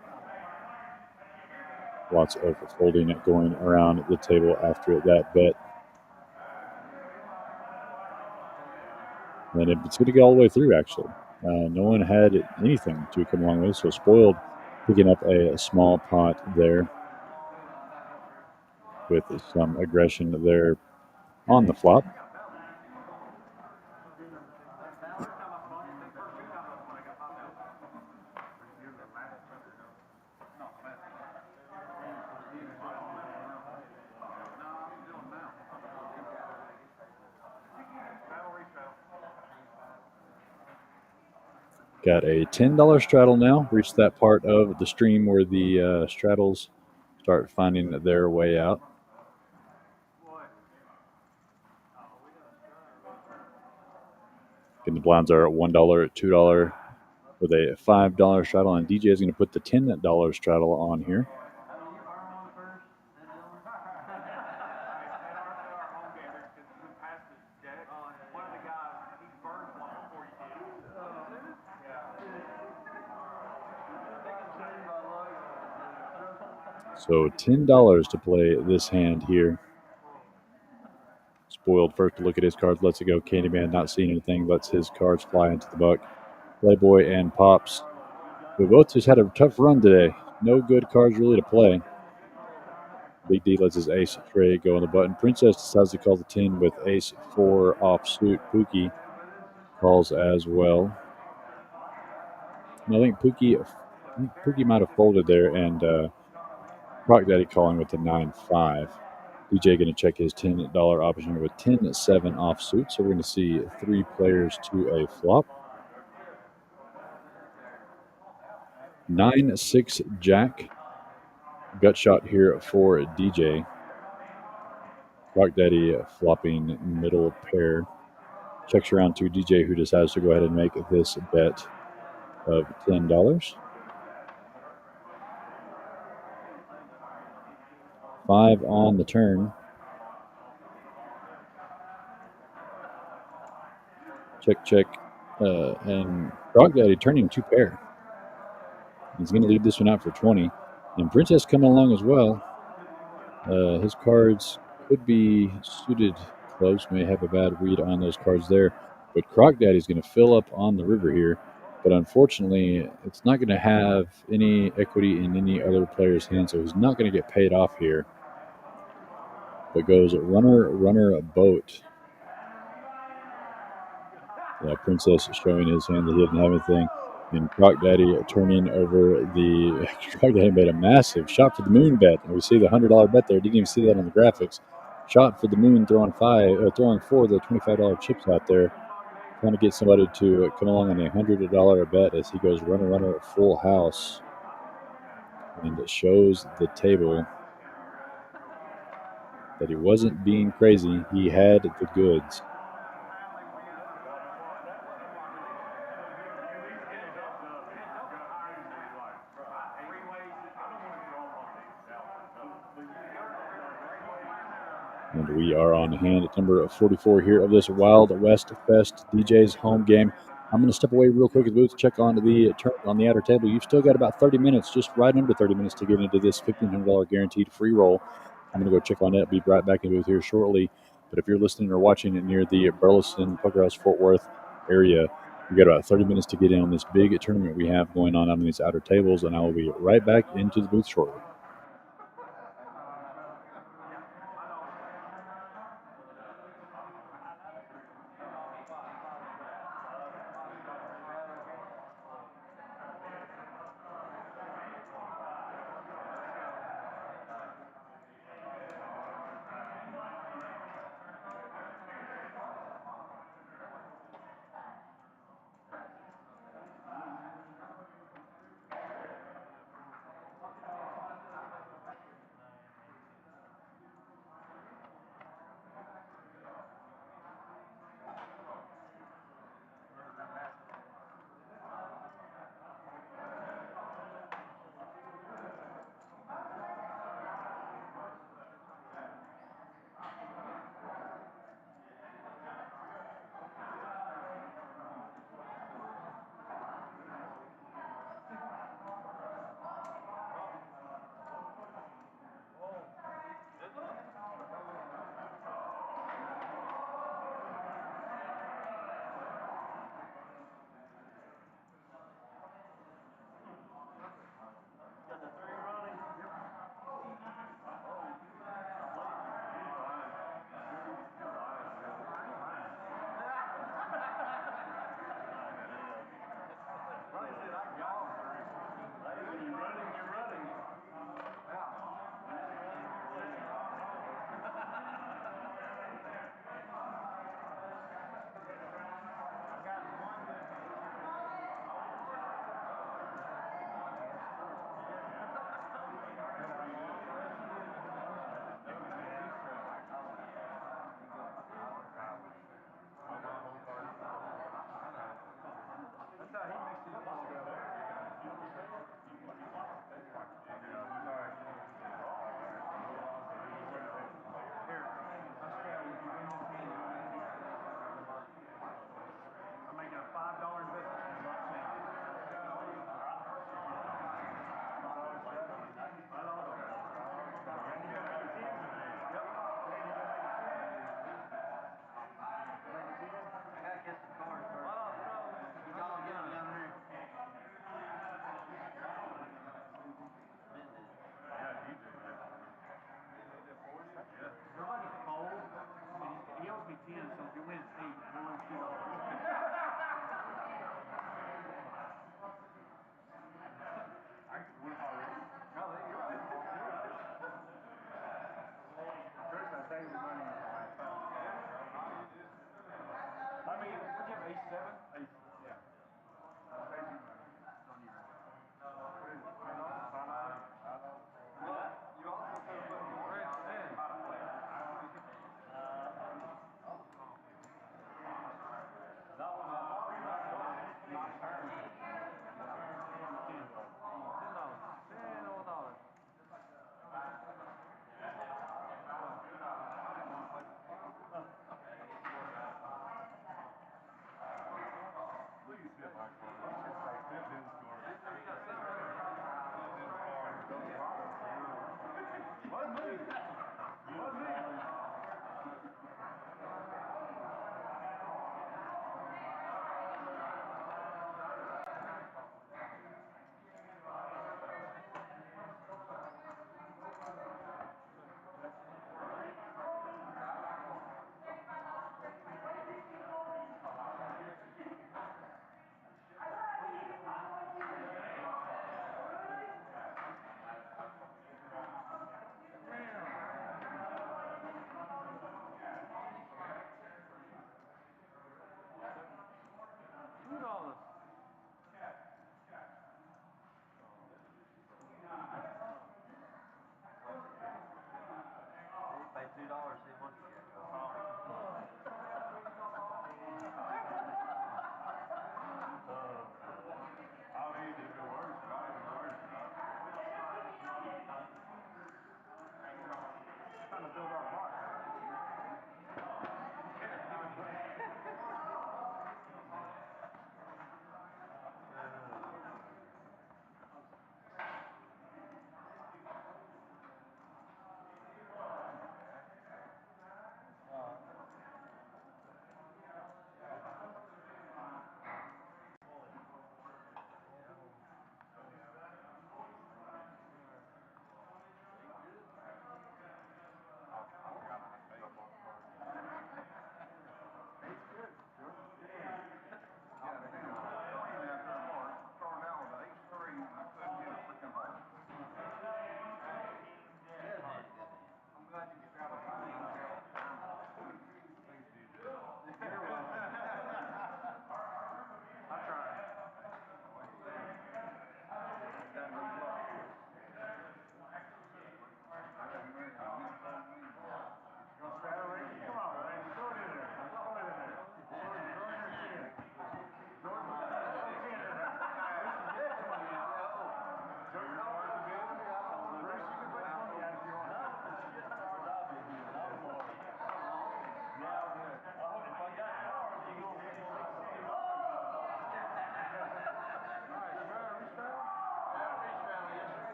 Lots of folding going around the table after that bet. And it's going to go all the way through, actually. No one had anything to come along with, so Spoiled picking up a small pot there with some aggression there on the flop. Got a $10 straddle now. Reached that part of the stream where the straddles start finding their way out. And the blinds are at $1, $2 with a $5 straddle, and DJ is going to put the $10 straddle on here. So $10 to play this hand here. Spoiled first to look at his cards, lets it go. Candyman not seeing anything, lets his cards fly into the buck. Playboy and Pops, who both just had a tough run today. No good cards really to play. Big D lets his ace tray go on the button. Princess decides to call the 10 with ace-4 offsuit. Pookie calls as well. And I think Pookie might have folded there, and Croc Daddy calling with the 9-5. DJ going to check his $10 option with 10-7 offsuit. So we're going to see 3 players to a flop. 9-6 Jack. Gut shot here for DJ. Croc Daddy flopping middle pair. Checks around to DJ, who decides to go ahead and make this bet of $10. 5 on the turn. Check, check. And Croc Daddy turning 2 pair. He's going to leave this one out for 20. And Princess coming along as well. His cards could be suited close. May have a bad read on those cards there. But Croc Daddy's going to fill up on the river here. But unfortunately, it's not going to have any equity in any other player's hand, so he's not going to get paid off here. But goes runner, runner, boat. Princess showing his hand that he didn't have anything. And Croc Daddy turning over the... Croc Daddy made a massive shot for the moon bet. And we see the $100 bet there. Didn't even see that on the graphics. Shot for the moon, throwing 4 of the $25 chips out there. Trying to get somebody to come along on a $100 bet as he goes runner, runner, full house. And it shows the table that he wasn't being crazy. He had the goods. And we are on hand at number 44 here of this Wild West Fest DJ's home game. I'm going to step away real quick at the booth, check on the turn on the outer table. You've still got about 30 minutes, just right under 30 minutes to get into this $1,500 guaranteed free roll. I'm going to go check on that. Be right back in the booth here shortly. But if you're listening or watching it near the Burleson, Poker House, Fort Worth area, we've got about 30 minutes to get in on this big tournament we have going on these outer tables, and I will be right back into the booth shortly.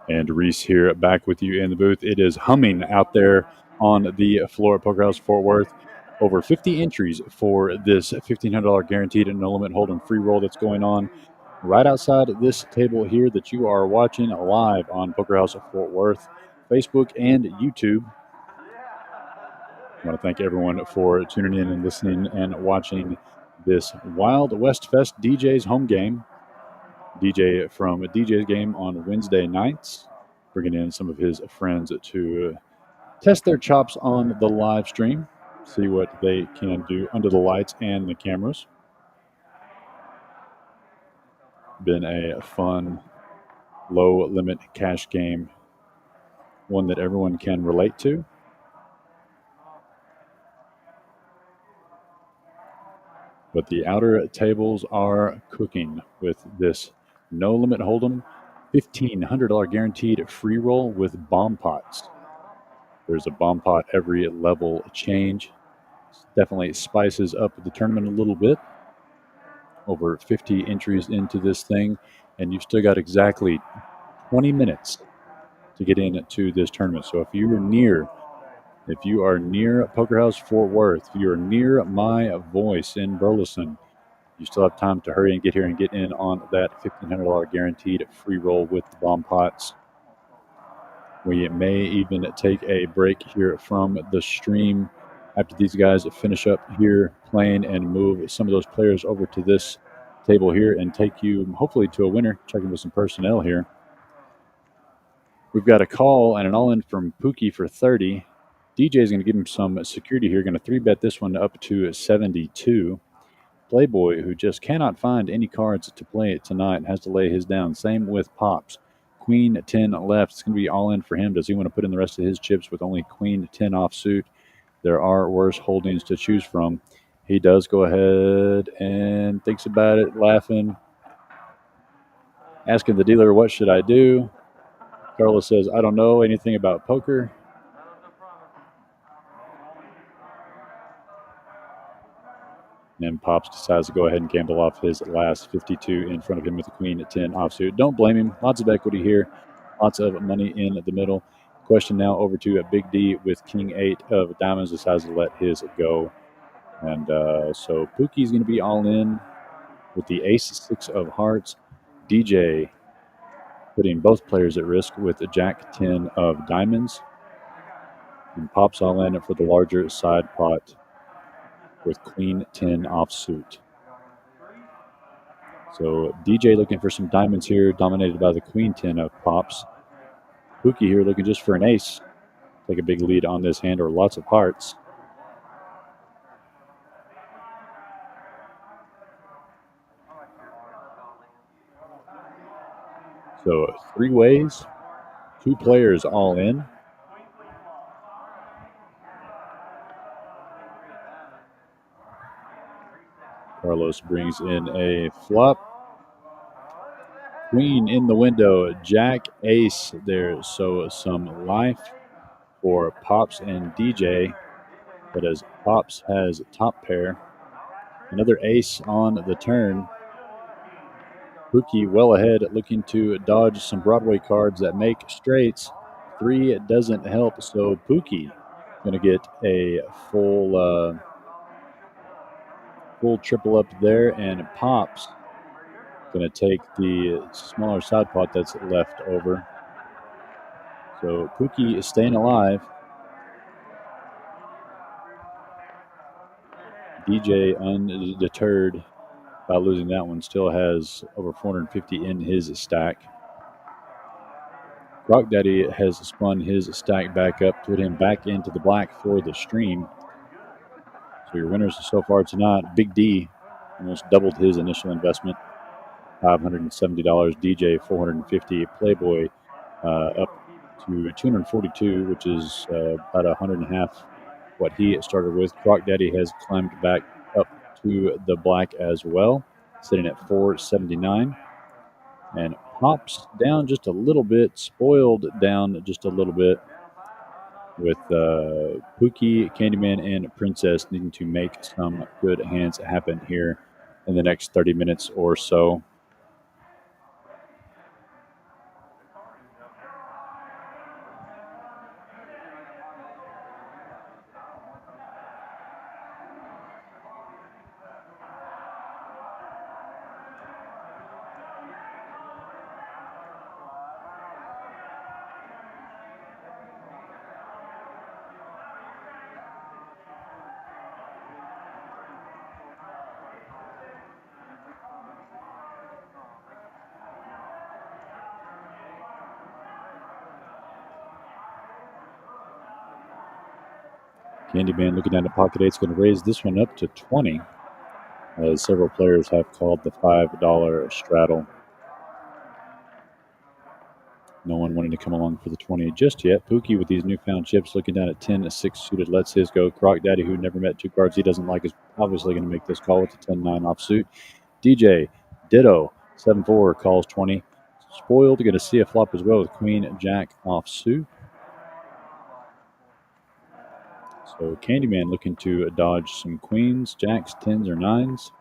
And Reese here back with you in the booth. It is humming out there on the floor at Poker House Fort Worth. Over 50 entries for this $1,500 guaranteed and no limit hold'em free roll that's going on right outside this table here that you are watching live on Poker House of Fort Worth, Facebook, and YouTube. I want to thank everyone for tuning in and listening and watching this Wild West Fest DJ's home game. DJ from DJ's game on Wednesday nights, bringing in some of his friends to test their chops on the live stream, see what they can do under the lights and the cameras. Been a fun, low limit cash game, one that everyone can relate to. But the outer tables are cooking with this no limit hold'em $1,500 guaranteed free roll with bomb pots. There's a bomb pot every level change. Definitely spices up the tournament a little bit. Over 50 entries into this thing, and you've still got exactly 20 minutes to get into this tournament. So if you are near Poker House Fort Worth, if you're near my voice in Burleson, you still have time to hurry and get here and get in on that $1,500 guaranteed free roll with the bomb pots. We may even take a break here from the stream after these guys finish up here playing and move some of those players over to this table here and take you hopefully to a winner. Checking with some personnel here. We've got a call and an all-in from Pookie for 30. DJ is going to give him some security here. Going to 3-bet this one up to 72. Playboy, who just cannot find any cards to play tonight, has to lay his down. Same with Pops. Queen 10 left. It's going to be all in for him. Does he want to put in the rest of his chips with only Queen 10 offsuit? There are worse holdings to choose from. He does go ahead and thinks about it, laughing, asking the dealer, what should I do? Carlos says, I don't know anything about poker. And Pops decides to go ahead and gamble off his last 52 in front of him with the Queen at 10 offsuit. Don't blame him. Lots of equity here. Lots of money in the middle. Question now over to a Big D with King 8 of diamonds. Decides to let his go. And so Pookie's going to be all in with the Ace 6 of hearts. DJ putting both players at risk with the Jack 10 of diamonds. And Pops all in for the larger side pot with Queen 10 offsuit. So DJ looking for some diamonds here, dominated by the Queen 10 of Pops. Pookie here looking just for an ace. Take a big lead on this hand or lots of hearts. So 3 ways, 2 players all in. Carlos brings in a flop. Queen in the window, Jack, ace there. So some life for Pops and DJ. But as Pops has top pair, another ace on the turn. Pookie well ahead, looking to dodge some Broadway cards that make straights. 3 doesn't help, so Pookie going to get a full triple up there, and Pops going to take the smaller side pot that's left over. So Pookie is staying alive. DJ, undeterred by losing that one, still has over 450 in his stack. Croc Daddy has spun his stack back up, put him back into the black for the stream. So your winners so far tonight, Big D almost doubled his initial investment, $570. DJ, $450. Playboy up to $242, which is about $100.50 what he started with. Croc Daddy has climbed back up to the black as well, sitting at $479. And Pops down just a little bit, spoiled down just a little bit, with Pookie, Candyman, and Princess needing to make some good hands happen here in the next 30 minutes or so. Candyman looking down to pocket 8 is going to raise this one up to 20, as several players have called the $5 straddle. No one wanting to come along for the 20 just yet. Pookie with these newfound chips looking down at 10-6 suited, lets his go. Croc Daddy, who never met 2 cards he doesn't like, is obviously going to make this call with the 10-9 offsuit. DJ, ditto, 7-4, calls 20. Spoiled, going to see a flop as well with Queen Jack offsuit. So Candyman looking to dodge some queens, jacks, 10s, or 9s.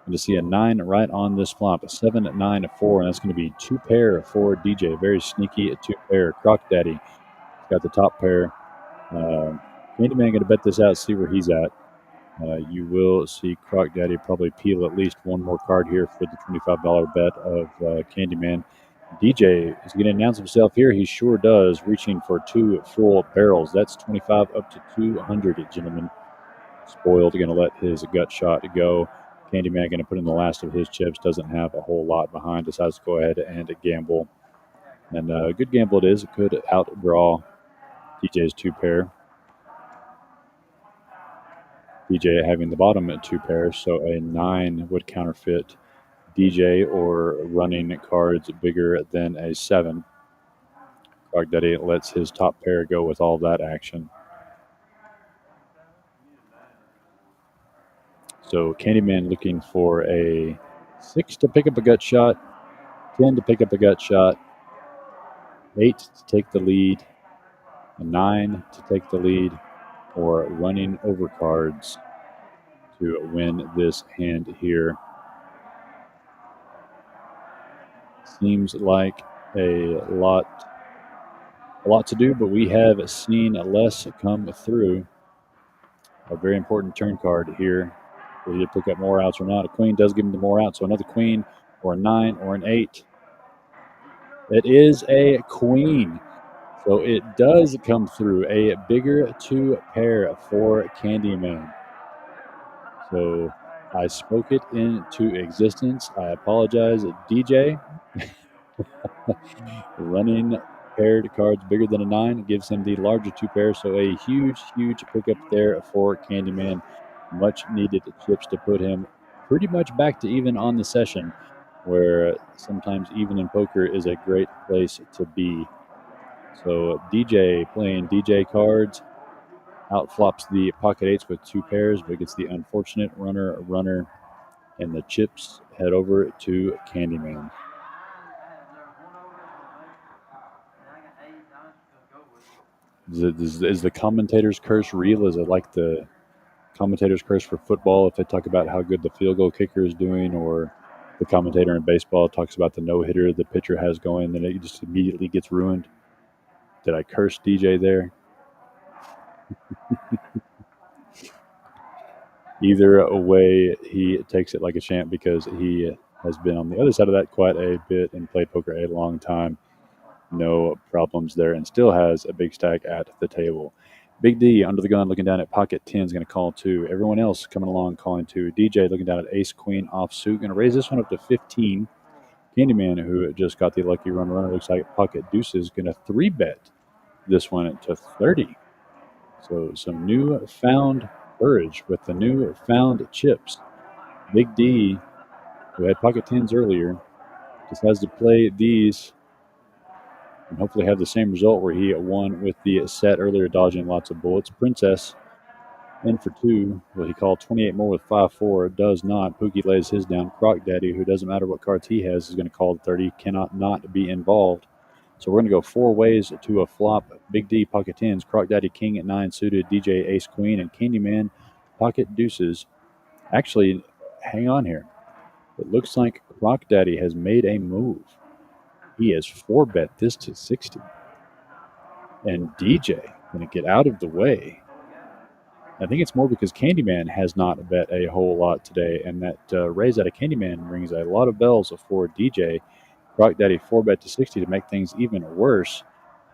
And to see a 9 right on this flop, a 7, 9, 4, and that's going to be 2 pair for DJ. Very sneaky at 2 pair. Croc Daddy got the top pair. Candyman going to bet this out, see where he's at. You will see Croc Daddy probably peel at least one more card here for the $25 bet of Candyman. DJ is going to announce himself here. He sure does, reaching for 2 full barrels. That's 25 up to 200, gentlemen. Spoiled, going to let his gut shot go. Candyman going to put in the last of his chips. Doesn't have a whole lot behind. Decides to go ahead and gamble. And a good gamble it is. It could outdraw DJ's 2 pair. DJ having the bottom at 2 pairs, so a 9 would counterfeit DJ or running cards bigger than a 7. Croc Daddy lets his top pair go with all that action. So Candyman looking for a 6 to pick up a gut shot, 10 to pick up a gut shot, 8 to take the lead, a 9 to take the lead, or running over cards to win this hand here. Seems like a lot to do, but we have seen less come through. A very important turn card here. Will you pick up more outs or not? A queen does give him the more outs, so another queen or a 9 or an 8. It is a queen. So it does come through, a bigger 2 pair for Candyman. So I spoke it into existence. I apologize, DJ. Running paired cards bigger than a 9 gives him the larger 2 pairs. So a huge pickup there for Candyman. Much needed chips to put him pretty much back to even on the session, where sometimes even in poker is a great place to be. So DJ playing DJ cards, outflops the pocket 8s with 2 pairs, but gets the unfortunate runner, and the chips head over to Candyman. Is the commentator's curse real? Is it like the commentator's curse for football if they talk about how good the field goal kicker is doing, or the commentator in baseball talks about the no-hitter the pitcher has going, then it just immediately gets ruined? Did I curse DJ there? Either way, he takes it like a champ because he has been on the other side of that quite a bit and played poker a long time. No problems there, and still has a big stack at the table. Big D under the gun looking down at pocket 10 is going to call 2. Everyone else coming along calling 2. DJ looking down at ace queen offsuit, going to raise this one up to 15. Candyman, who just got the lucky runner, looks like pocket deuces, going to 3-bet this one to 30. So some newfound courage with the newfound chips. Big D, who had pocket 10s earlier, decides to play these and hopefully have the same result where he won with the set earlier, dodging lots of bullets. Princess in for 2. Will he call 28 more with 5-4? Does not. Pookie lays his down. Croc Daddy, who doesn't matter what cards he has, is going to call 30. Cannot not be involved. So we're going to go 4 ways to a flop. Big D, pocket 10s. Croc Daddy, king at 9 suited. DJ, ace queen. And Candyman, pocket deuces. Actually, hang on here. It looks like Croc Daddy has made a move. He has 4-bet this to 60. And DJ going to get out of the way. I think it's more because Candyman has not bet a whole lot today, and that raise out of Candyman rings a lot of bells for DJ. Croc Daddy 4-bet to 60 to make things even worse.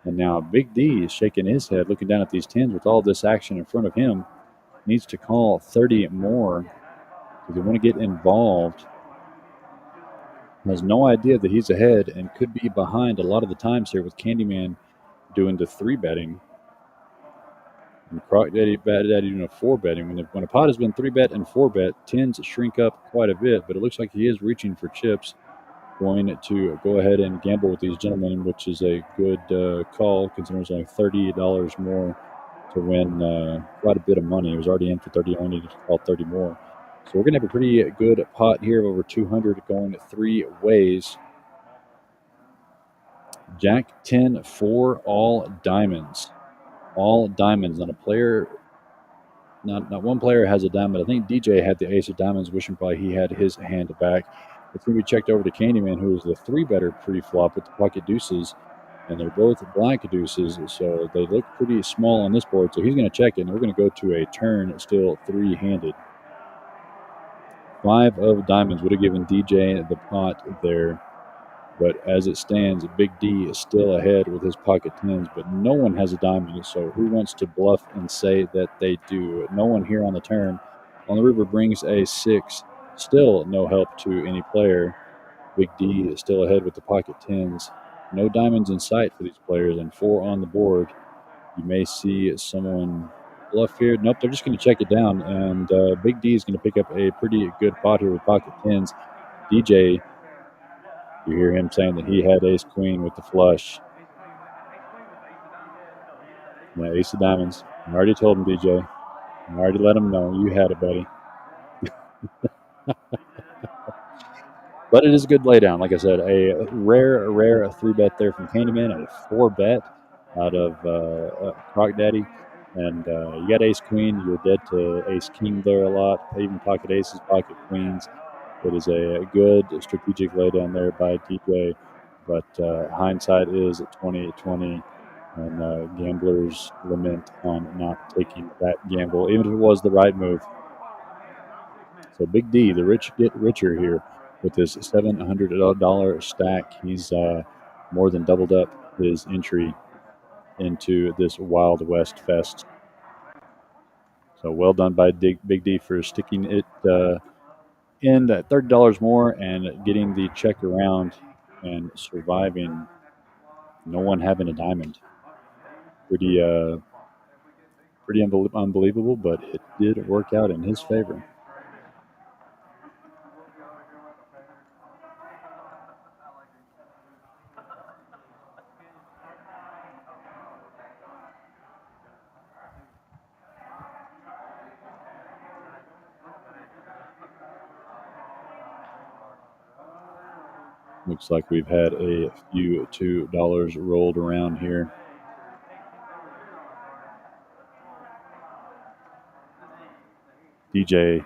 And now Big D is shaking his head, looking down at these 10s with all this action in front of him. Needs to call 30 more because they want to get involved. Has no idea that he's ahead and could be behind a lot of the times here with Candyman doing the 3-betting. And Croc Daddy doing a 4-betting. When a pot has been 3-bet and 4-bet, 10s shrink up quite a bit, but it looks like he is reaching for chips. Going to go ahead and gamble with these gentlemen, which is a good call considering it's only $30 more to win quite a bit of money. He was already in for 30, only needed to call 30 more. So we're going to have a pretty good pot here of over 200 going 3 ways. Jack 10 for all diamonds. All diamonds. Not a player, not one player has a diamond. I think DJ had the ace of diamonds, wishing probably he had his hand back. It's going to be checked over to Candyman, who is the 3-better pre-flop with the pocket deuces. And they're both black deuces, so they look pretty small on this board. So he's going to check it, and we're going to go to a turn still 3-handed. 5 of diamonds would have given DJ the pot there. But as it stands, Big D is still ahead with his pocket tens, but no one has a diamond. So who wants to bluff and say that they do? No one here on the turn. On the river brings a 6. Still no help to any player. Big D is still ahead with the pocket tens. No diamonds in sight for these players, and 4 on the board. You may see someone bluff here. Nope, they're just going to check it down, and Big D is going to pick up a pretty good pot here with pocket tens. DJ, you hear him saying that he had ace queen with the flush. Yeah, ace of diamonds. I already told him, DJ. I already let him know you had it, buddy. But it is a good laydown. Like I said, a rare 3-bet there from Candyman, a 4-bet out of Croc Daddy. And you got ace queen. You're dead to ace king there a lot. Even pocket aces, pocket queens. It is a good strategic laydown there by DJ. But hindsight is 20/20, and gamblers lament on not taking that gamble, even if it was the right move. So Big D, the rich get richer here with this $700 stack. He's more than doubled up his entry into this Wild West Fest. So well done by Big D for sticking it in at $30 more and getting the check around and surviving. No one having a diamond. Pretty unbelievable, but it did work out in his favor. Looks like we've had a few $2 rolled around here. DJ,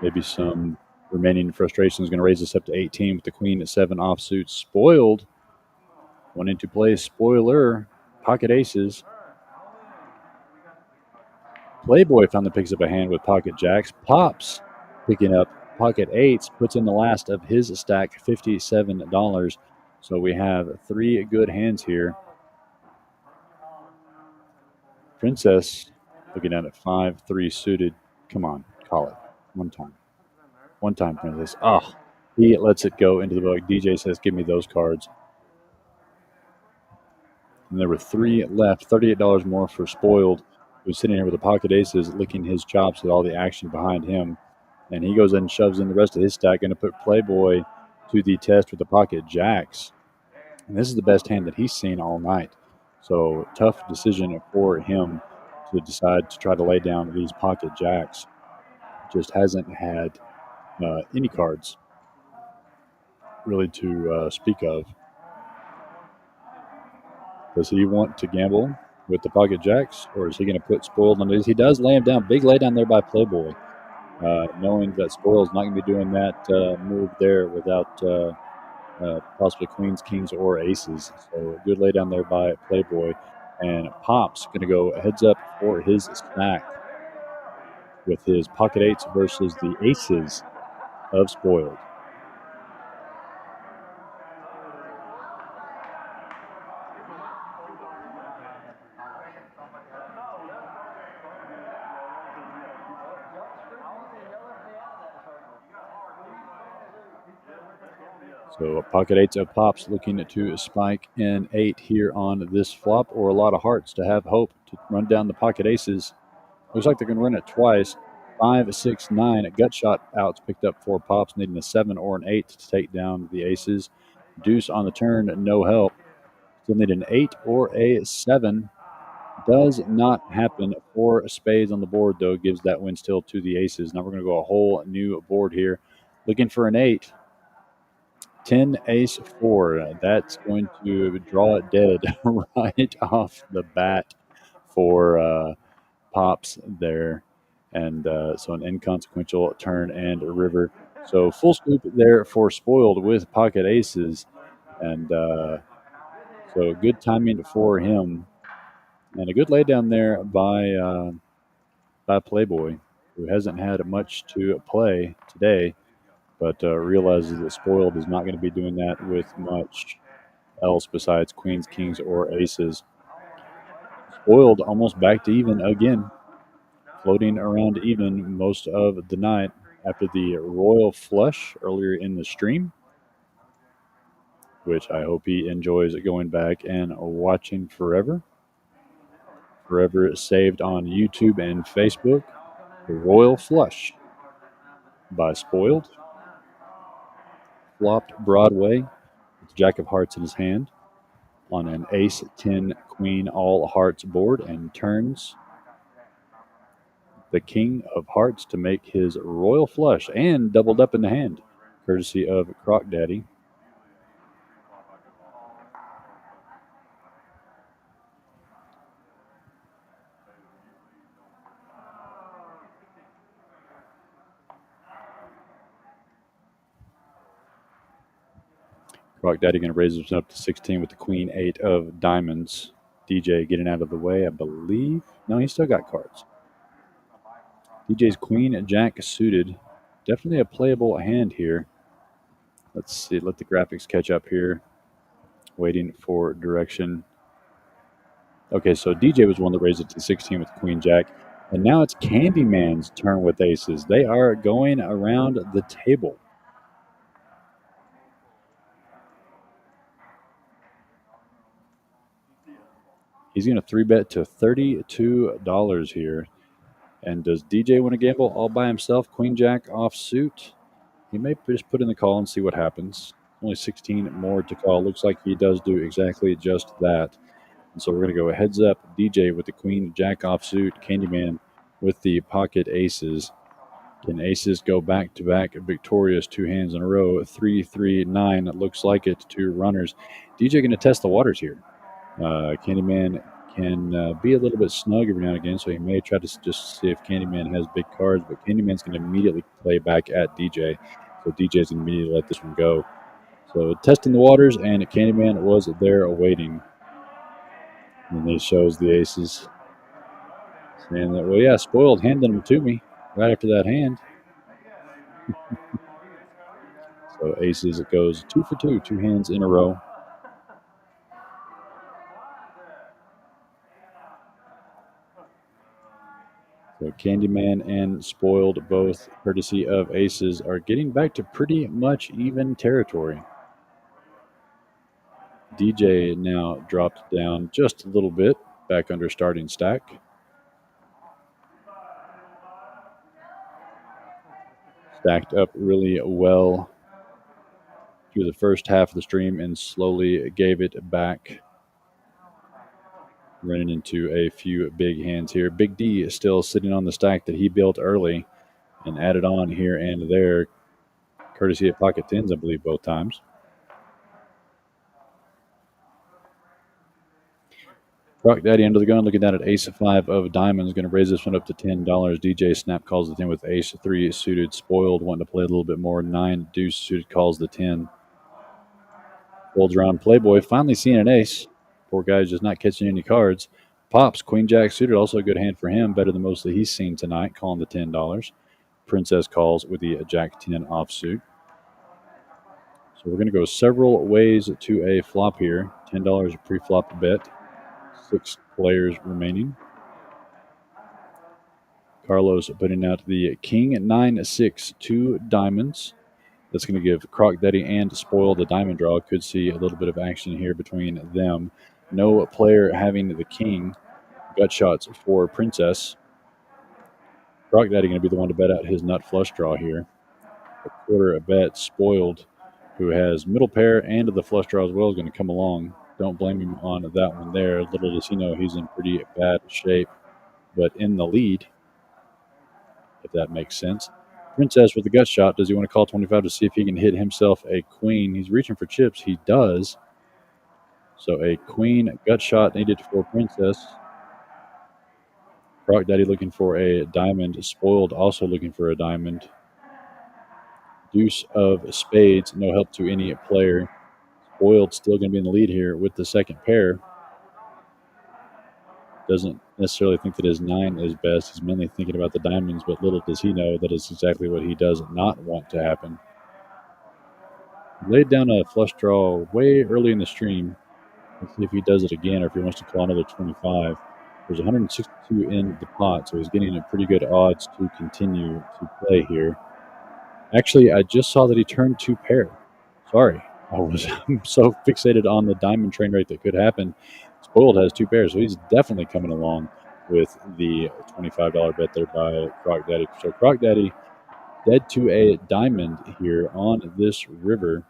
maybe some remaining frustration, is going to raise this up to 18 with the queen at 7 offsuit. Spoiled. Wanting to play spoiler. Pocket aces. Playboy finally picks up a hand with pocket jacks. Pops picking up pocket eights. Puts in the last of his stack, $57. So we have 3 good hands here. Princess looking at it 5-3 suited. Come on, call it. One time, Princess. Oh, he lets it go into the book. DJ says, give me those cards. And there were 3 left, $38 more for Spoiled, who's sitting here with the pocket aces, licking his chops at all the action behind him. And he goes in and shoves in the rest of his stack, going to put Playboy to the test with the pocket jacks. And this is the best hand that he's seen all night. So tough decision for him to decide to try to lay down these pocket jacks. Just hasn't had any cards really to speak of. Does he want to gamble with the pocket jacks, or is he going to put Spoiled on these? He does lay him down. Big lay down there by Playboy, knowing that Spoiled's not going to be doing that move there without possibly queens, kings, or aces. So a good lay down there by Playboy. And Pop's going to go heads up for his stack with his pocket eights versus the aces of Spoiled. So pocket eights of Pops looking to spike in 8 here on this flop, or a lot of hearts to have hope to run down the pocket aces. Looks like they're going to run it twice. 5, 6, 9 gut shot outs picked up for Pops, needing a 7 or an 8 to take down the aces. Deuce on the turn, no help. Still need an 8 or a 7. Does not happen. 4 spades on the board, though, gives that win still to the aces. Now we're going to go a whole new board here. Looking for an 8. 10 ace 4. That's going to draw it dead right off the bat for Pops there. And so an inconsequential turn and a river. So full scoop there for Spoiled with pocket aces. And so good timing for him. And a good laydown there by Playboy, who hasn't had much to play today, but realizes that Spoiled is not going to be doing that with much else besides queens, kings, or aces. Spoiled almost back to even again, floating around even most of the night after the royal flush earlier in the stream, which I hope he enjoys going back and watching forever. Forever saved on YouTube and Facebook. The Royal Flush by Spoiled. Flopped Broadway with Jack of Hearts in his hand on an ace 10 queen all hearts board and turns the king of hearts to make his royal flush and doubled up in the hand, courtesy of Croc Daddy. Croc Daddy going to raise himself up to 16 with the queen 8 of diamonds. DJ getting out of the way, I believe. No, he's still got cards. DJ's queen jack suited. Definitely a playable hand here. Let's see. Let the graphics catch up here. Waiting for direction. Okay, so DJ was one that raised it to 16 with queen jack. And now it's Candyman's turn with aces. They are going around the table. He's going to 3-bet to $32 here. And does DJ want to gamble all by himself? Queen jack offsuit. He may just put in the call and see what happens. Only 16 more to call. Looks like he does do exactly just that. And so we're going to go heads up. DJ with the queen jack offsuit. Candyman with the pocket aces. Can aces go back to back victorious 2 hands in a row? 3-3-9. It looks like it. 2 runners. DJ going to test the waters here. Candyman can be a little bit snug every now and again, so he may try to just see if Candyman has big cards, but Candyman's going to immediately play back at DJ, so DJ's going to immediately let this one go. So testing the waters, and Candyman was there awaiting. And he shows the aces, saying that, well, yeah, Spoiled handed them to me right after that hand. So aces, it goes 2 for 2, 2 hands in a row. So Candyman and Spoiled, both courtesy of aces, are getting back to pretty much even territory. DJ now dropped down just a little bit, back under starting stack. Stacked up really well through the first half of the stream and slowly gave it back. Running into a few big hands here. Big D is still sitting on the stack that he built early and added on here and there, courtesy of pocket tens, I believe, both times. Croc Daddy under the gun, looking down at ace 5 of diamonds, going to raise this one up to $10. DJ snap calls the 10 with ace 3 suited. Spoiled, wanting to play a little bit more. 9 deuce suited calls the 10. Folds around Playboy, finally seeing an ace. Poor guy's just not catching any cards. Pops, queen jack suited, also a good hand for him, better than most that he's seen tonight, calling the $10. Princess calls with the jack 10 offsuit. So we're going to go several ways to a flop here. $10 a pre-flop bet. 6 players remaining. Carlos putting out the king 9-6, 2 diamonds. That's going to give Croc Daddy and Spoil the diamond draw. Could see a little bit of action here between them. No player having the king. Gut shots for Princess. Croc Daddy going to be the one to bet out his nut flush draw here. A quarter a bet. Spoiled, who has middle pair and the flush draw as well, is going to come along. Don't blame him on that one there. Little does he know he's in pretty bad shape, but in the lead, if that makes sense. Princess with the gut shot. Does he want to call 25 to see if he can hit himself a queen? He's reaching for chips. He does. So a queen gut shot needed for Princess. Croc Daddy looking for a diamond. Spoiled also looking for a diamond. Deuce of spades. No help to any player. Spoiled still going to be in the lead here with the second pair. Doesn't necessarily think that his 9 is best. He's mainly thinking about the diamonds, but little does he know that is exactly what he does not want to happen. Laid down a flush draw way early in the stream. Let's see if he does it again or if he wants to call another 25. There's 162 in the pot, so he's getting a pretty good odds to continue to play here. Actually, I just saw that he turned 2 pair. Sorry. I'm so fixated on the diamond train rate that could happen. Spoiled has 2 pairs, so he's definitely coming along with the $25 bet there by Croc Daddy. So Croc Daddy dead to a diamond here on this river.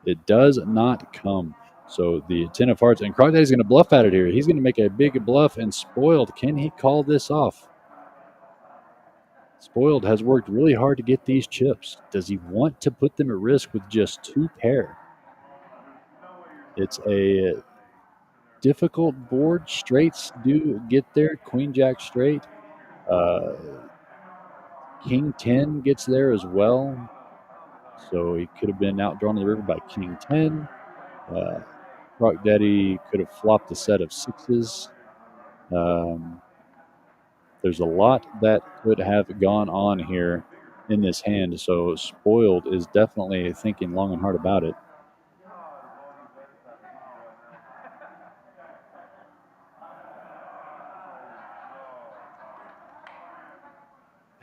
It does not come. So the 10 of hearts, and Croc Daddy's going to bluff at it here. He's going to make a big bluff, and Spoiled, can he call this off? Spoiled has worked really hard to get these chips. Does he want to put them at risk with just 2 pair? It's a difficult board. Straights do get there. Queen Jack straight. King 10 gets there as well. So he could have been outdrawn to the river by King 10. Croc Daddy could have flopped a set of 6s. There's a lot that could have gone on here in this hand. So Spoiled is definitely thinking long and hard about it.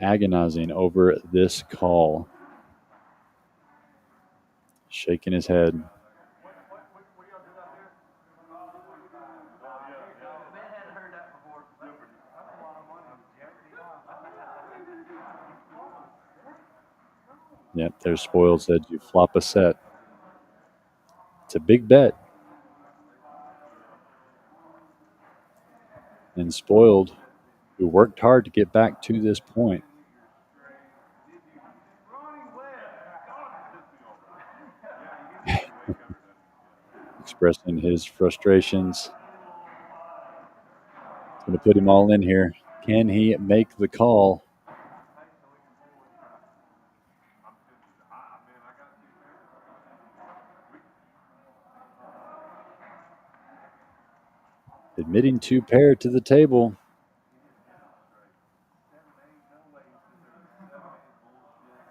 Agonizing over this call. Shaking his head. Yep, there's Spoiled said you flop a set. It's a big bet. And Spoiled, who worked hard to get back to this point, expressing his frustrations. It's going to put him all in here. Can he make the call? Admitting 2 pair to the table.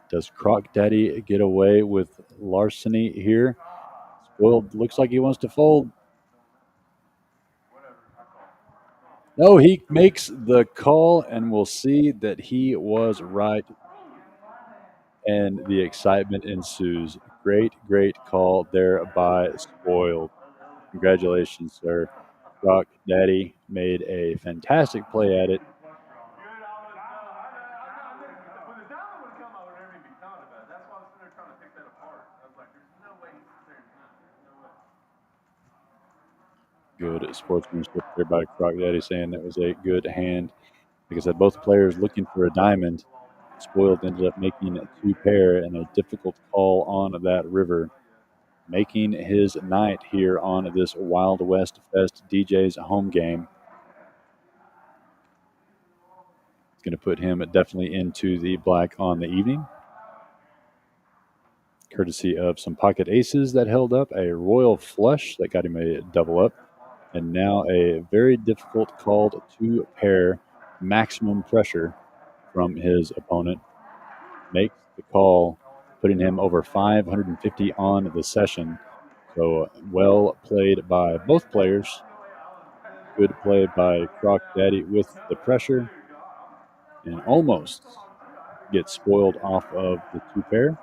Does Croc Daddy get away with larceny here? Spoiled looks like he wants to fold. No, he makes the call, and we'll see that he was right. And the excitement ensues. Great, great call there by Spoiled. Congratulations, sir. Croc Daddy made a fantastic play at it. Good sportsmanship there by Croc Daddy, saying that was a good hand. Like I said, both players looking for a diamond. Spoiled ended up making 2 pair and a difficult call on that river, making his night here on this Wild West Fest DJ's home game. It's going to put him definitely into the black on the evening, courtesy of some pocket aces that held up, a royal flush that got him a double up, and now a very difficult called 2 pair, maximum pressure from his opponent. Makes the call, putting him over 550 on the session. So well played by both players. Good play by Croc Daddy with the pressure, and almost gets Spoiled off of the 2 pair,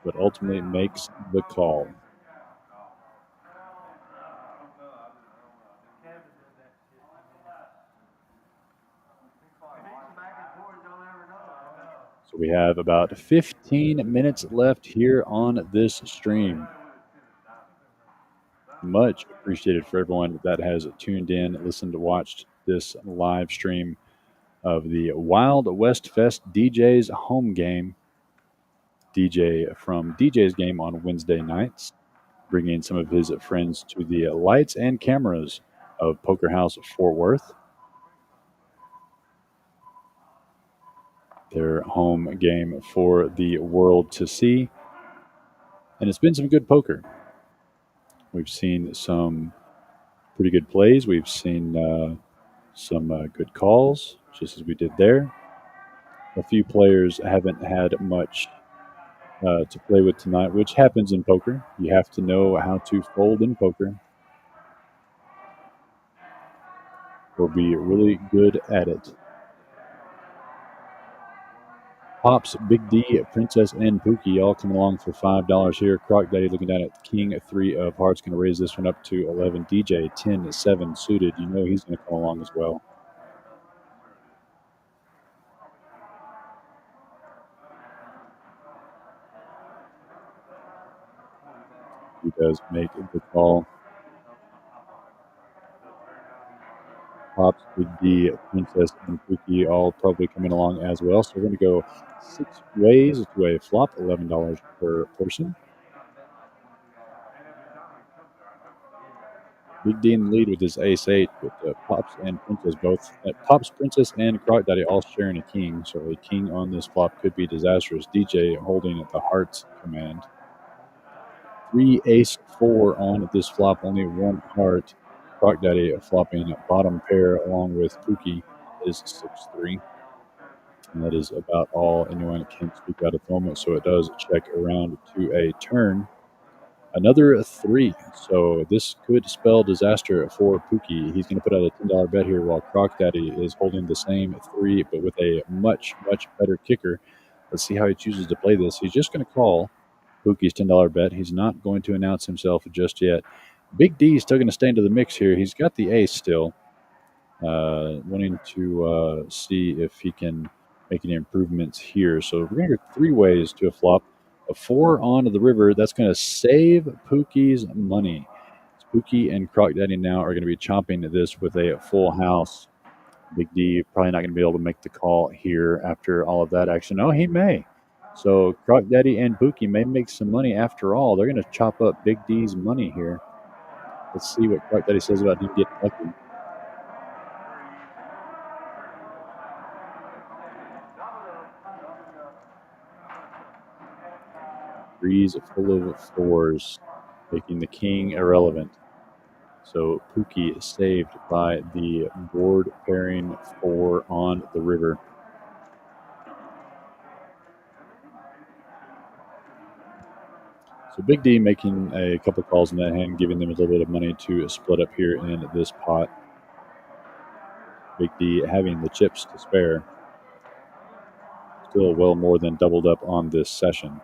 but ultimately makes the call. So we have about 15 minutes left here on this stream. Much appreciated for everyone that has tuned in, listened, watched this live stream. of the Wild West Fest DJ's home game. DJ from DJ's game on Wednesday nights, bringing some of his friends to the lights and cameras of Poker House Fort Worth. Their home game for the world to see. And it's been some good poker. We've seen some pretty good plays. We've seen some good calls, just as we did there. A few players haven't had much to play with tonight, which happens in poker. You have to know how to fold in poker or be really good at it. Pops, Big D, Princess, and Pookie all coming along for $5 here. Croc Daddy looking down at King 3 of Hearts, going to raise this one up to 11. DJ 10-7 suited. You know he's going to come along as well. He does make the call. Pops, Big D, Princess, and Pookie all probably coming along as well. So we're going to go 6 ways to a flop, $11 per person. Big D in the lead with his ace-8, with Pops and Princess both. Pops, Princess, and Croc Daddy all sharing a king, so a king on this flop could be disastrous. DJ holding the hearts command. 3 ace-4 on this flop, only 1 heart. Croc Daddy flopping bottom pair along with Pookie is 6-3. And that is about all anyone can speak out at the moment, so it does check around to a turn. Another 3. So this could spell disaster for Pookie. He's going to put out a $10 bet here while Croc Daddy is holding the same 3, but with a much, much better kicker. Let's see how he chooses to play this. He's just going to call Pookie's $10 bet. He's not going to announce himself just yet. Big D is still going to stay into the mix here. He's got the ace still, wanting to see if he can make any improvements here. So we're going to go 3 ways to a flop. A 4 onto the river. That's going to save Pookie's money. Pookie and Croc Daddy now are going to be chomping this with a full house. Big D probably not going to be able to make the call here after all of that action. Oh, he may. So Croc Daddy and Pookie may make some money after all. They're going to chop up Big D's money here. Let's see what Croc Daddy says about him getting lucky. Threes full of 4s, making the king irrelevant. So Pookie is saved by the board pairing 4 on the river. So Big D making a couple calls in that hand, giving them a little bit of money to split up here in this pot. Big D having the chips to spare. Still well more than doubled up on this session.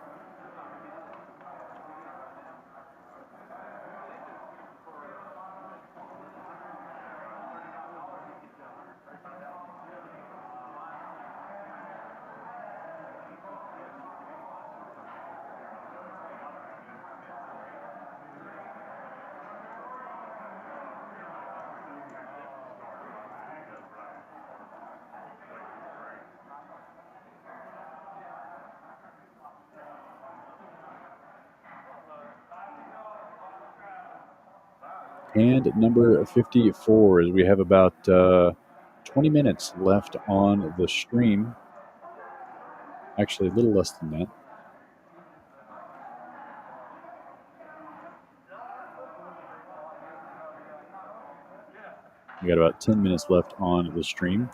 And number 54 is we have about 20 minutes left on the stream. Actually, a little less than that. We got about 10 minutes left on the stream.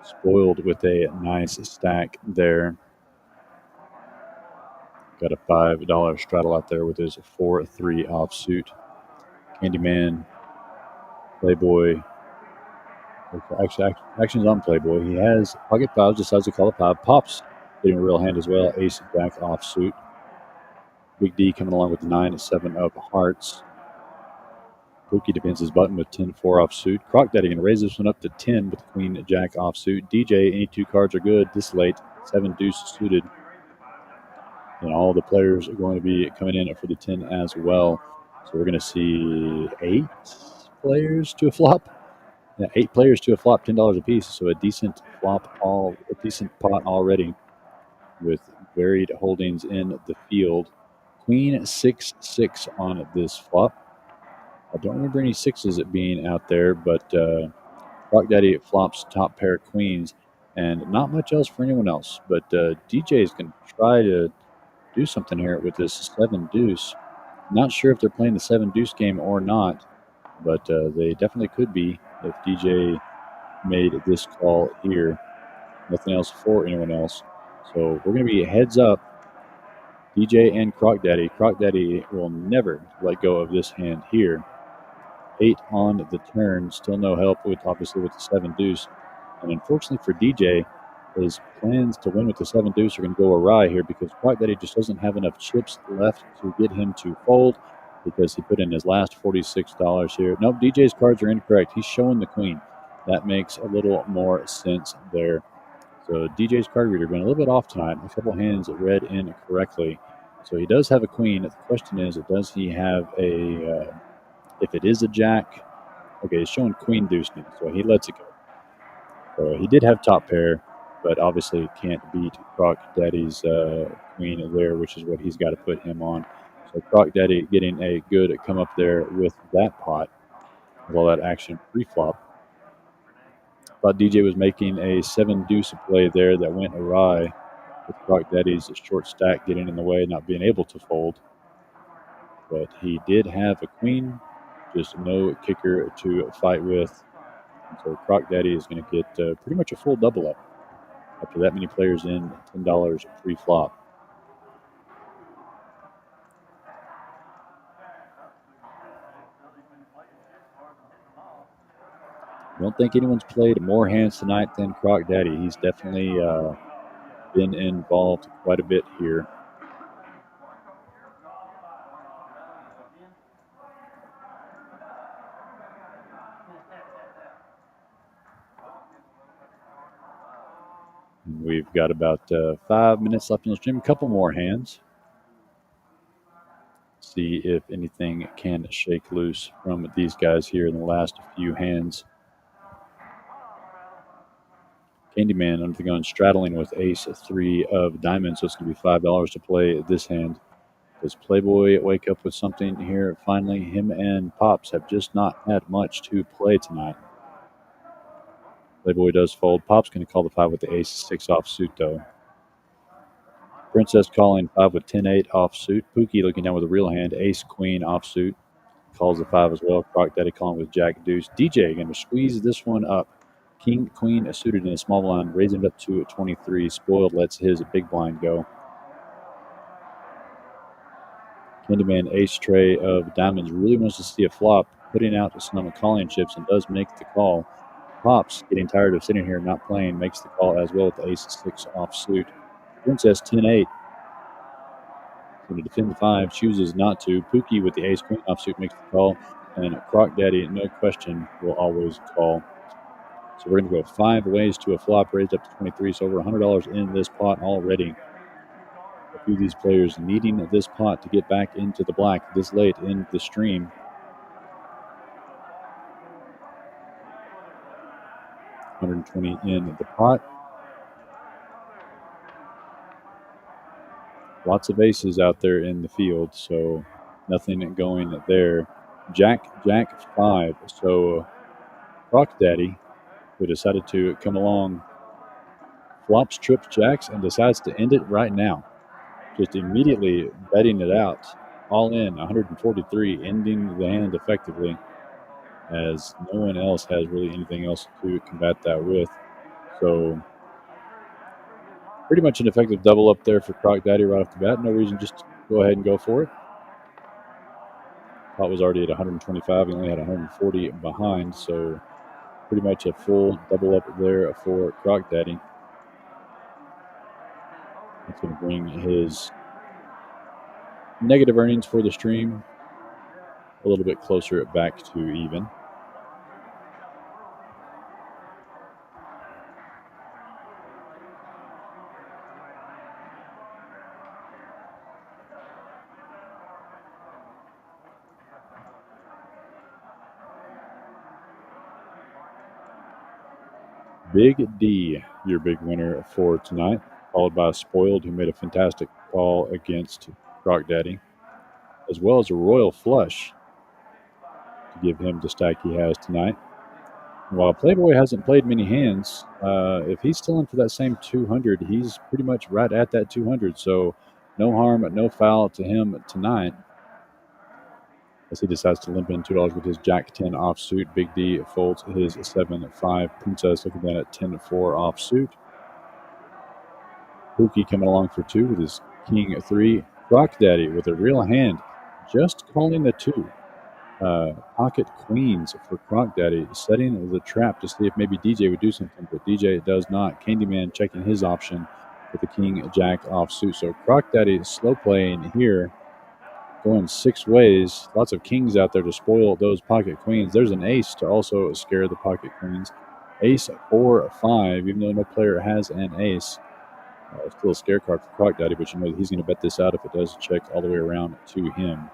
Spoiled with a nice stack there. Got a $5 straddle out there with his 4-3 offsuit. Candyman, Playboy. Actually, action's on Playboy. He has pocket fives, decides to call a 5. Pops getting a real hand as well. Ace jack offsuit. Big D coming along with 9-7 of hearts. Pookie defends his button with 10-4 offsuit. Croc Daddy going to raise this one up to 10 with Queen Jack offsuit. DJ, any 2 cards are good this late. 7 deuce suited. And all the players are going to be coming in for the 10 as well. So we're going to see 8 players to a flop. Yeah, 8 players to a flop, $10 apiece. So a decent pot already with varied holdings in the field. Queen 6-6 on this flop. I don't remember any sixes it being out there, but Croc Daddy flops top pair queens, and not much else for anyone else. But DJ is going to try to do something here with this 7 deuce. Not sure if they're playing the 7 deuce game or not, but they definitely could be if DJ made this call here. Nothing else for anyone else. So we're going to be heads up, DJ and Croc Daddy. Croc Daddy will never let go of this hand here. 8 on the turn, still no help with obviously with the 7 deuce. And unfortunately for DJ, his plans to win with the 7 deuce are going to go awry here because Croc Daddy just doesn't have enough chips left to get him to fold because he put in his last $46 here. Nope, DJ's cards are incorrect. He's showing the queen. That makes a little more sense there. So DJ's card reader been a little bit off tonight. A couple hands read incorrectly. So he does have a queen. The question is, does he have a, if it is a jack, okay, he's showing queen deuce now, so he lets it go. So he did have top pair, but obviously can't beat Croc Daddy's queen there, which is what he's got to put him on. So Croc Daddy getting a good come up there with that pot, with all that action pre-flop. Thought DJ was making a 7 deuce play there that went awry with Croc Daddy's short stack getting in the way, not being able to fold. But he did have a queen, just no kicker to fight with. And so Croc Daddy is going to get pretty much a full double up after that many players in, $10 pre-flop. I don't think anyone's played more hands tonight than Croc Daddy. He's definitely been involved quite a bit here. We've got about 5 minutes left in the stream. A couple more hands. See if anything can shake loose from these guys here in the last few hands. Candyman under the gun straddling with ace-3 of diamonds, so it's going to be $5 to play this hand. Does Playboy wake up with something here? Finally, him and Pops have just not had much to play tonight. Playboy does fold. Pop's going to call the 5 with the ace-6 offsuit, though. Princess calling 5 with 10-8 offsuit. Pookie looking down with a real hand, ace-queen offsuit. Calls the 5 as well. Croc Daddy calling with jack-deuce. DJ going to squeeze this one up. King, queen, suited in a small blind, raising it up to 23. Spoiled lets his big blind go. Candyman ace tray of diamonds really wants to see a flop, putting out some calling chips and does make the call. Pops, getting tired of sitting here and not playing, makes the call as well with the ace-6 offsuit. Princess 10-8. Going to defend the 5, chooses not to. Pookie with the ace-queen offsuit makes the call, and Croc Daddy, no question, will always call. So we're going to go 5 ways to a flop, raised up to 23, so over $100 in this pot already. A few of these players needing this pot to get back into the black this late in the stream. $120 in the pot. Lots of aces out there in the field, so nothing going there. Jack, 5. So Croc Daddy, who decided to come along, flops, trips, jacks, and decides to end it right now. Just immediately betting it out. All in, 143, ending the hand effectively, as no one else has really anything else to combat that with. So pretty much an effective double up there for Croc Daddy right off the bat. No reason just to go ahead and go for it. Pot was already at 125. He only had 140 behind, so pretty much a full double up there for Croc Daddy. That's going to bring his negative earnings for the stream a little bit closer back to even. Big D, your big winner for tonight, followed by Spoiled, who made a fantastic call against Croc Daddy, as well as a Royal Flush to give him the stack he has tonight. While Playboy hasn't played many hands, if he's still in for that same 200, he's pretty much right at that 200. So no harm, no foul to him tonight. As he decides to limp in $2 with his Jack 10 offsuit. Big D folds his 7-5 Princess, looking down at 10-4 offsuit. Pookie coming along for 2 with his King 3. Croc Daddy with a real hand, just calling the 2. Pocket Queens for Croc Daddy, setting the trap to see if maybe DJ would do something, but DJ does not. Candyman checking his option with the King Jack offsuit. So Croc Daddy slow playing here, going 6 ways. Lots of kings out there to spoil those pocket queens. There's an ace to also scare the pocket queens. Ace 4-5, even though no player has an ace. Still a scare card for Croc Daddy, but you know he's going to bet this out if it does check all the way around to him.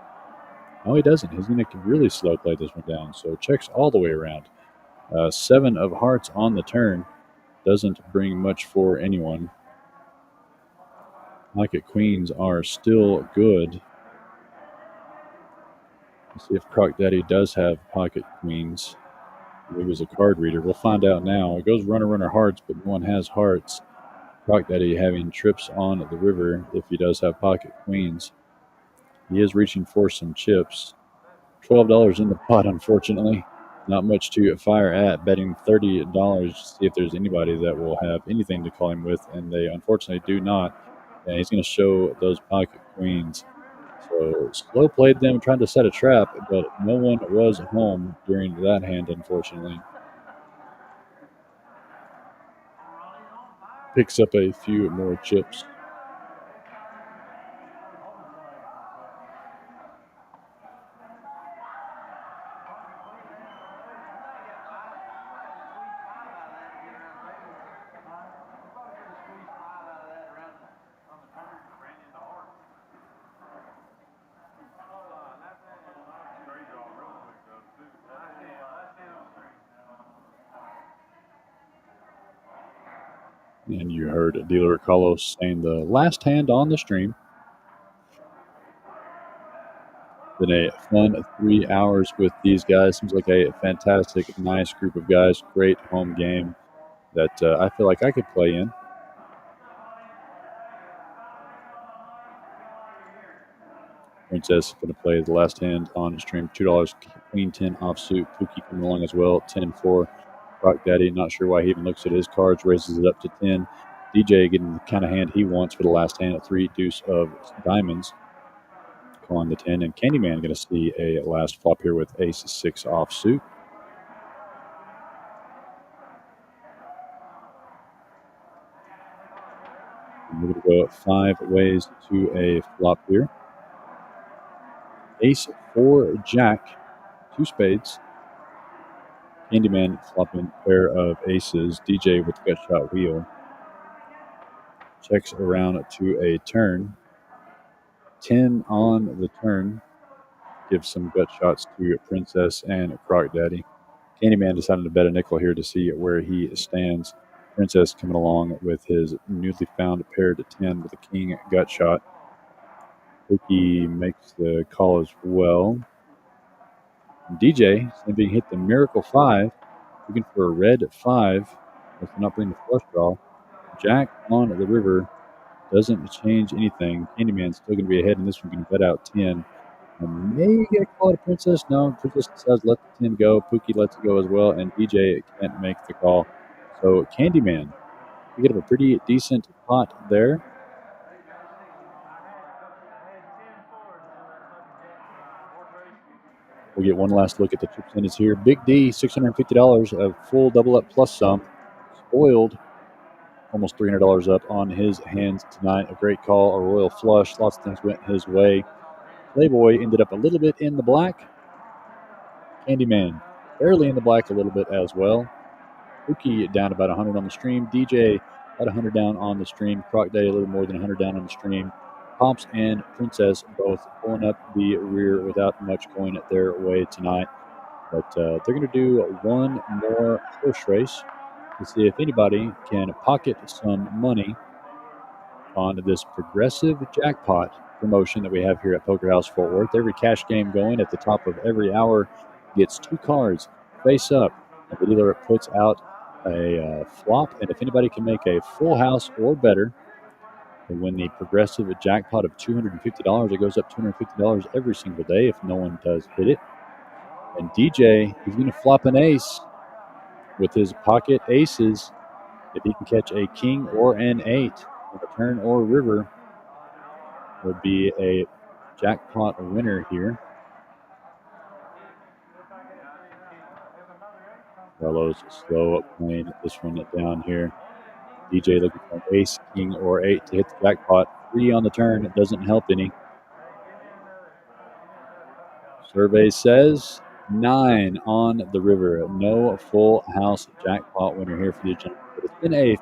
No, he doesn't. He's going to really slow play this one down. So checks all the way around. 7 of hearts on the turn. Doesn't bring much for anyone. Pocket queens are still good. Let's see if Croc Daddy does have pocket queens. He was a card reader. We'll find out now. It goes runner, runner, hearts, but no one has hearts. Croc Daddy having trips on the river if he does have pocket queens. He is reaching for some chips. $12 in the pot, unfortunately. Not much to fire at. Betting $30 to see if there's anybody that will have anything to call him with, and they unfortunately do not. And he's going to show those pocket queens. So slow played them, trying to set a trap, but no one was home during that hand, unfortunately. Picks up a few more chips. And you heard Dealer Carlos saying the last hand on the stream. Been a fun 3 hours with these guys. Seems like a fantastic, nice group of guys. Great home game that I feel like I could play in. Princess going to play the last hand on the stream. $2 Queen 10 offsuit. Pookie coming along as well. 10-4. Croc Daddy, not sure why he even looks at his cards, raises it up to 10. DJ getting the kind of hand he wants for the last hand at 3 deuce of diamonds. Calling the 10. And Candyman going to see a last flop here with ace 6 offsuit. We're going to go 5 ways to a flop here. Ace 4 Jack, 2 spades. Candyman flopping pair of aces. DJ with gut shot wheel. Checks around to a turn. 10 on the turn. Gives some gut shots to Princess and Croc Daddy. Candyman decided to bet a nickel here to see where he stands. Princess coming along with his newly found pair to 10 with a king gut shot. Pookie makes the call as well. DJ is being hit the Miracle 5, looking for a red 5. If not bring the flush draw. Jack on the river doesn't change anything. Candyman's still going to be ahead, and this one can bet out 10. And maybe get a call to Princess. No, Princess decides to let the 10 go. Pookie lets it go as well, and DJ can't make the call. So Candyman, we get a pretty decent pot there. We'll get one last look at the chip percentage here. Big D, $650, a full double up plus some. Spoiled, almost $300 up on his hands tonight. A great call, a royal flush. Lots of things went his way. Playboy ended up a little bit in the black. Candyman barely in the black a little bit as well. Pookie down about 100 on the stream. DJ about 100 down on the stream. Croc Daddy a little more than 100 down on the stream. Pops and Princess both pulling up the rear without much going their way tonight. But they're going to do one more horse race. to see if anybody can pocket some money on this progressive jackpot promotion that we have here at Poker House Fort Worth. Every cash game going at the top of every hour gets 2 cards face up, and the dealer puts out a flop. And if anybody can make a full house or better, they win the progressive jackpot of $250. It goes up $250 every single day if no one does hit it. And DJ, he's going to flop an ace with his pocket aces. If he can catch a king or an 8 on the turn or river, would be a jackpot winner here. Carlos slow playing this one down here. DJ looking for an ace, king, or 8 to hit the jackpot. 3 on the turn. It doesn't help any. Survey says 9 on the river. No full house jackpot winner here for the gentlemen. But it's been a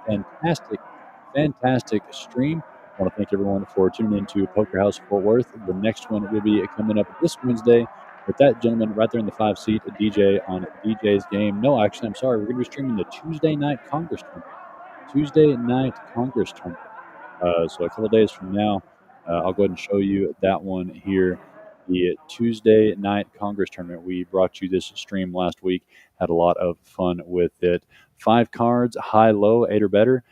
fantastic stream. I want to thank everyone for tuning in to Poker House Fort Worth. The next one will be coming up this Wednesday with that gentleman right there in the 5 seat, DJ on DJ's game. No, actually, I'm sorry. We're going to be streaming the Tuesday night Congress tournament. So a couple days from now, I'll go ahead and show you that one here. The Tuesday night Congress tournament. We brought you this stream last week. Had a lot of fun with it. 5 cards, high, low, 8 or better.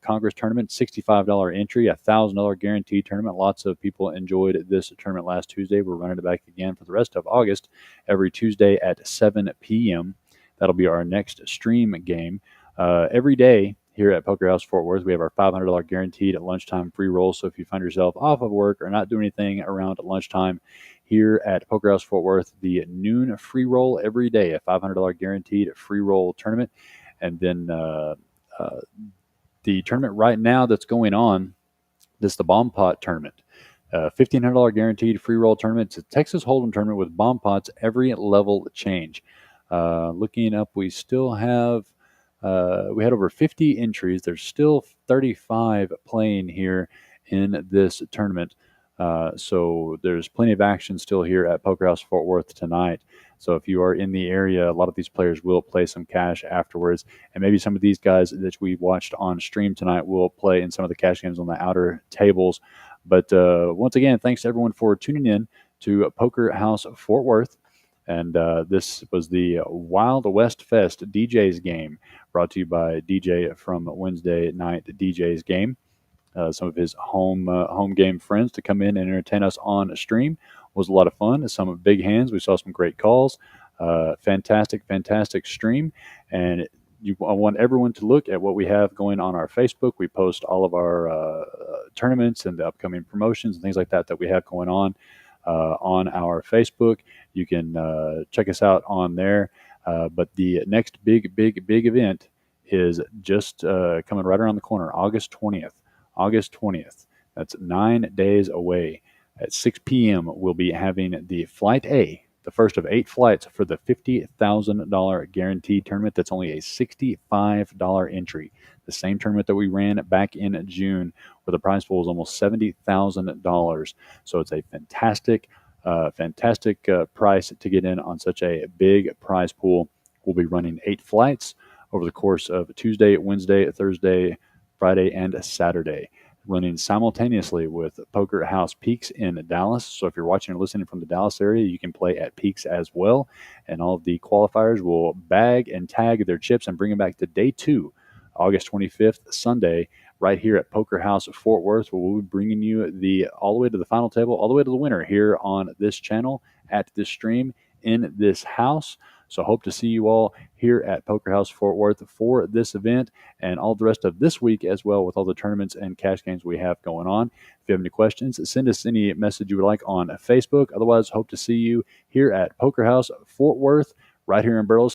Congress tournament, $65 entry, $1,000 guaranteed tournament. Lots of people enjoyed this tournament last Tuesday. We're running it back again for the rest of August, every Tuesday at 7 p.m. That'll be our next stream game. Every day here at Poker House Fort Worth, we have our $500 guaranteed at lunchtime free roll. So if you find yourself off of work or not doing anything around lunchtime, here at Poker House Fort Worth, the noon free roll every day, a $500 guaranteed free roll tournament. And then the tournament right now that's going on, this is the Bomb Pot tournament. $1,500 guaranteed free roll tournament. It's a Texas Hold'em tournament with bomb pots every level change. Looking up, we still have we had over 50 entries. There's still 35 playing here in this tournament. So there's plenty of action still here at Poker House Fort Worth tonight. So if you are in the area, a lot of these players will play some cash afterwards. And maybe some of these guys that we watched on stream tonight will play in some of the cash games on the outer tables. But once again, thanks to everyone for tuning in to Poker House Fort Worth. And this was the Wild West Fest DJ's game, brought to you by DJ from Wednesday night DJ's game. Some of his home game friends to come in and entertain us on stream. Was a lot of fun. Some big hands. We saw some great calls. Fantastic stream. And I want everyone to look at what we have going on our Facebook. We post all of our tournaments and the upcoming promotions and things like that we have going on our Facebook. You can check us out on there. But the next big event is just coming right around the corner, August 20th. That's 9 days away. At 6 p.m., we'll be having the Flight A, the first of 8 flights for the $50,000 guaranteed tournament. That's only a $65 entry. The same tournament that we ran back in June, where the prize pool was almost $70,000. So it's a fantastic price to get in on such a big prize pool. We'll be running 8 flights over the course of Tuesday, Wednesday, Thursday, Friday, and Saturday, running simultaneously with Poker House Peaks in Dallas. So if you're watching or listening from the Dallas area, you can play at Peaks as well. And all of the qualifiers will bag and tag their chips and bring them back to day 2, August 25th, Sunday, right here at Poker House Fort Worth, where we'll be bringing you all the way to the final table, all the way to the winner here on this channel, at this stream, in this house. So hope to see you all here at Poker House Fort Worth for this event and all the rest of this week as well, with all the tournaments and cash games we have going on. If you have any questions, send us any message you would like on Facebook. Otherwise, hope to see you here at Poker House Fort Worth, right here in Burleson.